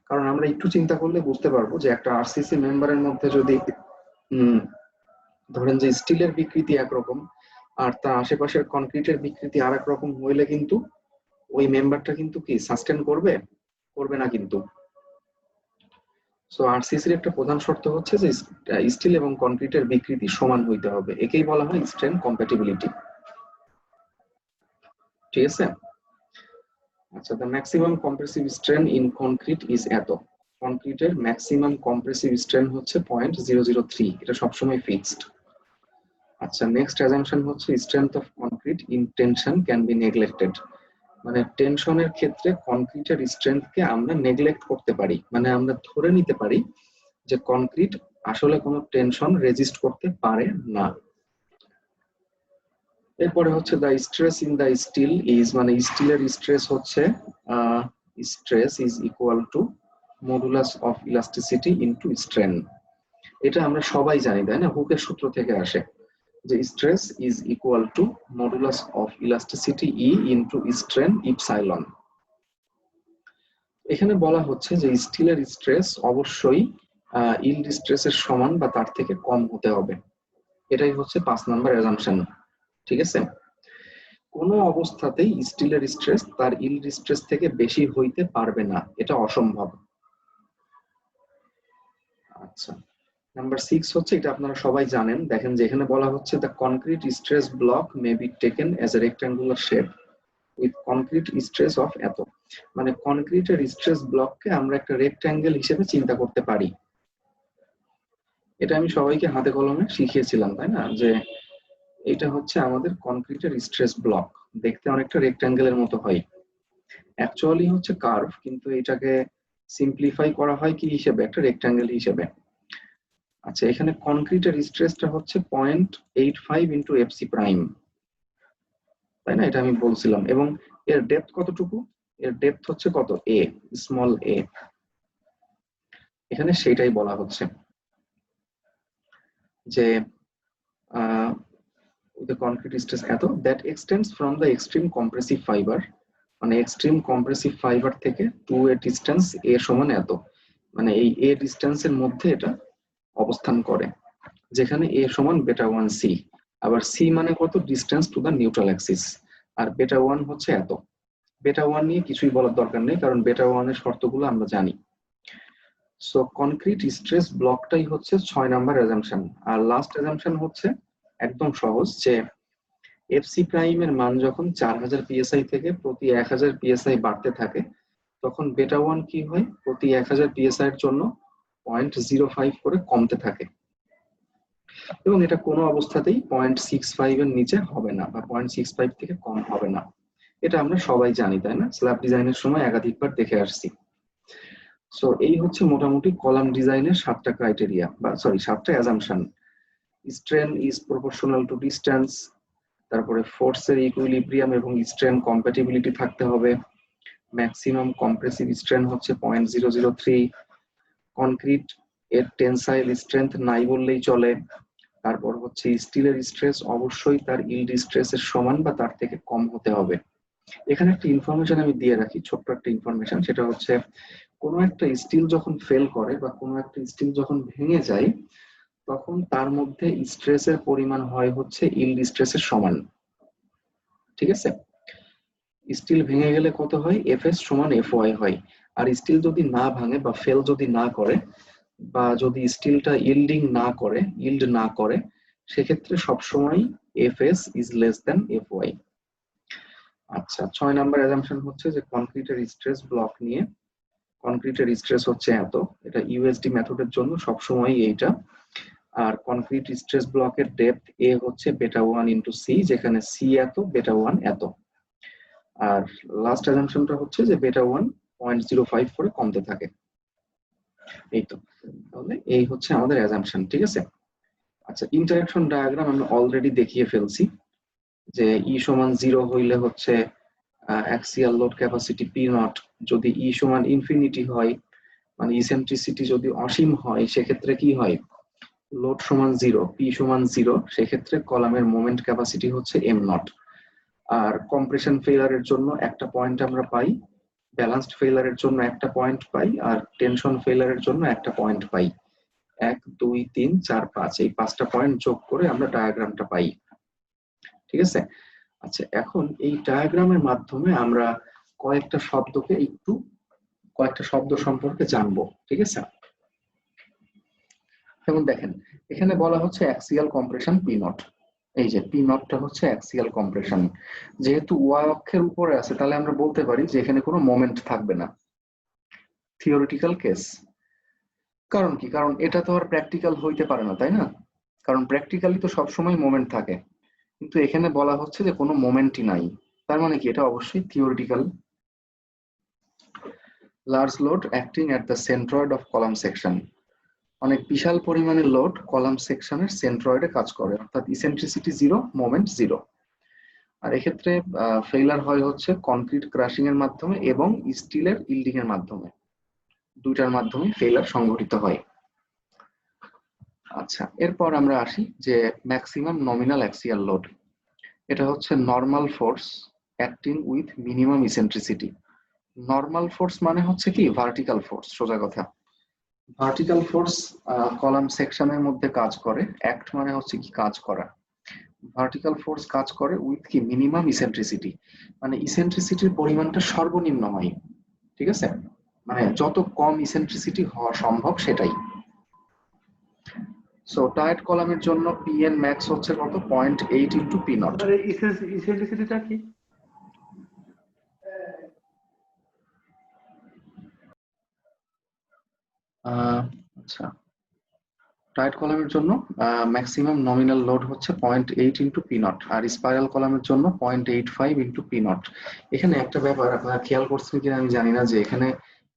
কারণ আমরা একটু চিন্তা করলে বুঝতে পারবো যে একটা আরসিসি মেম্বারের মধ্যে যদি ধরেন যে স্টিলের বিকৃতি একরকম আর তার আশেপাশের কনক্রিটের বিকৃতি আর এক রকম হইলে কিন্তু ওই মেম্বারটা কিন্তু কি সাস্টেন করবে? করবে না কিন্তু। সো আরসিসির একটা প্রধান শর্ত হচ্ছে যে স্টিল এবং কনক্রিটের বিকৃতি সমান হইতে হবে, একেই বলা হয় স্ট্রেন কম্প্যাটিবিলিটি। ঠিক আছে? আচ্ছা, the maximum compressive strain in concrete is এত। কনক্রিটের ম্যাক্সিমাম কম্প্রেসিভ স্ট্রেন হচ্ছে 0.003, এটা সবসময় ফিক্সড। আচ্ছা, নেক্সট অ্যাজাম্পশন হচ্ছে strength of concrete in tension can be neglected. মানে টেনশনের ক্ষেত্রে কনক্রিটের স্ট্রেংথকে আমরা নেগলেক্ট করতে পারি, মানে আমরা ধরে নিতে পারি যে কনক্রিট আসলে কোনো টেনশন রেজিস্ট করতে পারে না। এরপরে হচ্ছে the stress in the steel is, মানে স্টিলের স্ট্রেস হচ্ছে stress is equal to modulus of elasticity into strain. এটা আমরা সবাই জানি, তাই না? হুকের সূত্র থেকে আসে যে stress is equal to modulus of elasticity E into strain epsilon. এখানে বলা হচ্ছে যে স্টিলের স্ট্রেস অবশ্যই ইল্ড স্ট্রেসের সমান বা তার থেকে কম হতে হবে। এটাই হচ্ছে 5 নাম্বার অ্যাজাম্পশন। ঠিক আছে? কোনো অবস্থাতেই স্টিলের স্ট্রেস তার ইল্ড স্ট্রেস থেকে বেশি হইতে পারবে না, এটা অসম্ভব। আচ্ছা, নাম্বার 6 হচ্ছে, এটা আপনারা সবাই জানেন, দেখেন যে এখানে বলা হচ্ছে the concrete stress block may be taken as a rectangular shape with concrete stress of এত। মানে কনক্রিটের স্ট্রেস ব্লককে আমরা একটা রেক্ট্যাঙ্গেল হিসেবে চিন্তা করতে পারি। এটা আমি সবাইকে হাতে কলমে শিখিয়েছিলাম, তাই না? যে এটা হচ্ছে আমাদের কনক্রিটের স্ট্রেস ব্লক, দেখতে অনেকটা রেক্ট্যাঙ্গেলের মতো হয়, অ্যাকচুয়ালি হচ্ছে কার্ভ, কিন্তু এটাকে সিম্পলিফাই করা হয় কি হিসেবে? একটা রেক্ট্যাঙ্গেল হিসেবে। আচ্ছা, এখানে কনক্রিটের স্ট্রেসটা হচ্ছে 0.85 ইন্টু এফসি প্রাইম, তাই না? এটা আমি বলছিলাম। এবং এর ডেপথ কতটুকু? এর ডেপথ হচ্ছে কত? এ, স্মল এ। এখানে সেটাই বলা হচ্ছে যে the concrete stress এত that extends from the extreme compressive fiber, মানে এক্সট্রিম কম্প্রেসিভ ফাইবার থেকে টু এ ডিস্টেন্স এ সমান এত, মানে এই এ ডিস্টেন্সের মধ্যে এটা অবস্থান করে, যেখানে এ সমান বেটা 1 সি। আবার সি মানে কত? Distance to the neutral axis, আর বেটা 1 হচ্ছে এত। বেটা 1 নিয়ে কিছুই বলার দরকার নেই, কারণ বেটা 1 এর শর্তগুলো আমরা জানি। সো কনক্রিট স্ট্রেস ব্লকটাই হচ্ছে 6 নাম্বার অ্যাজাম্পশন। আর লাস্ট অ্যাজাম্পশন হচ্ছে একদম সহজ, যে এফসি প্রাইম এর মান যখন 4000 পিএসআই থেকে প্রতি 1000 পিএসআই বাড়তে থাকে, তখন বেটা 1 কি হয়, প্রতি 1000 পিএসআই এর জন্য 0.05 করে কমতে থাকে, এবং এটা কোনো অবস্থাতেই 0.65 এর নিচে হবে না বা 0.65 থেকে কম হবে না। এটা আমরা সবাই জানি, তাই না? স্ল্যাব ডিজাইনের সময় একাধিকবার দেখে আসছি। সো এই হচ্ছে মোটামুটি কলাম ডিজাইনের 7টা ক্রাইটেরিয়া, বা সরি 7টা assumption. Strain is proportional to distance, তারপরে ফোর্সের ইকুইলিব্রিয়াম এবং স্ট্রেন কম্প্যাটিবিলিটি থাকতে হবে, ম্যাক্সিমাম কম্প্রেসিভ স্ট্রেন হচ্ছে 0.003, কনক্রিট এর টেনসাইল স্ট্রেংথ নাই বললেই চলে, তারপর হচ্ছে স্টিলের স্ট্রেস অবশ্যই তার ইল্ড স্ট্রেসের সমান বা তার থেকে কম হতে হবে। এখানে একটা ইনফরমেশন আমি দিয়ে রাখি, ছোট্ট একটা ইনফরমেশন, সেটা হচ্ছে কোনো একটা স্টিল যখন ফেল করে বা কোনো একটা স্টিল যখন ভেঙে যায়, তখন তার মধ্যে স্ট্রেসের পরিমাণ হয় হচ্ছে ইল্ড স্ট্রেসের সমান। ঠিক আছে? স্টিল ভেঙে গেলে কত হয়? এফএস সমান এফওয়াই হয়। আর স্টিল যদি না ভাঙে বা ফেল যদি না করে, বা যদি স্টিলটা ইল্ড না করে, সেক্ষেত্রে সবসময় FS is less than FY. আচ্ছা, 6 নাম্বার অ্যাজাম্পশন হচ্ছে যে কনক্রিটের স্ট্রেস ব্লক নিয়ে, কনক্রিটের স্ট্রেস হচ্ছে এত, এটা ইউএসডি মেথডের জন্য সবসময় এইটা। আর কনক্রিট স্ট্রেস ব্লকের ডেপথ এ হচ্ছে বেটা 1 ইন্টু সি, যেখানে সি এত, বেটা 1 এত। আর লাস্ট অ্যাজাম্পশনটা হচ্ছে যে বেটা 1 0.05 করে কমতে থাকে। এই তো, তাহলে এই হচ্ছে আমাদের অ্যাজাম্পশন। ঠিক আছে? আচ্ছা, ইন্টারঅ্যাকশন ডায়াগ্রাম আমরা অলরেডি দেখিয়ে ফেলছি, যে ই সমান 0 হইলে হচ্ছে axial load capacity P not, যদি ই সমান ইনফিনিটি হয়, মানে ইসেন্ট্রিসিটি যদি অসীম হয়, সেক্ষেত্রে কি হয়? লোড সমান 0, পি সমান 0, সেক্ষেত্রে কলামের মোমেন্ট ক্যাপাসিটি হচ্ছে এম নট। আর কম্প্রেশন ফেইলারের জন্য একটা পয়েন্ট আমরা পাই, ব্যালেন্সড ফেইলারের জন্য একটা পয়েন্ট পাই, আর টেনশন ফেইলারের জন্য একটা পয়েন্ট পাই। 1 2 3 4 5, এই 5টা পয়েন্ট যোগ করে আমরা ডায়াগ্রামটা পাই। ঠিক আছে? আচ্ছা, এখন এই ডায়াগ্রামের মাধ্যমে আমরা কয়েকটা শব্দ সম্পর্কে জানবো। ঠিক আছে? যেমন দেখেন, এখানে বলা হচ্ছে অ্যাক্সিয়াল কম্প্রেশন পি নট। এই যে পি নটটা হচ্ছে অ্যাক্সিয়াল কম্প্রেশন। যেহেতু ওয়াই অক্ষের উপরে আছে, তাহলে আমরা বলতে পারি যে এখানে কোনো মোমেন্ট থাকবে না। Theoretical case. কারণ কি? কারণ এটা তো আর প্র্যাকটিক্যাল হইতে পারে না, তাই না? কারণ প্র্যাকটিক্যালি তো সবসময় মোমেন্ট থাকে, কিন্তু এখানে বলা হচ্ছে যে কোনো মোমেন্টই নাই। তার মানে কি? এটা অবশ্যই theoretical. Large load acting at the centroid of column section, অনেক বিশাল পরিমাণের লোড কলাম সেকশনের সেন্ট্রয়েডে কাজ করে, অর্থাৎ ইসেন্ট্রিসিটি 0, মোমেন্ট 0। আর এক্ষেত্রে ফেইলার হয় হচ্ছে কনক্রিট ক্রাশিং এর মাধ্যমে এবং স্টিলের ইল্ডিং এর মাধ্যমে, দুইটার মাধ্যমে ফেইলার সংঘটিত হয়। আচ্ছা, এরপর আমরা আসি যে ম্যাক্সিমাম নমিনাল অ্যাক্সিয়াল লোড। এটা হচ্ছে normal force acting with minimum eccentricity. Normal force মানে হচ্ছে কি? ভার্টিক্যাল ফোর্স, সোজা কথা। ভার্টিক্যাল ফোর্স কলাম সেকশনের মধ্যে কাজ করে। অ্যাক্ট মানে হচ্ছে কি? কাজ করা। ভার্টিক্যাল ফোর্স কাজ করে উইথ কি? মিনিমাম ইসেন্ট্রিসিটি, মানে ইসেন্ট্রিসিটির পরিমাণটা সর্বনিম্ন হয়। ঠিক আছে? মানে যত কম ইসেন্ট্রিসিটি হওয়া সম্ভব সেটাই। সো টাইট কলামের জন্য পিএন ম্যাক্স হচ্ছে কত? 0.8 ইন্টু পি নট। ইসেন্ট্রিসিটিটা কি? আচ্ছা, টাইট কলামের জন্য ম্যাক্সিমাম নমিনাল লোড হচ্ছে 0.8 ইন্টু পি নট, আর স্পাইরাল কলামের জন্য 0.85 ইন্টু পি নট। এখানে একটা ব্যাপার আপনারা খেয়াল করছেন কিনা আমি জানি না, যে এখানে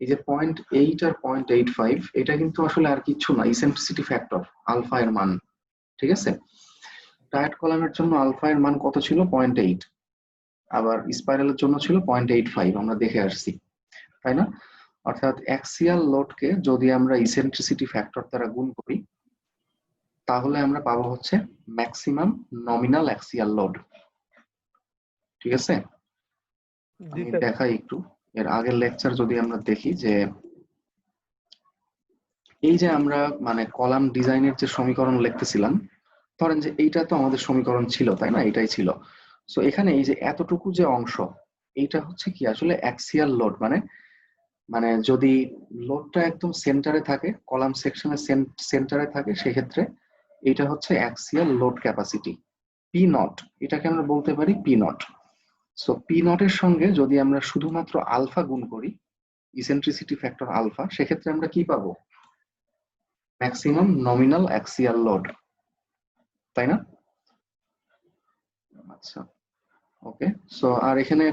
এই যে 0.8 আর 0.85, এটা কিন্তু আসলে আর কিছু না, ইসেন্ট্রিসিটি ফ্যাক্টর, আলফা এর মান। ঠিক আছে? টাইট কলামের জন্য আলফা এর মান কত ছিল? 0.8, আবার স্পাইরালের জন্য ছিল 0.85, আমরা দেখে আসছি, তাই না? অর্থাৎ অ্যাক্সিয়াল লোডকে যদি আমরা ইসেন্ট্রিসিটি ফ্যাক্টর দ্বারা গুণ করি, তাহলে আমরা পাবো হচ্ছে ম্যাক্সিমাম নমিনাল অ্যাক্সিয়াল লোড। ঠিক আছে? আমি দেখাই একটু, এর আগের লেকচার যদি আমরা দেখি, যে এই যে আমরা মানে কলাম ডিজাইনের যে সমীকরণ লিখতেছিলাম, ধরেন যে এইটা তো আমাদের সমীকরণ ছিল, তাই না? এটাই ছিল। সো এখানে এই যে এতটুকু যে অংশ, এইটা হচ্ছে কি আসলে অ্যাক্সিয়াল লোড, মানে যদি লোডটা একদম সেন্টারে থাকে, কলাম সেকশনের সেন্টারে থাকে, সেক্ষেত্রে এটা হচ্ছে axial load capacity P not, এটাকে আমরা বলতে পারি পি নট। সো পি নটের সঙ্গে যদি আমরা শুধুমাত্র আলফা গুণ করি, ইসেন্ট্রিসিটি ফ্যাক্টর আলফা, সেক্ষেত্রে আমরা কি পাবো? ম্যাক্সিমাম নমিনাল অ্যাক্সিয়াল লোড, তাই না? আচ্ছা, ওকে। সো আর এখানে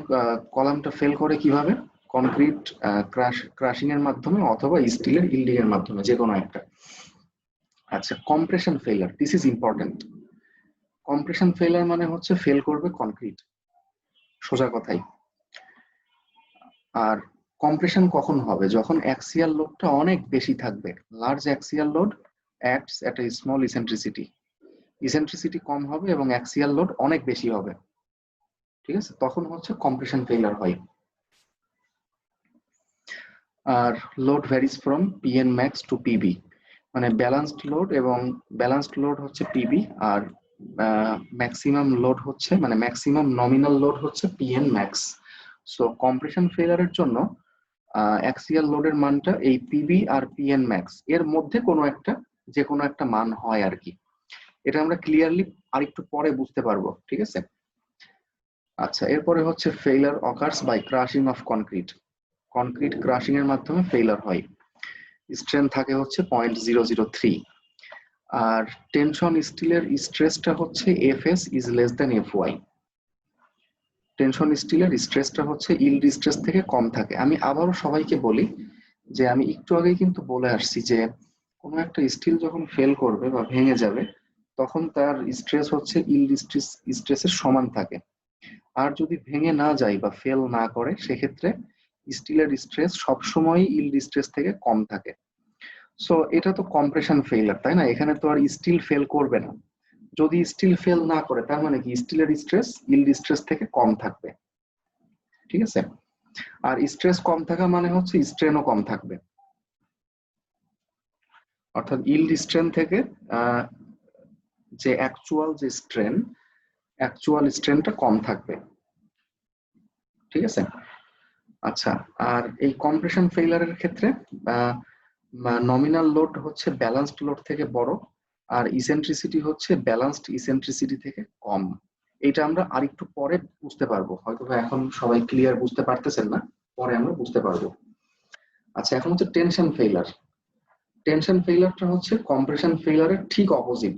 কলামটা ফেল করে কিভাবে? কনক্রিট ক্রাশিং এর মাধ্যমে অথবা স্টিলের ইল্ডিং এর মাধ্যমে, যে কোনো একটা। আচ্ছা, কম্প্রেশন ফেলার, দিস ইজ ইম্পর্টেন্ট। কম্প্রেশন ফেলার মানে হচ্ছে ফেল করবে কনক্রিট, সোজা কথাই। আর কম্প্রেশন কখন হবে? যখন অ্যাক্সিয়াল লোডটা অনেক বেশি থাকবে। Large axial load acts at a small eccentricity, eccentricity কম হবে এবং অ্যাক্সিয়াল লোড অনেক বেশি হবে, ঠিক আছে? তখন হচ্ছে কম্প্রেশন ফেলার হয়। আর load varies from P N max to P B, মানে ব্যালান্সড লোড, এবং ব্যালান্সড লোড হচ্ছে পিবি, আর ম্যাক্সিমাম লোড হচ্ছে, মানে ম্যাক্সিমাম নমিনাল লোড হচ্ছে পিএন ম্যাক্স। সো কম্প্রেশন ফেলারের জন্য অ্যাক্সিয়াল লোডের মানটা এই পিবি আর পিএন ম্যাক্স এর মধ্যে যে কোনো একটা মান হয় আর কি। এটা আমরা ক্লিয়ারলি আরেকটু পরে বুঝতে পারবো, ঠিক আছে? আচ্ছা, এরপরে হচ্ছে failure occurs by crushing of concrete. Concrete crushing এর মাধ্যমে ফেইলার হয়। স্ট্রেন থাকে হচ্ছে 0.003, আর টেনশন স্টিলের স্ট্রেসটা হচ্ছে FS is less than FY. Tension স্টিলের স্ট্রেসটা হচ্ছে ইল্ড স্ট্রেস থেকে কম থাকে। আমি আবারও সবাইকে বলি যে আমি একটু আগেই কিন্তু বলে আসছি যে কোনো একটা স্টিল যখন ফেল করবে বা ভেঙে যাবে, তখন তার স্ট্রেস হচ্ছে ইল্ড স্ট্রেসের সমান থাকে। আর যদি ভেঙে না যায় বা ফেল না করে, সেক্ষেত্রে স্টিলের স্ট্রেস সবসময় ইল্ড স্ট্রেস থেকে কম থাকে। সো এটা তো কম্প্রেশন ফেইলার, তাই না? এখানে তো আর স্টিল ফেল করবে না। যদি স্টিল ফেল না করে, তার মানে কি স্টিলের স্ট্রেস ইল্ড স্ট্রেস থেকে কম থাকবে, ঠিক আছে? আর স্ট্রেস কম থাকা মানে হচ্ছে স্ট্রেনও কম থাকবে, অর্থাৎ ইল্ড স্ট্রেন থেকে যে অ্যাকচুয়াল স্ট্রেনটা কম থাকবে, ঠিক আছে? আচ্ছা, আর এই কম্প্রেশন ফেইলারের ক্ষেত্রে নমিনাল লোড হচ্ছে ব্যালান্সড লোড থেকে বড়, আর ইসেন্ট্রিসিটি হচ্ছে ব্যালান্সড ইসেন্ট্রিসিটি থেকে কম। এটা আমরা আরেকটু পরে বুঝতে পারবো, হয়তো এখন সবাই ক্লিয়ার বুঝতে পারতেছেন না, পরে আমরা বুঝতে পারবো। আচ্ছা, এখন হচ্ছে টেনশন ফেইলার। টেনশন ফেইলারটা হচ্ছে কম্প্রেশন ফেইলারের ঠিক অপোজিট।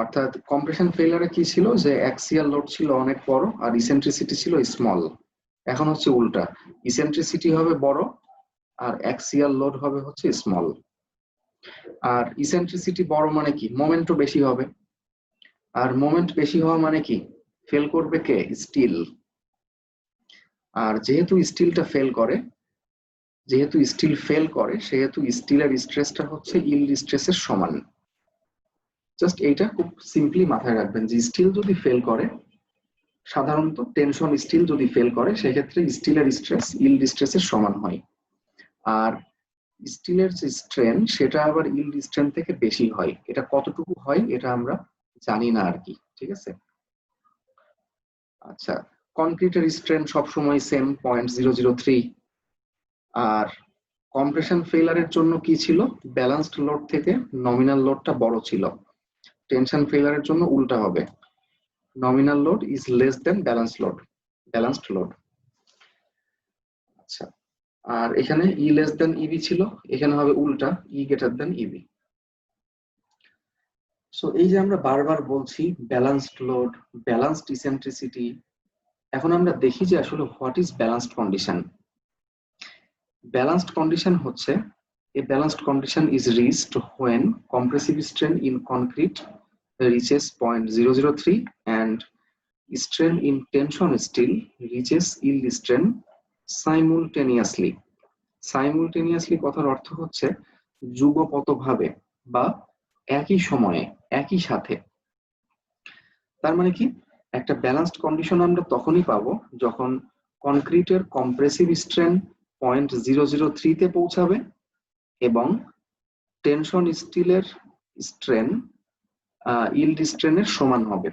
অর্থাৎ কম্প্রেশন ফেইলারে কি ছিল, যে অ্যাক্সিয়াল লোড ছিল অনেক বড় আর ইসেন্ট্রিসিটি ছিল স্মল। এখন হচ্ছে উল্টা, ইসেন্ট্রিসিটি হবে বড় আর অ্যাক্সিয়াল লোড হবে হচ্ছে স্মল। আর ইসেন্ট্রিসিটি বড় মানে কি? মোমেন্টও বেশি হবে, আর মোমেন্ট বেশি হওয়া মানে কি? ফেল করবে কে? স্টিল। আর যেহেতু স্টিল ফেল করে, সেহেতু স্টিলের স্ট্রেসটা হচ্ছে ইল্ড স্ট্রেসের সমান। জাস্ট এইটা খুব সিম্পলি মাথায় রাখবেন যে স্টিল যদি ফেল করে, সাধারণত টেনশন স্টিল যদি ফেল করে, সেক্ষেত্রে স্টিলের স্ট্রেস ইল্ড স্ট্রেসের সমান হয়। আর স্টিলের যে স্ট্রেন, সেটা আবার ইল্ড স্ট্রেন থেকে বেশি হয়। এটা কতটুকু হয় এটা আমরা জানি না আর কি, ঠিক আছে? আচ্ছা, কনক্রিটের স্ট্রেন সবসময় সেম 0.003। আর কম্প্রেশন ফেইলারের জন্য কি ছিল? ব্যালান্সড লোড থেকে নমিনাল লোডটা বড় ছিল। টেনশন ফেইলারের জন্য উল্টা হবে, nominal load is less than balanced load. আচ্ছা, আর এখানে ই লেস দেন ইবি ছিল, এখানে হবে উল্টা, ই গ্রেটার দেন ইবি। সো এই যে আমরা বারবার বলছি ব্যালান্সড লোড, ব্যালান্সড ইসেন্ট্রিসিটি, এখন আমরা দেখি যে আসলে what is balanced condition. Balanced condition হচ্ছে, a balanced condition is reached when compressive strain in concrete reaches 0.003 and strain in tension steel reaches yield strain simultaneously. Simultaneously কথার অর্থ হচ্ছে যুগপতভাবে বা একই সময়ে, একই সাথে। তার মানে কি? একটা ব্যালান্সড কন্ডিশন আমরা তখনই পাবো যখন কনক্রিটের কম্প্রেসিভ স্ট্রেন 0.003 তে পৌঁছাবে এবং টেনশন স্টিলের স্ট্রেন ইল্ড স্ট্রেনের সমান হবে,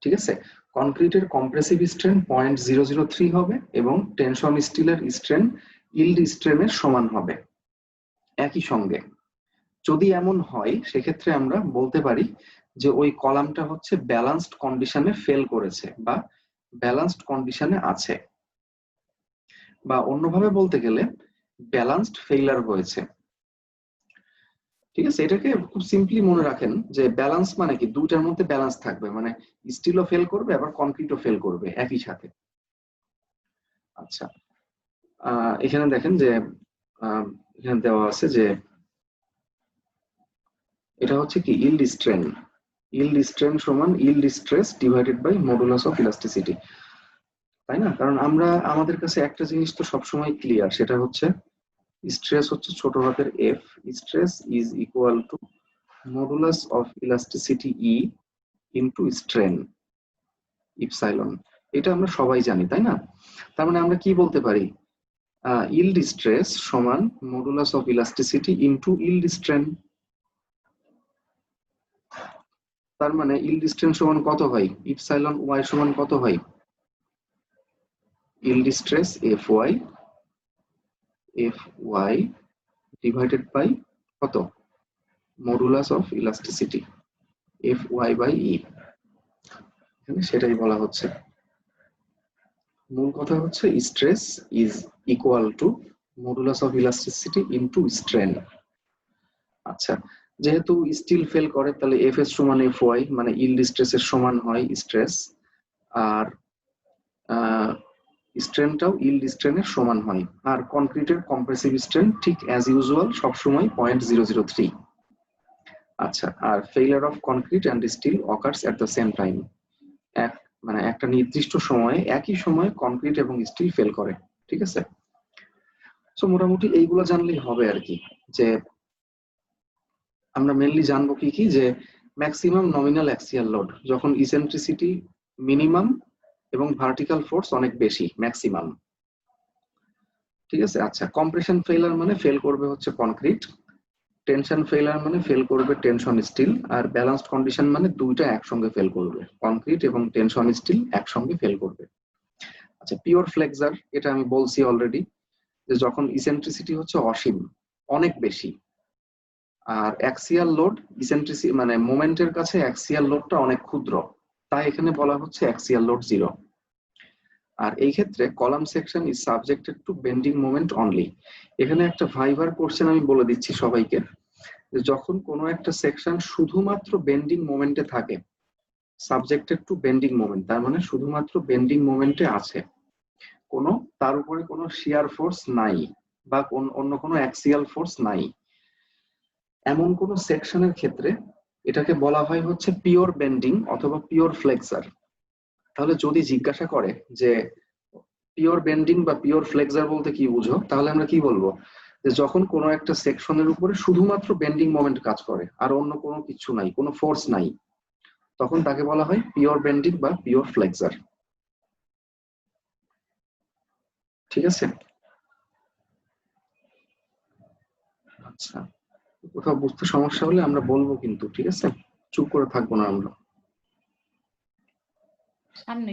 ঠিক আছে? কনক্রিটের কম্প্রেসিভ স্ট্রেন 0.003 হবে এবং টেনশন স্টিলের স্ট্রেন ইল্ড স্ট্রেনের সমান হবে একই সঙ্গে। যদি এমন হয় সেক্ষেত্রে আমরা বলতে পারি যে ওই কলামটা হচ্ছে ব্যালান্সড কন্ডিশনে ফেল করেছে বা ব্যালান্সড কন্ডিশনে আছে, বা অন্যভাবে বলতে গেলে ব্যালান্সড ফেইলার হয়েছে। ঠিক আছে, এটাকে খুব সিম্পলি মনে রাখেন যে ব্যালেন্স মানে কি, দুটার মধ্যে ব্যালেন্স থাকবে, মানে স্টিলও ফেল করবে আবার কনক্রিটও ফেল করবে একই সাথে। আচ্ছা, এখানে দেখেন যে এখানে দেওয়া আছে যে এটা হচ্ছে কি ইল্ড স্ট্রেন। ইল্ড স্ট্রেন সমান yield stress divided by modulus of elasticity, তাই না? কারণ আমরা আমাদের কাছে একটা জিনিস তো সবসময় ক্লিয়ার, সেটা হচ্ছে স্ট্রেস হচ্ছে ছোট হাতের F, stress is equal to modulus of elasticity E into strain epsilon. এটা আমরা সবাই জানি, তাই না? তার মানে আমরা কি বলতে পারি, ইল্ড স্ট্রেস সমান modulus of elasticity into yield strain. তার মানে ইল্ড স্ট্রেন সমান কত হয়, ইপসাইলন ওয়াই সমান কত হয়, yield stress F Y divided by কত, modulus of elasticity F Y by E. সেটাই বলা হচ্ছে। মূল কথা হচ্ছে stress is equal to modulus of elasticity into strain. আচ্ছা, যেহেতু স্টিল ফেল করে তাহলে এফ এস সমান এফ ওয়াই, মানে ইল্ড স্ট্রেসের সমান হয় স্ট্রেস, আর স্ট্রেনটাও ইল্ড স্ট্রেনের সমান হয়। আর কনক্রিটের কম্প্রেসিভ স্ট্রেন ঠিক অ্যাজ ইউজুয়াল সবসময় 0.003। আচ্ছা, আর failure of concrete and steel occurs at the same time, মানে একটা নির্দিষ্ট সময়ে একই সময়ে কনক্রিট এবং স্টিল ফেল করে। ঠিক আছে, সো মোটামুটি এইগুলো জানলেই হবে আর কি। যে আমরা মেনলি জানবো কি কি, যে ম্যাক্সিমাম নমিনাল অ্যাক্সিয়াল লোড যখন ইসেন্ট্রিসিটি মিনিমাম এবং ভার্টিক্যাল ফোর্স অনেক বেশি ম্যাক্সিমাম। ঠিক আছে, আচ্ছা, কম্প্রেশন ফেইলার মানে ফেল করবে হচ্ছে কনক্রিট, টেনশন ফেইলার মানে ফেল করবে টেনশন স্টিল, আর ব্যালেন্সড কন্ডিশন মানে দুইটা একসঙ্গে ফেল করবে, কনক্রিট এবং টেনশন স্টিল একসঙ্গে ফেল করবে। আচ্ছা, পিওর ফ্লেক্সার, এটা আমি বলছি অলরেডি, যে যখন ইসেন্ট্রিসিটি হচ্ছে অসীম অনেক বেশি, আর অ্যাক্সিয়াল লোড ইসেন্ট্রিসিটি মানে মোমেন্টের কাছে অ্যাক্সিয়াল লোডটা অনেক ক্ষুদ্র, তাই এখানে বলা হচ্ছে অ্যাক্সিয়াল লোড 0। আর এই ক্ষেত্রে column section is subjected to bending moment only. এখানে একটা ভাইবার কোশ্চেন আমি বলে দিচ্ছি সবাইকে, যে যখন কোনো একটা সেকশন শুধুমাত্র বেন্ডিং মোমেন্টে থাকে, সাবজেক্টেড টু বেন্ডিং মোমেন্ট, তার মানে শুধুমাত্র বেন্ডিং মোমেন্টে আছে, কোনো তার উপরে কোনো শিয়ার ফোর্স নাই বা অন্য কোনো অ্যাক্সিয়াল ফোর্স নাই, এমন কোন সেকশনের ক্ষেত্রে এটাকে বলা হয় হচ্ছে পিওর বেন্ডিং অথবা পিওর ফ্লেক্সার। তাহলে যদি জিজ্ঞাসা করে যে পিওর বেন্ডিং বা পিওর ফ্লেক্সার বলতে কি বুঝো, তাহলে আমরা কি বলবো, যে যখন কোনো একটা সেকশনের উপরে শুধুমাত্র বেন্ডিং মোমেন্ট কাজ করে আর অন্য কোনো কিছু নাই, কোনো ফোর্স নাই, তখন তাকে বলা হয় পিওর বেন্ডিং বা পিওর ফ্লেক্সার। ঠিক আছে, আচ্ছা, কোথাও বুঝতে সমস্যা হলে আমরা বলবো কিন্তু, ঠিক আছে, চুপ করে থাকবো না আমরা। সামনে